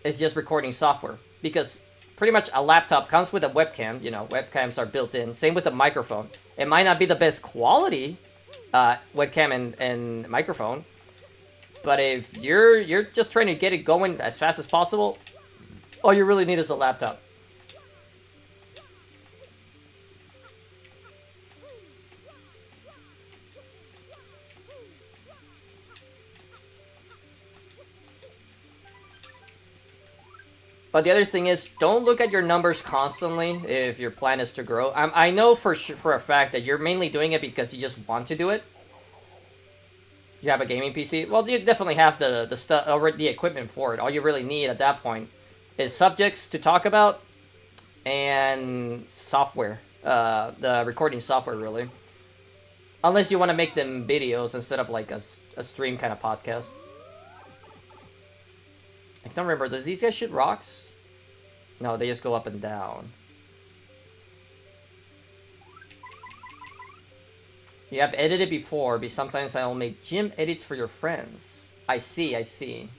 is just recording software, because pretty much a laptop comes with a webcam. You know, webcams are built in. Same with the microphone. It might not be the best quality webcam and microphone, but if you're just trying to get it going as fast as possible, all you really need is a laptop. But the other thing is, don't look at your numbers constantly if your plan is to grow. I know for a fact that you're mainly doing it because you just want to do it. You have a gaming PC? Well, you definitely have the stuff or the equipment for it. All you really need at that point is subjects to talk about and software. The recording software, really. Unless you want to make them videos instead of like a stream kind of podcast. I don't remember. Does these guys shoot rocks? No, they just go up and down. You have edited before, but sometimes I'll make gym edits for your friends. I see.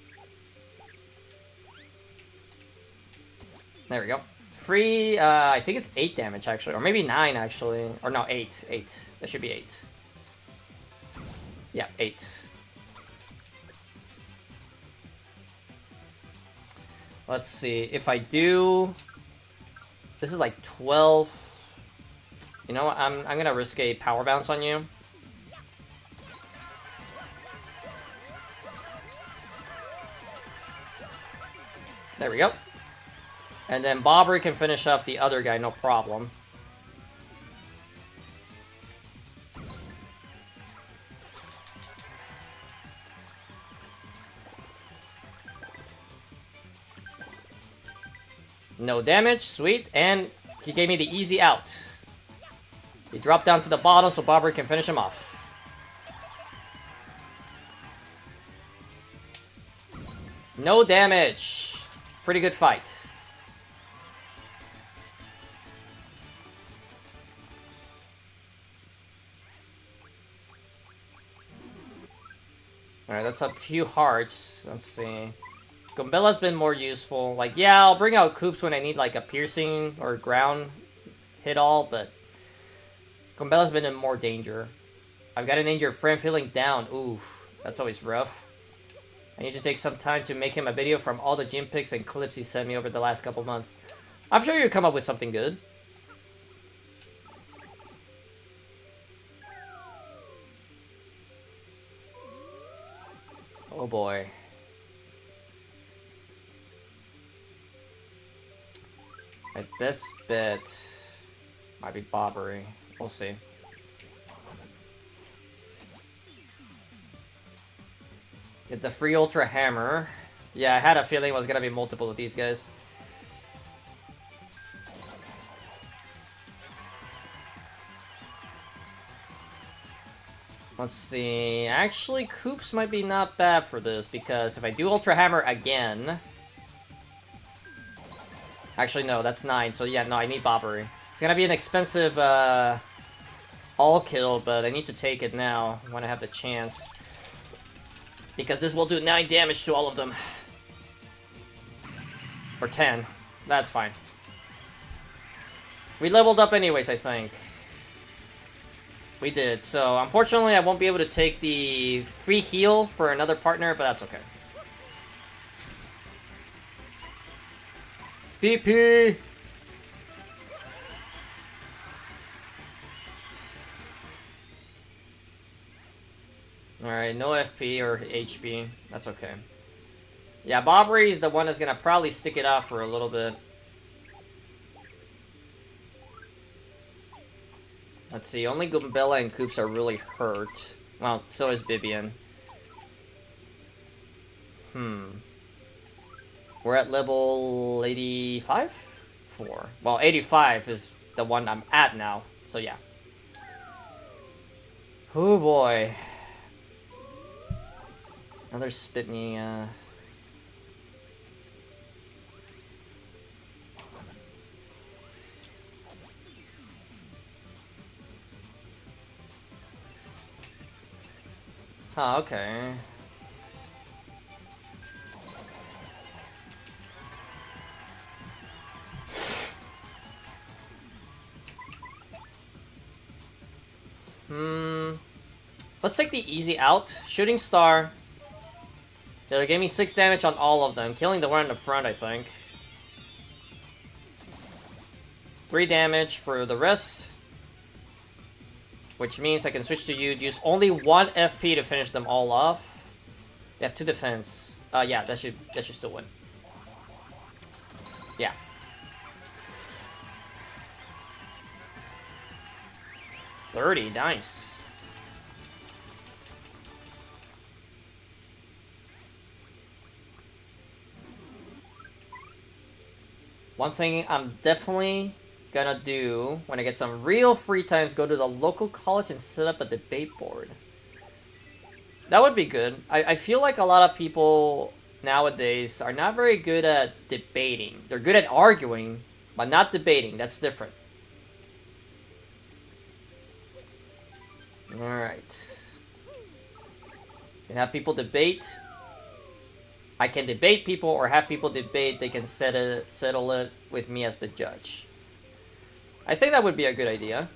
There we go. Free, I think it's 8 damage, actually. Or maybe 9, actually. Or no, 8. 8. That should be 8. Yeah, 8. Let's see. If I do... This is like 12... You know what? I'm gonna risk a power bounce on you. There we go. And then Bobber can finish off the other guy, no problem. No damage, sweet, and he gave me the easy out. He dropped down to the bottom so Bobber can finish him off. No damage. Pretty good fight. Alright, that's a few hearts. Let's see. Gombella's been more useful. Like, yeah, I'll bring out Koops when I need, like, a piercing or ground hit all, but Gombella's been in more danger. I've got an injured friend feeling down. Ooh, that's always rough. I need to take some time to make him a video from all the gym pics and clips he sent me over the last couple months. I'm sure you'll come up with something good. Oh boy. My best bet might be Bobbery. We'll see. Get the free Ultra Hammer. Yeah, I had a feeling it was gonna be multiple of these guys. Let's see. Actually, Koops might be not bad for this, because if I do Ultra Hammer again... Actually, no, that's 9. So yeah, no, I need Bobbery. It's gonna be an expensive all kill, but I need to take it now when I have the chance. Because this will do 9 damage to all of them. Or 10. That's fine. We leveled up anyways, I think. We did. So, unfortunately, I won't be able to take the free heal for another partner, but that's okay. BP! Alright, no FP or HP. That's okay. Yeah, Bobbery is the one that's gonna probably stick it out for a little bit. Let's see, only Goombella and Koops are really hurt. Well, so is Bibian. We're at level 85? 4. Well, 85 is the one I'm at now, so yeah. Oh boy. Another Spitney, Huh, okay. Let's take the easy out. Shooting Star. They gave me 6 damage on all of them, killing the one in the front, I think. 3 damage for the rest. Which means I can switch to you, use only 1 FP to finish them all off. They have 2 defense. Yeah, that should still win. Yeah. $30, nice. One thing I'm definitely gonna do when I get some real free time is go to the local college and set up a debate board. That would be good. I feel like a lot of people nowadays are not very good at debating. They're good at arguing, but not debating. That's different. Alright. Can have people debate. I can debate people or have people debate. They can settle it with me as the judge. I think that would be a good idea.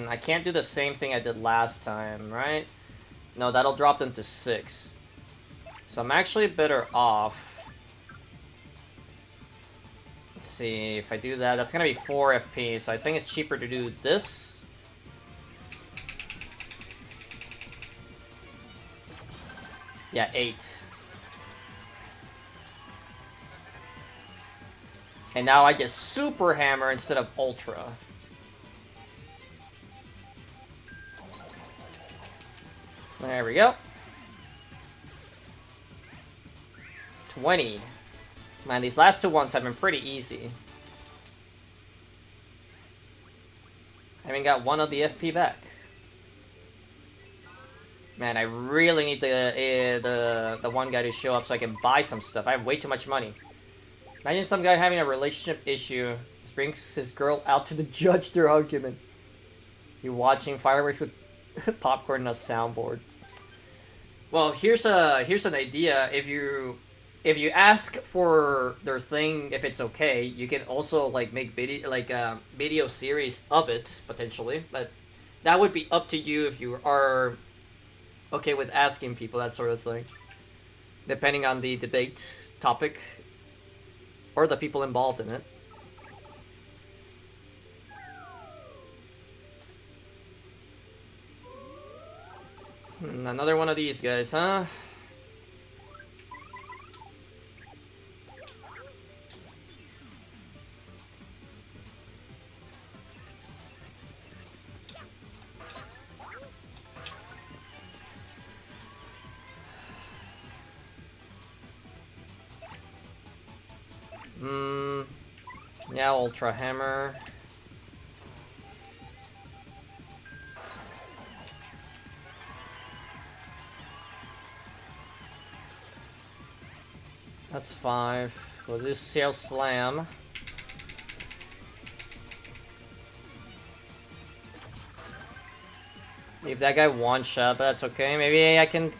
I can't do the same thing I did last time, right? No, that'll drop them to 6. So I'm actually better off. Let's see, if I do that, that's gonna be 4 FP, so I think it's cheaper to do this. Yeah, 8. And now I get Super Hammer instead of Ultra. There we go. 20. Man, these last 2 ones have been pretty easy. I even got 1 of the FP back. Man, I really need the one guy to show up so I can buy some stuff. I have way too much money. Imagine some guy having a relationship issue. Just brings his girl out to the judge their argument. You watching fireworks with popcorn and a soundboard. Well, here's an idea. If you ask for their thing, if it's okay, you can also like make video series of it potentially. But that would be up to you if you are okay with asking people that sort of thing, depending on the debate topic or the people involved in it. Another one of these guys, huh? Yeah, Ultra Hammer. That's 5. We'll do Sail Slam. Leave that guy one shot, but that's okay. Maybe I can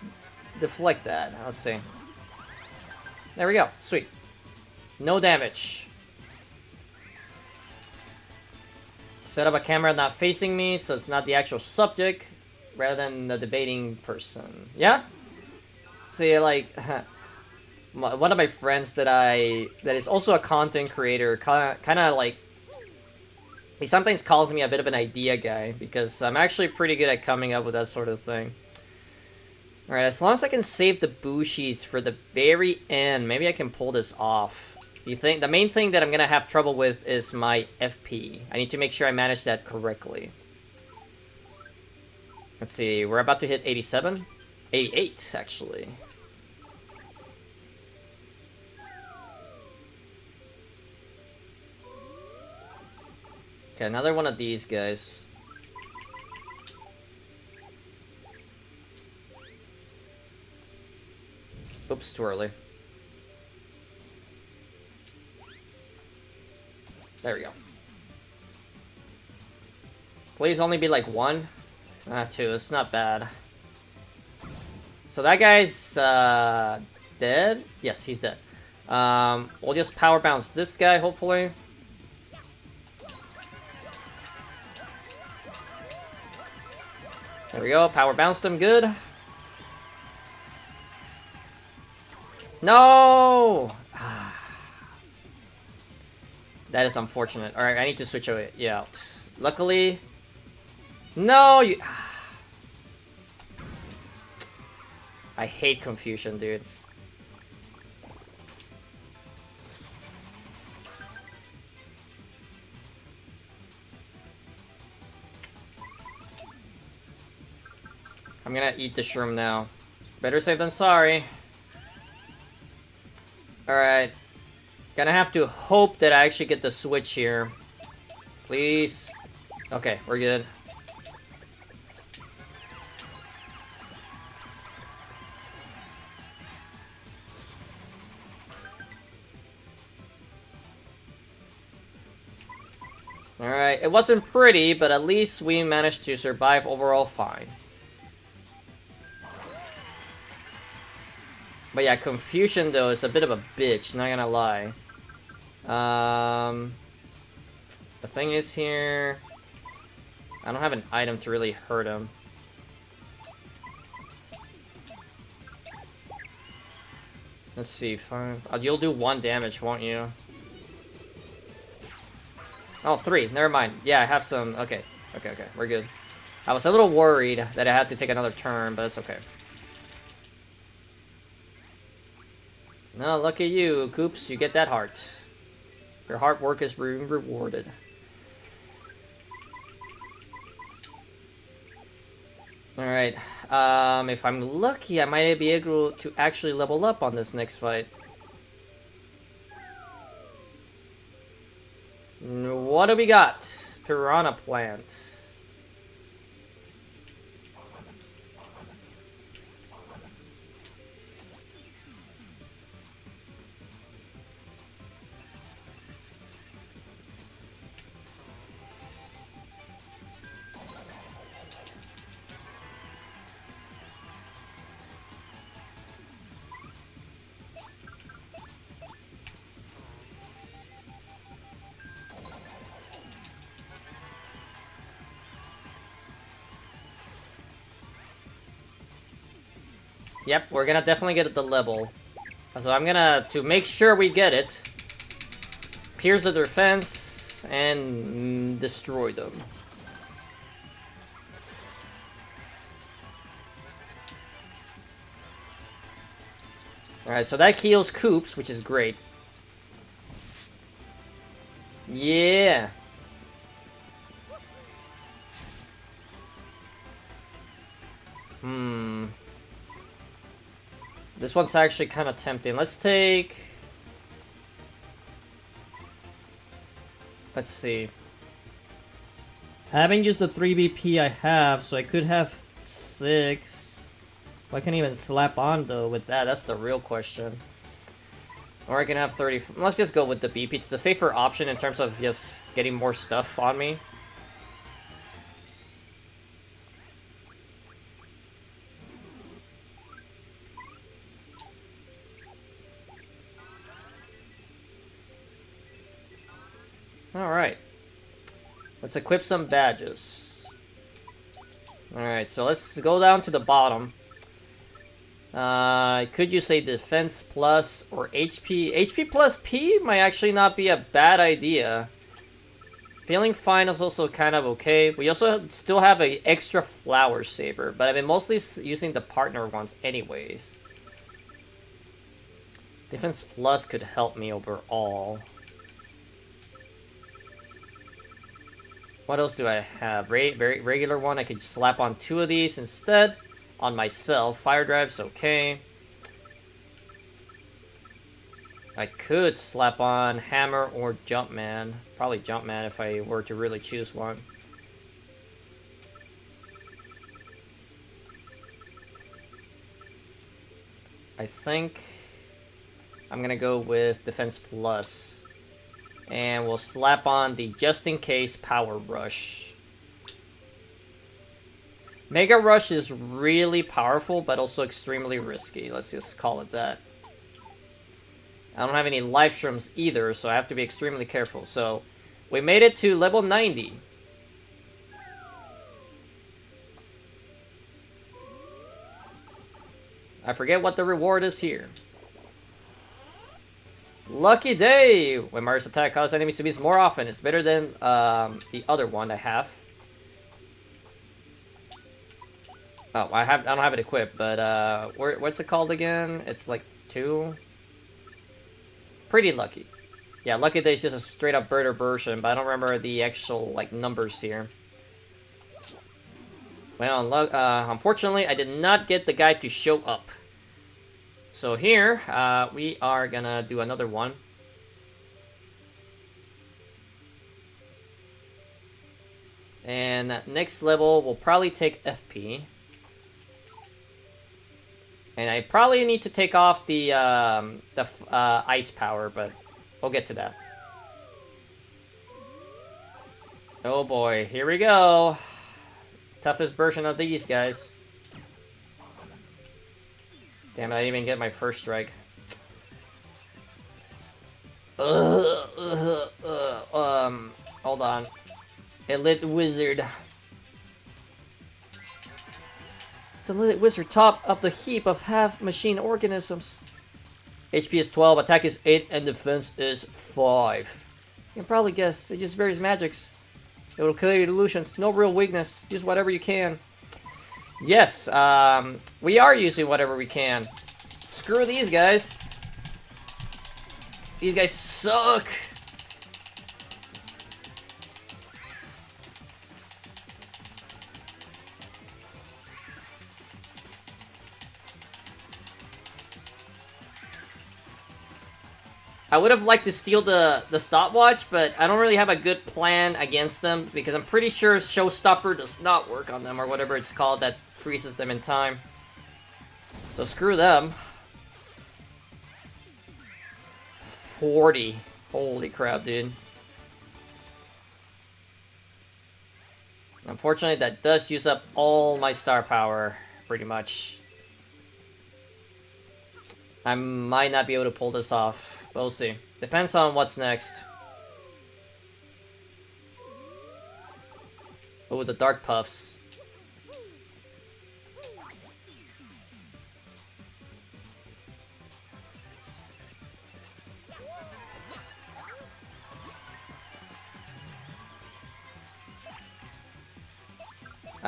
deflect that. Let's see. There we go. Sweet. No damage. Set up a camera not facing me, so it's not the actual subject, rather than the debating person. Yeah? See, like, one of my friends that is also a content creator, kind of like, he sometimes calls me a bit of an idea guy, because I'm actually pretty good at coming up with that sort of thing. Alright, as long as I can save the Bushis for the very end, maybe I can pull this off. The main thing that I'm gonna have trouble with is my FP. I need to make sure I manage that correctly. Let's see, we're about to hit 87? 88, actually. Okay, another one of these guys. Oops, too early. There we go. Please only be like 1. 2, it's not bad. So that guy's dead? Yes, he's dead. We'll just power bounce this guy, hopefully. There we go, power bounced him, good. No! That is unfortunate. Alright, I need to switch away. Yeah. Luckily... No! You... I hate confusion, dude. I'm gonna eat the shroom now. Better safe than sorry. Alright. Gonna have to hope that I actually get the switch here. Please. Okay, we're good. Alright, it wasn't pretty, but at least we managed to survive overall fine. But yeah, confusion though is a bit of a bitch, not gonna lie. The thing is here, I don't have an item to really hurt him. Let's see, fine. You'll do 1 damage, won't you? Oh, 3. Never mind. Yeah, I have some. Okay, we're good. I was a little worried that I had to take another turn, but it's okay. No, look at you, Coops. You get that heart. Your hard work is being rewarded. Alright. If I'm lucky, I might be able to actually level up on this next fight. What do we got? Piranha Plant. Yep, we're gonna definitely get the level. So I'm gonna, to make sure we get it, pierce the defense and destroy them. Alright, so that heals Koops, which is great. Yeah. This one's actually kind of tempting. Let's take... Let's see. I haven't used the 3 BP I have, so I could have 6. I can't even slap on, though, with that. That's the real question. Or I can have 30... Let's just go with the BP. It's the safer option in terms of just getting more stuff on me. Alright. Let's equip some badges. Alright, so let's go down to the bottom. Could you say defense plus or HP? HP plus P might actually not be a bad idea. Feeling fine is also kind of okay. We also still have an extra flower saber, but I've been mostly using the partner ones anyways. Defense plus could help me overall. What else do I have? Very regular one. I could slap on 2 of these instead. On myself. Fire drive's okay. I could slap on Hammer or Jumpman. Probably Jumpman if I were to really choose one. I think I'm gonna go with Defense Plus. And we'll slap on the just in case Power Rush. Mega Rush is really powerful, but also extremely risky. Let's just call it that. I don't have any life shrooms either, so I have to be extremely careful. So, we made it to level 90. I forget what the reward is here. Lucky Day! When Mario's attack causes enemies to miss more often. It's better than the other one I have. Oh, I don't have it equipped, but what's it called again? It's like 2. Pretty lucky. Yeah, Lucky Day is just a straight up birder version, but I don't remember the actual like numbers here. Well, unfortunately, I did not get the guy to show up. So here, we are gonna do another one. And next level, we'll probably take FP. And I probably need to take off the ice power, but we'll get to that. Oh boy, here we go. Toughest version of these guys. Damn it, I didn't even get my first strike. Hold on. Elite Wizard. It's an Elite Wizard top of the heap of half-machine organisms. HP is 12, attack is 8, and defense is 5. You can probably guess, it just various magics. It will kill your illusions, no real weakness, use whatever you can. Yes, we are using whatever we can. Screw these guys. These guys suck. I would have liked to steal the stopwatch, but I don't really have a good plan against them because I'm pretty sure Showstopper does not work on them or whatever it's called that freezes them in time. So screw them. 40. Holy crap, dude. Unfortunately, that does use up all my star power, pretty much. I might not be able to pull this off. We'll see. Depends on what's next. Oh, the Dark Puffs.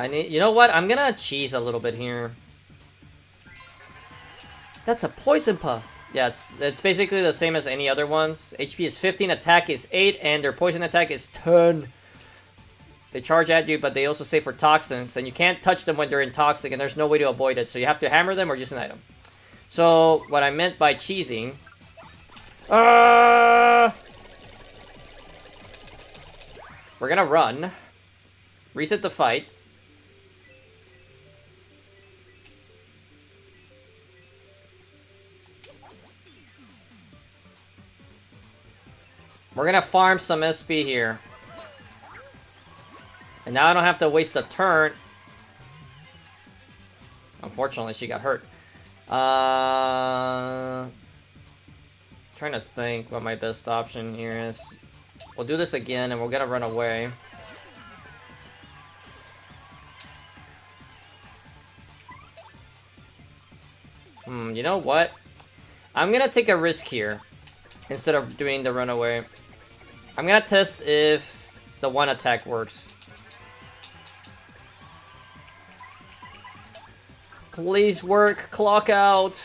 You know what? I'm gonna cheese a little bit here. That's a poison puff. Yeah, it's basically the same as any other ones. HP is 15, attack is 8, and their poison attack is 10. They charge at you, but they also save for toxins, and you can't touch them when they're in toxic, and there's no way to avoid it, so you have to hammer them or use an item. So, what I meant by cheesing... we're gonna run. Reset the fight. We're gonna farm some SP here. And now I don't have to waste a turn. Unfortunately, she got hurt. Trying to think what my best option here is. We'll do this again, and we're gonna run away. You know what? I'm gonna take a risk here. Instead of doing the runaway. I'm gonna test if the one attack works. Please work. Clock out.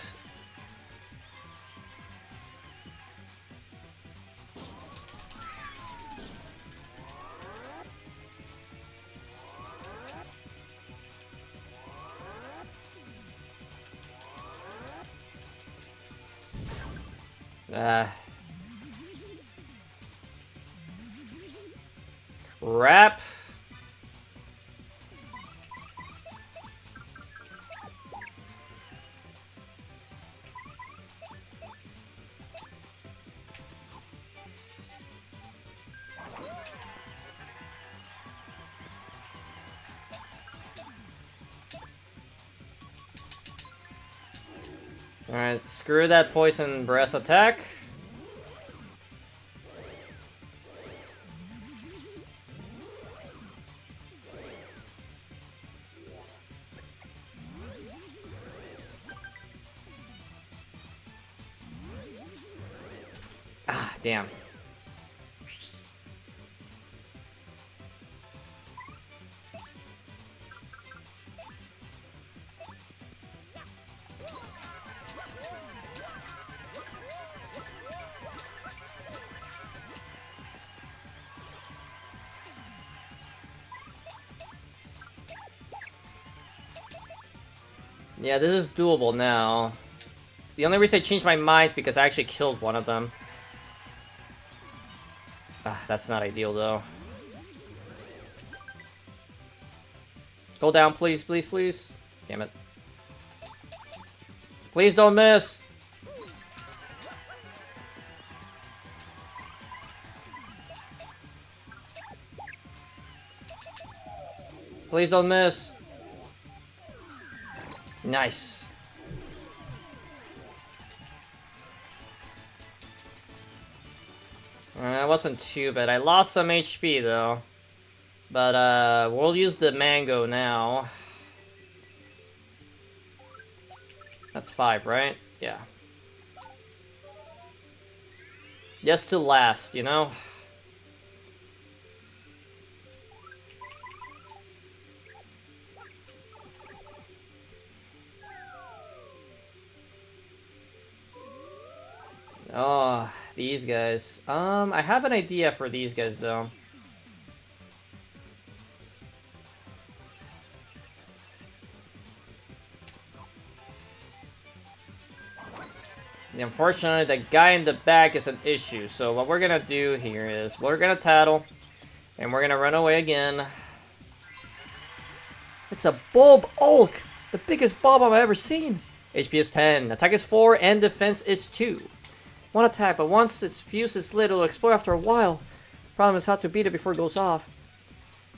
Crap. Alright, screw that poison breath attack. Ah, damn. Yeah, this is doable now. The only reason I changed my mind is because I actually killed one of them. Ah, that's not ideal, though. Go down, please, please, please. Damn it. Please don't miss! Please don't miss. Nice. That wasn't too bad. I lost some HP though. But we'll use the mango now. That's 5, right? Yeah. Just to last, you know? Oh, these guys. I have an idea for these guys, though. Unfortunately, the guy in the back is an issue. So what we're gonna do here is we're gonna tattle, and we're gonna run away again. It's a Bulb Ulk, the biggest Bulb I've ever seen. HP is 10, attack is 4, and defense is 2. One attack, but once its fuse is lit, it'll explode after a while. Problem is how to beat it before it goes off.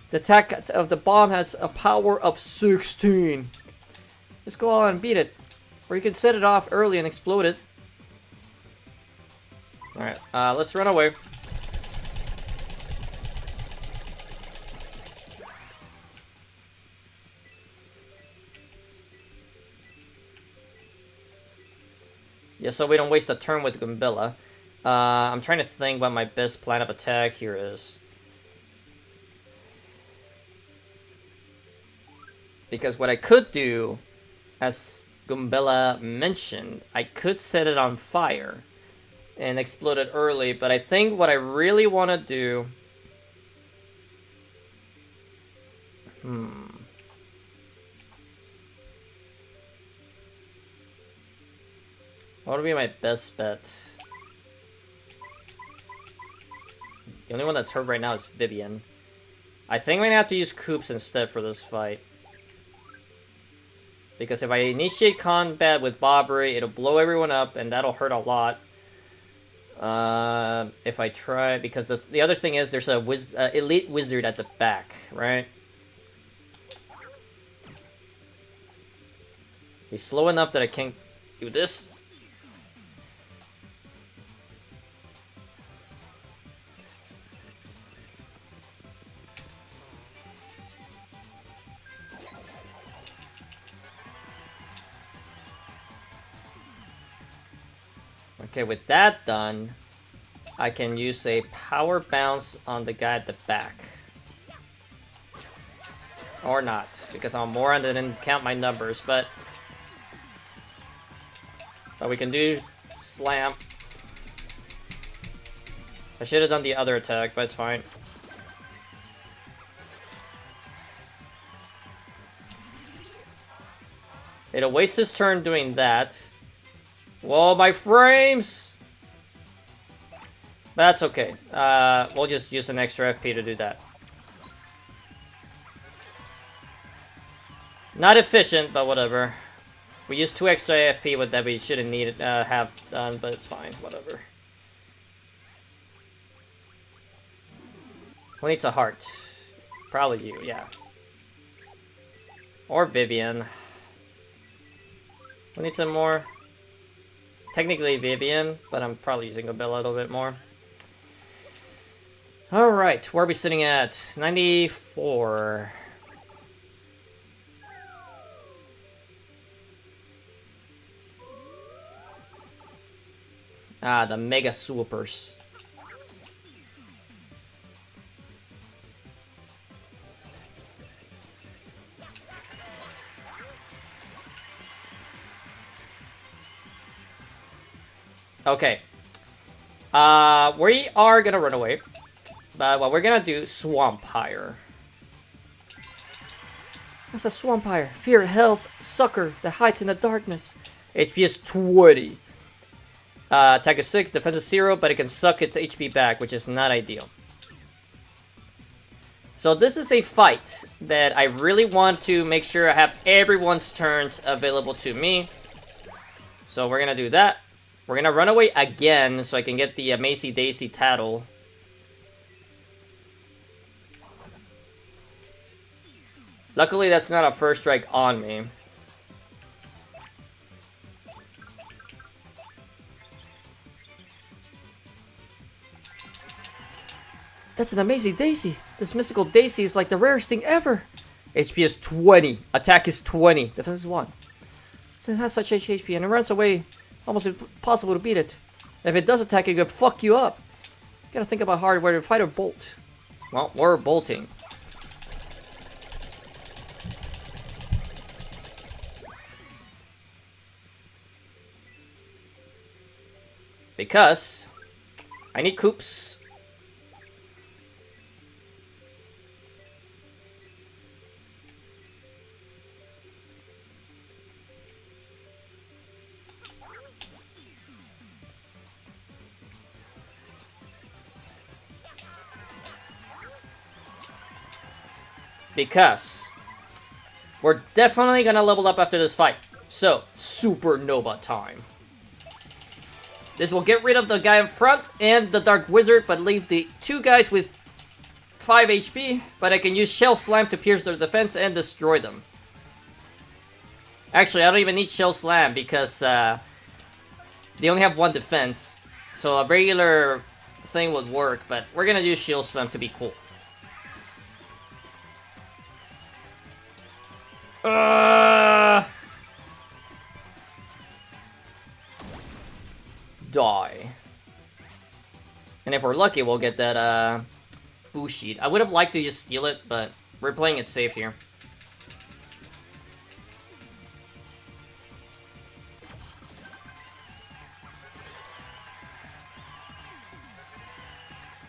The attack of the bomb has a power of 16. Just go on and beat it. Or you can set it off early and explode it. Alright, let's run away. Yeah, so we don't waste a turn with Goombilla. I'm trying to think what my best plan of attack here is. Because what I could do, as Goombella mentioned, I could set it on fire and explode it early, but I think what I really want to do... What would be my best bet? The only one that's hurt right now is Vivian. I think I'm gonna have to use Koops instead for this fight. Because if I initiate combat with Bobbery, it'll blow everyone up, and that'll hurt a lot. If I try... Because the other thing is, there's a elite wizard at the back, right? He's slow enough that I can't do this. Okay, with that done, I can use a power bounce on the guy at the back. Or not, because I'm a moron that didn't count my numbers, but we can do slam. I should have done the other attack, but it's fine. It'll waste his turn doing that. Whoa, my frames! That's okay. We'll just use an extra FP to do that. Not efficient, but whatever. We used 2 extra AFP with that we shouldn't need have done, but it's fine, whatever. Who needs a heart? Probably you, yeah. Or Vivian. Who needs some more? Technically Vivian, but I'm probably using Goombella a little bit more. Alright, where are we sitting at? 94. Ah, the Mega Swoopers. Okay. We are gonna run away. But what we're gonna do, Swampire. That's a Swampire. Fear, health, sucker that hides in the darkness. HP is 20. Attack is 6, defense is 0, but it can suck its HP back, which is not ideal. So this is a fight that I really want to make sure I have everyone's turns available to me. So we're gonna do that. We're gonna run away again so I can get the Macy Daisy Tattle. Luckily, that's not a first strike on me. That's an amazing Daisy. This mystical Daisy is like the rarest thing ever. HP is 20. Attack is 20. Defense is 1. So it has such HP and it runs away. Almost impossible to beat it. If it does attack, it could fuck you up. You gotta think about hard whether to fight or bolt. Well, we're bolting. Because I need Koops. Because we're definitely gonna level up after this fight. So, Supernova time. This will get rid of the guy in front and the Dark Wizard, but leave the 2 guys with 5 HP. But I can use Shell Slam to pierce their defense and destroy them. Actually, I don't even need Shell Slam because they only have 1 defense. So a regular thing would work, but we're gonna use Shell Slam to be cool. Die. And if we're lucky, we'll get that boost sheet. I would have liked to just steal it, but we're playing it safe here.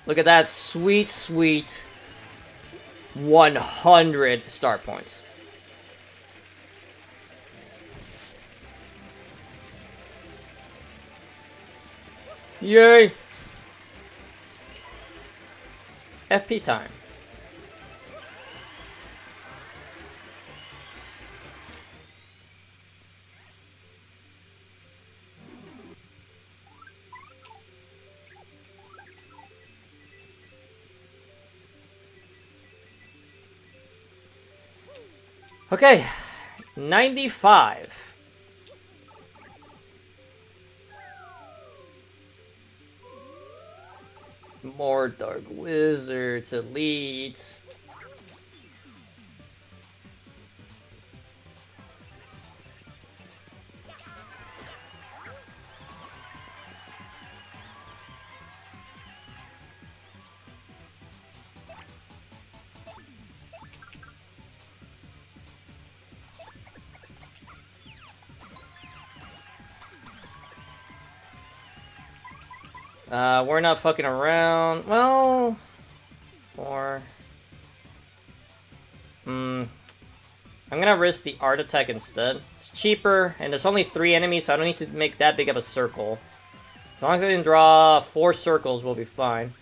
Look at that sweet, sweet 100 star points. Yay! FP time. Okay, 95. More Dark Wizards, Elites. We're not fucking around. Well, or I'm gonna risk the art attack instead. It's cheaper, and there's only 3 enemies, so I don't need to make that big of a circle. As long as I can draw 4 circles, we'll be fine.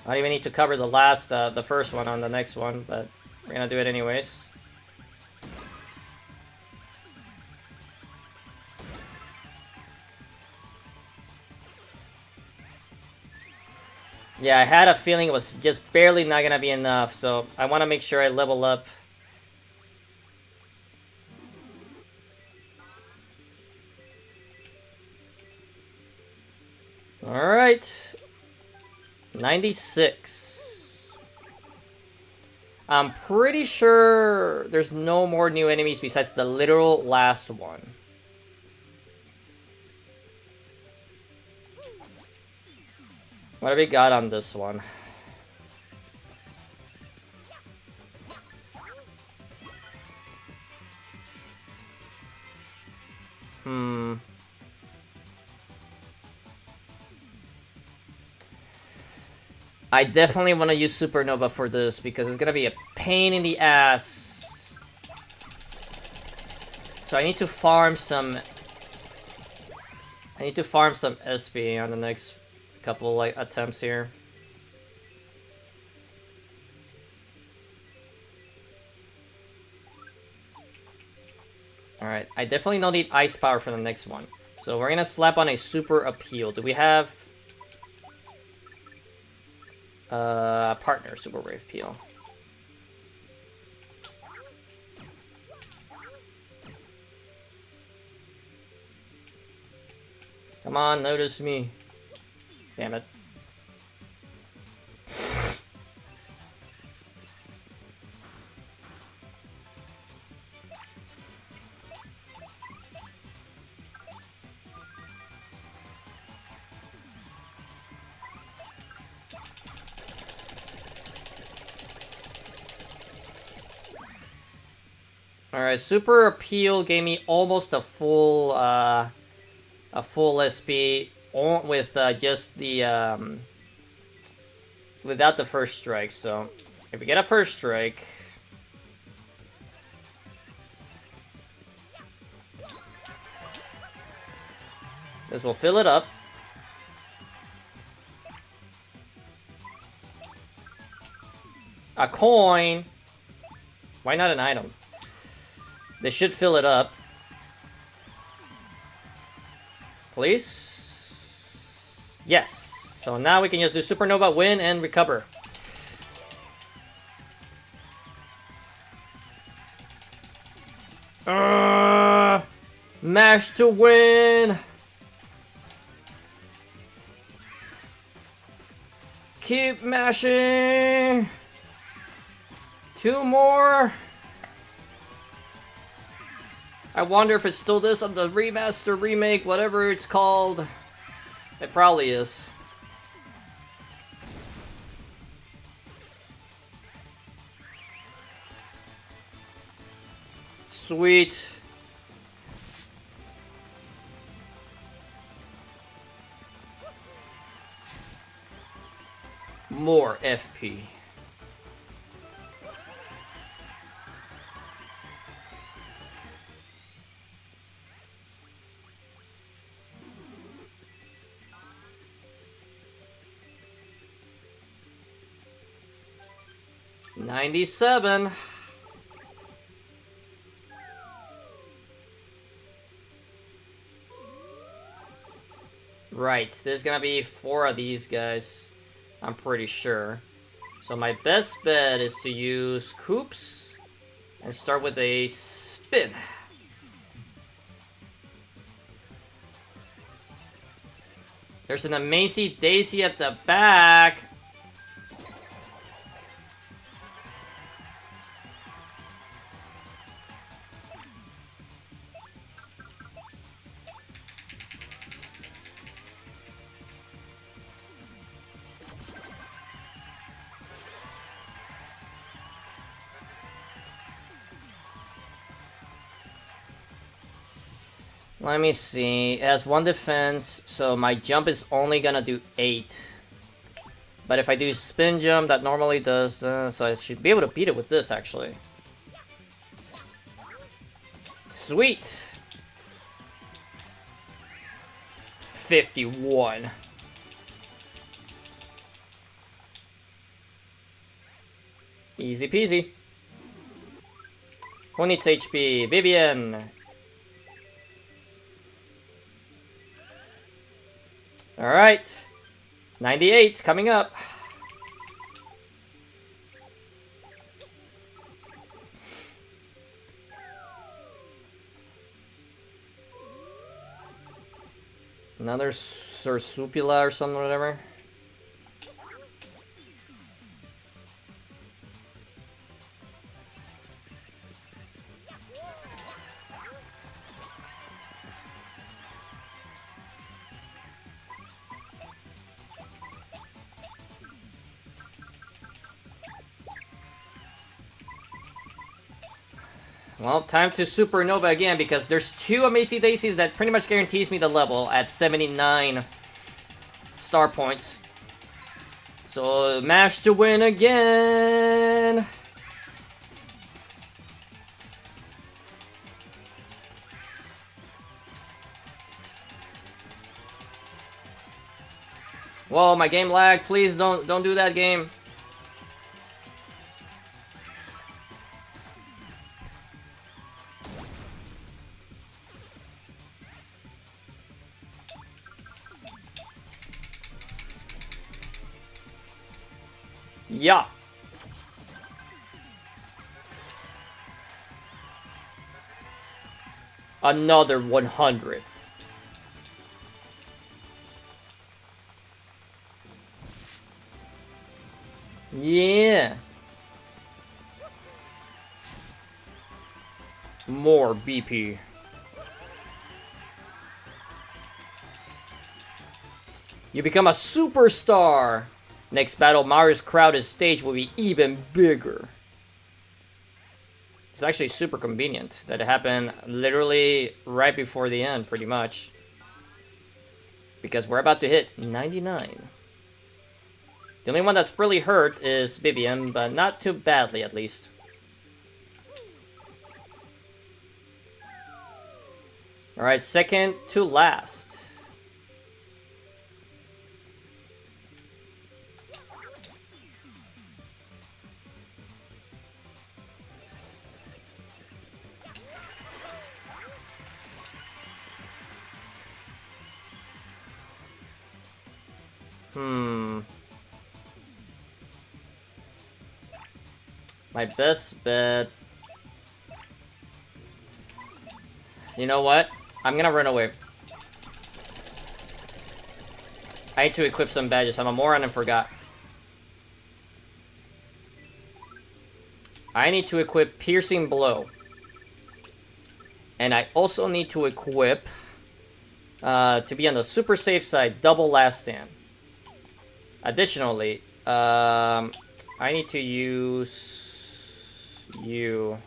I don't even need to cover the last, the first one on the next one, but we're gonna do it anyways. Yeah, I had a feeling it was just barely not gonna be enough, so I want to make sure I level up. Alright. 96. I'm pretty sure there's no more new enemies besides the literal last one. What have we got on this one? I definitely want to use Supernova for this because it's going to be a pain in the ass. So I need to farm some... SP on the next couple like attempts here. Alright, I definitely don't need Ice Power for the next one. So we're gonna slap on a Super Appeal. Do we have... partner Super Wave Appeal? Come on, notice me. Damn it. Alright, Super Appeal gave me almost a full SP with just the without the first strike. So if we get a first strike, this will fill it up. A coin. Why not an item? They should fill it up. Please? Yes. So now we can just do Supernova, win, and recover. Mash to win! Keep mashing! 2 more! I wonder if it's still this on the remaster, remake, whatever it's called. It probably is. Sweet. More FP. $97. Right, there's gonna be 4 of these guys, I'm pretty sure. So my best bet is to use Koops and start with a spin. There's an Amazing Daisy at the back. Let me see. It has 1 defense, so my jump is only gonna do 8. But if I do spin jump, that normally does... so I should be able to beat it with this, actually. Sweet! 51. Easy peasy. Who needs HP? Vivian! Alright. 98 coming up. Another Sursupula or something, whatever. Well, time to Supernova again, because there's 2 Amazing Daisies that pretty much guarantees me the level at 79 star points. So, mash to win again! Whoa, my game lagged. Please don't do that, game. Yeah. Another 100. Yeah. More BP. You become a superstar. Next battle, Mario's crowded stage will be even bigger. It's actually super convenient that it happened literally right before the end, pretty much. Because we're about to hit 99. The only one that's really hurt is Vivian, but not too badly at least. Alright, second to last. My best bet... You know what? I'm gonna run away. I need to equip some badges. I'm a moron and forgot. I need to equip Piercing Blow. And I also need to equip... to be on the super safe side, Double Last Stand. Additionally, I need to use... you.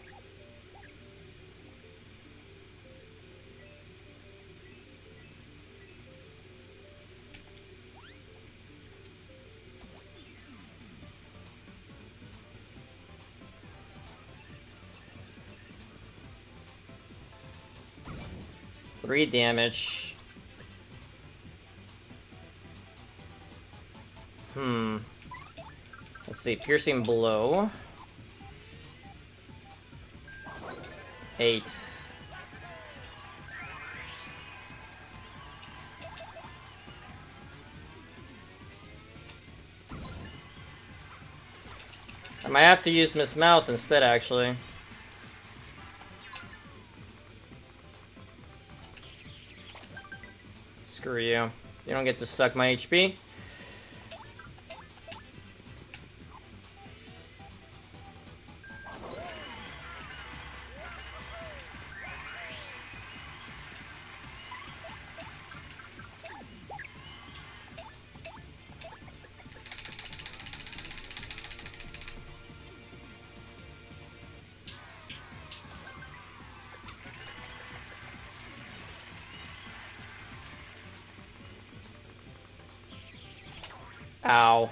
3 damage. Let's see. Piercing blow. 8. I might have to use Miss Mouse instead, actually. Screw you. You don't get to suck my HP. Ow.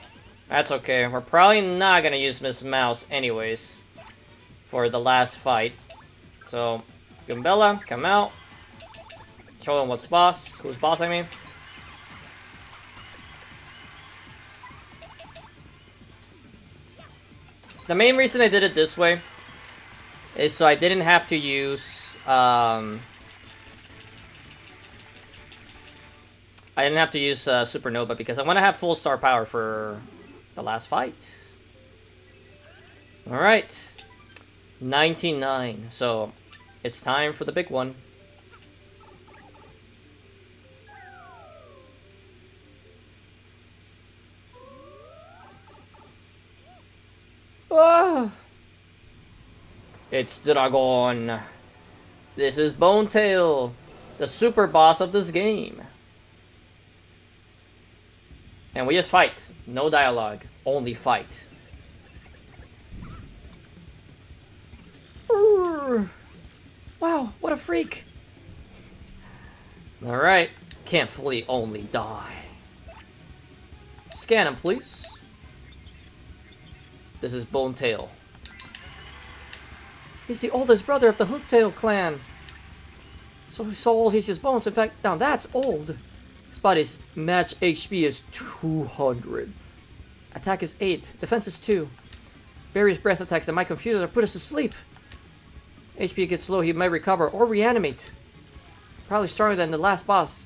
That's okay. We're probably not gonna use Miss Mouse anyways for the last fight. So, Goombella, come out. Show him what's boss. Who's boss, I mean. The main reason I did it this way is so I didn't have to use, Supernova because I want to have full star power for the last fight. Alright. 99. So, it's time for the big one. Ah! It's Dragon. This is Bonetail, the super boss of this game. And we just fight. No dialogue. Only fight. Wow, what a freak. Alright. Can't fully only die. Scan him, please. This is Bonetail. He's the oldest brother of the Hooktail clan. So old he's his bones. In fact, now that's old. His body's match HP is 200. Attack is 8. Defense is 2. Various breath attacks that might confuse or put us to sleep. HP gets low, he might recover or reanimate. Probably stronger than the last boss.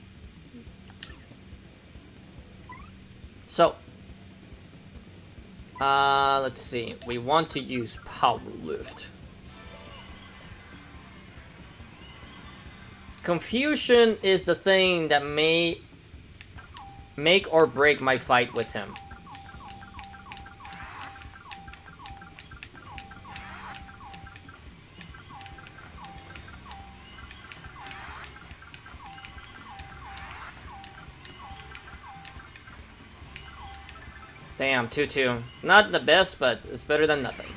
So, let's see. We want to use Power Lift. Confusion is the thing that may make or break my fight with him. Damn, 2-2. Not the best, but it's better than nothing.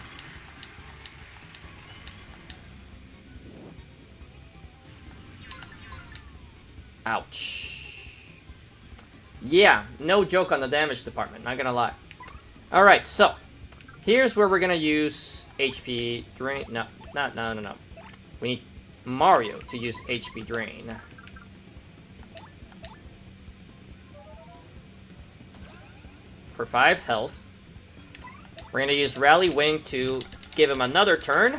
Ouch. Yeah, no joke on the damage department, not gonna lie. Alright, so here's where we're gonna use HP drain. No. We need Mario to use HP drain. For 5 health. We're gonna use Rally Wing to give him another turn.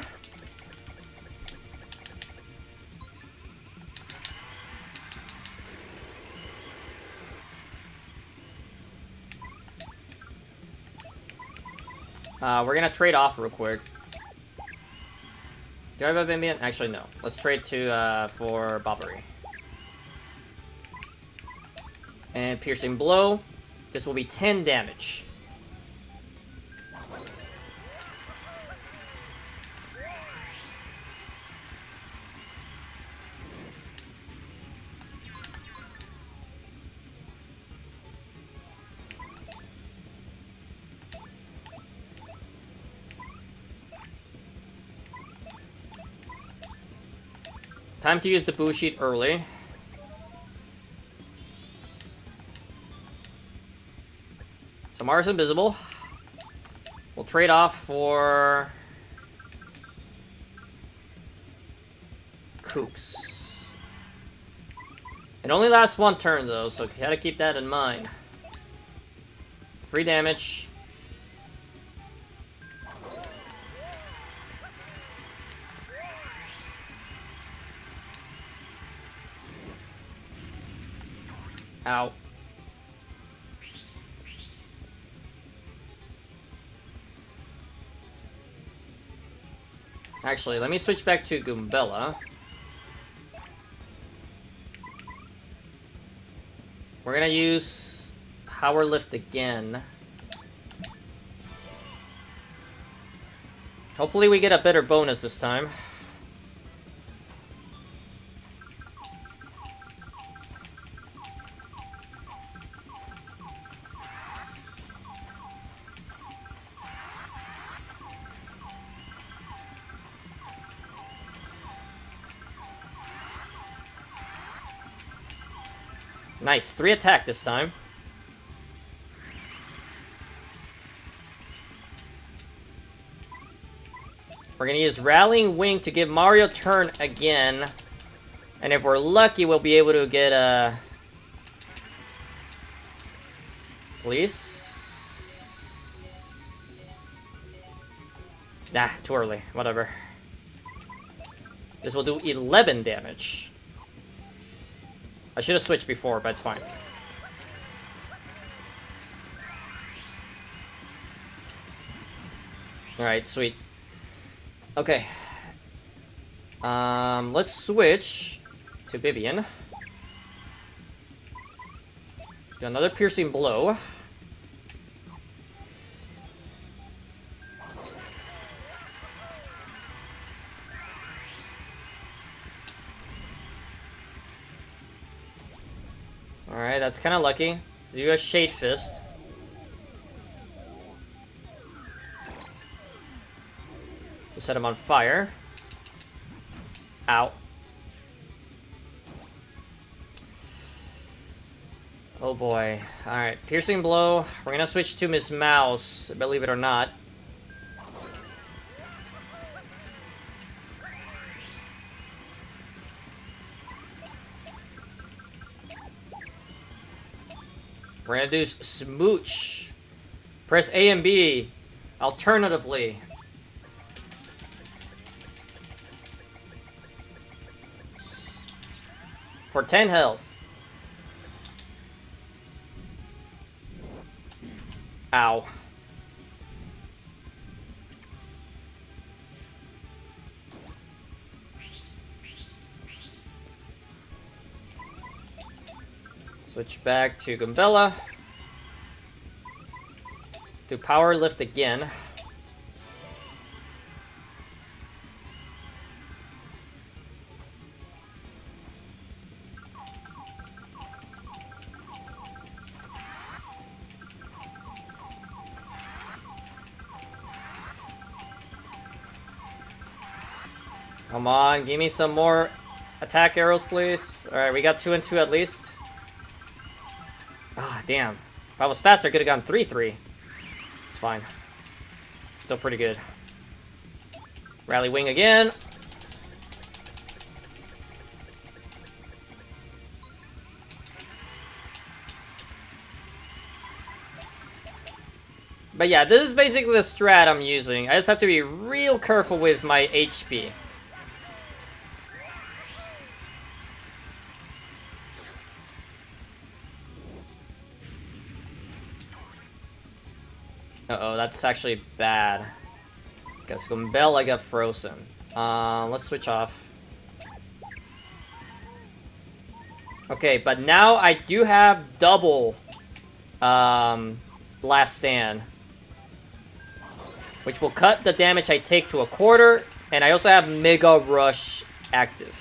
We're gonna trade off real quick. Do I have a Vimian? Actually, no. Let's trade to for Bobbery. And Piercing Blow. This will be 10 damage. Time to use the Boo Sheet early. So Mars invisible. We'll trade off for Kooks. It only lasts one turn though, so gotta keep that in mind. Free damage. Ow. Actually, let me switch back to Goombella. We're gonna use Power Lift again. Hopefully we get a better bonus this time. Nice, 3 attack this time. We're gonna use Rallying Wing to give Mario turn again. And if we're lucky, we'll be able to get a... Please? Nah, too early. Whatever. This will do 11 damage. I should have switched before, but it's fine. Alright, sweet. Okay. Let's switch to Vivian. Do another piercing blow. Alright, that's kind of lucky. Do a Shade Fist. To set him on fire. Ow. Oh boy. Alright, Piercing Blow. We're gonna switch to Miss Mouse, believe it or not. We're gonna do Smooch. Press A and B. Alternatively. For 10 health. Ow. Switch back to Goombella. Do Power Lift again. Come on, give me some more attack arrows, please. Alright, we got 2 and 2 at least. Ah, damn. If I was faster, I could have gone 3-3. It's fine. Still pretty good. Rally Wing again. But yeah, this is basically the strat I'm using. I just have to be real careful with my HP. Uh-oh, that's actually bad. Because Goombella got frozen. Let's switch off. Okay, but now I do have double Last Stand. Which will cut the damage I take to a quarter. And I also have Mega Rush active.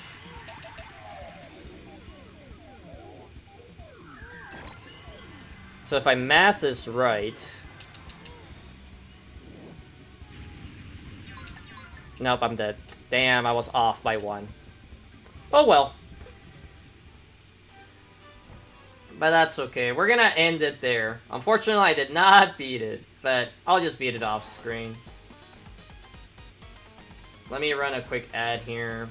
So if my math is right... Nope, I'm dead. Damn, I was off by 1. Oh well. But that's okay. We're gonna end it there. Unfortunately, I did not beat it. But I'll just beat it off screen. Let me run a quick ad here.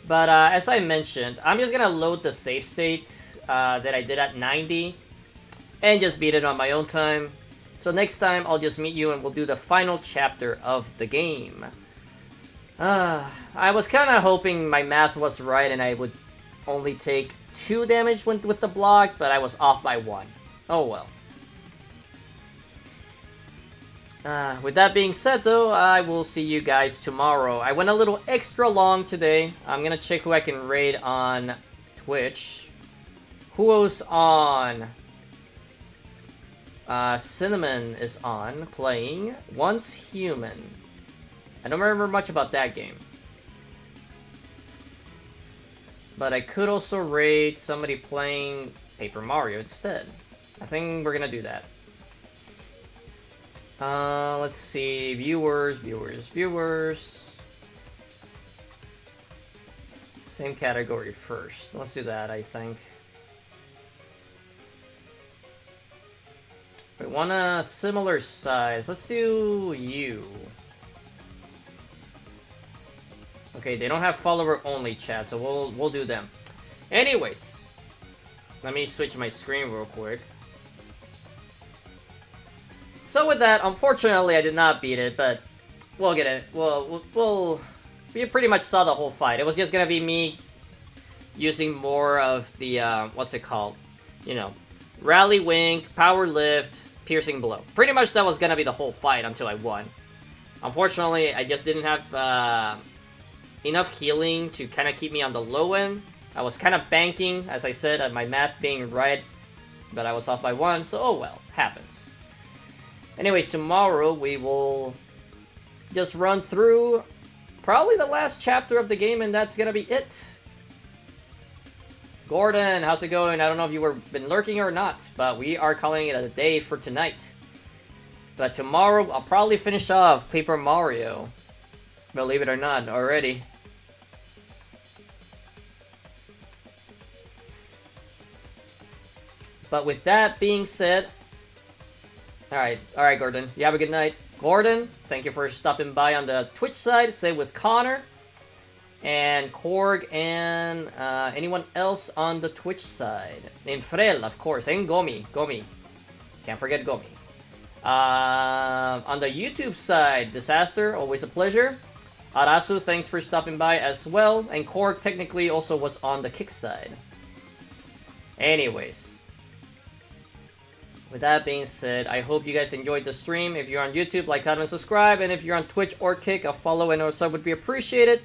But as I mentioned, I'm just gonna load the save state that I did at 90 and just beat it on my own time. So next time I'll just meet you and we'll do the final chapter of the game. I was kind of hoping my math was right and I would only take 2 damage with the block, but I was off by 1. Oh well. With that being said though, I will see you guys tomorrow. I went a little extra long today. I'm gonna check who I can raid on Twitch. Who's on? Cinnamon is on, playing Once Human. I don't remember much about that game. But I could also raid somebody playing Paper Mario instead. I think we're gonna do that. Let's see, viewers. Same category first. Let's do that, I think. We want a similar size. Let's do you. Okay, they don't have follower only chat, so we'll do them. Anyways, let me switch my screen real quick. So with that, unfortunately, I did not beat it, but we'll get it. We pretty much saw the whole fight. It was just gonna be me using more of the what's it called? You know, rally wink, power lift, piercing blow. Pretty much that was gonna be the whole fight until I won. Unfortunately, I just didn't have enough healing to kind of keep me on the low end. I was kind of banking, as I said, at my math being right, but I was off by 1, so oh well, happens. Anyways, tomorrow we will just run through probably the last chapter of the game, and that's gonna be it. Gordon, how's it going? I don't know if you were been lurking or not, but we are calling it a day for tonight. But tomorrow I'll probably finish off Paper Mario. Believe it or not, already. But with that being said, Alright, Gordon. You have a good night. Gordon, thank you for stopping by on the Twitch side. Same with Connor. And Korg and anyone else on the Twitch side. And Frel, of course. And Gomi. Can't forget Gomi. On the YouTube side, Disaster, always a pleasure. Arasu, thanks for stopping by as well. And Korg technically also was on the Kick side. Anyways. With that being said, I hope you guys enjoyed the stream. If you're on YouTube, like, comment, and subscribe. And if you're on Twitch or Kick, a follow and or sub would be appreciated.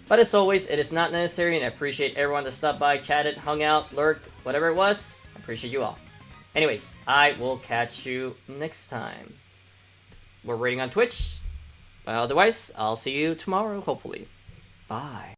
But as always, it is not necessary, and I appreciate everyone that stopped by, chatted, hung out, lurked, whatever it was. I appreciate you all. Anyways, I will catch you next time. We're raiding on Twitch. Otherwise, I'll see you tomorrow, hopefully. Bye.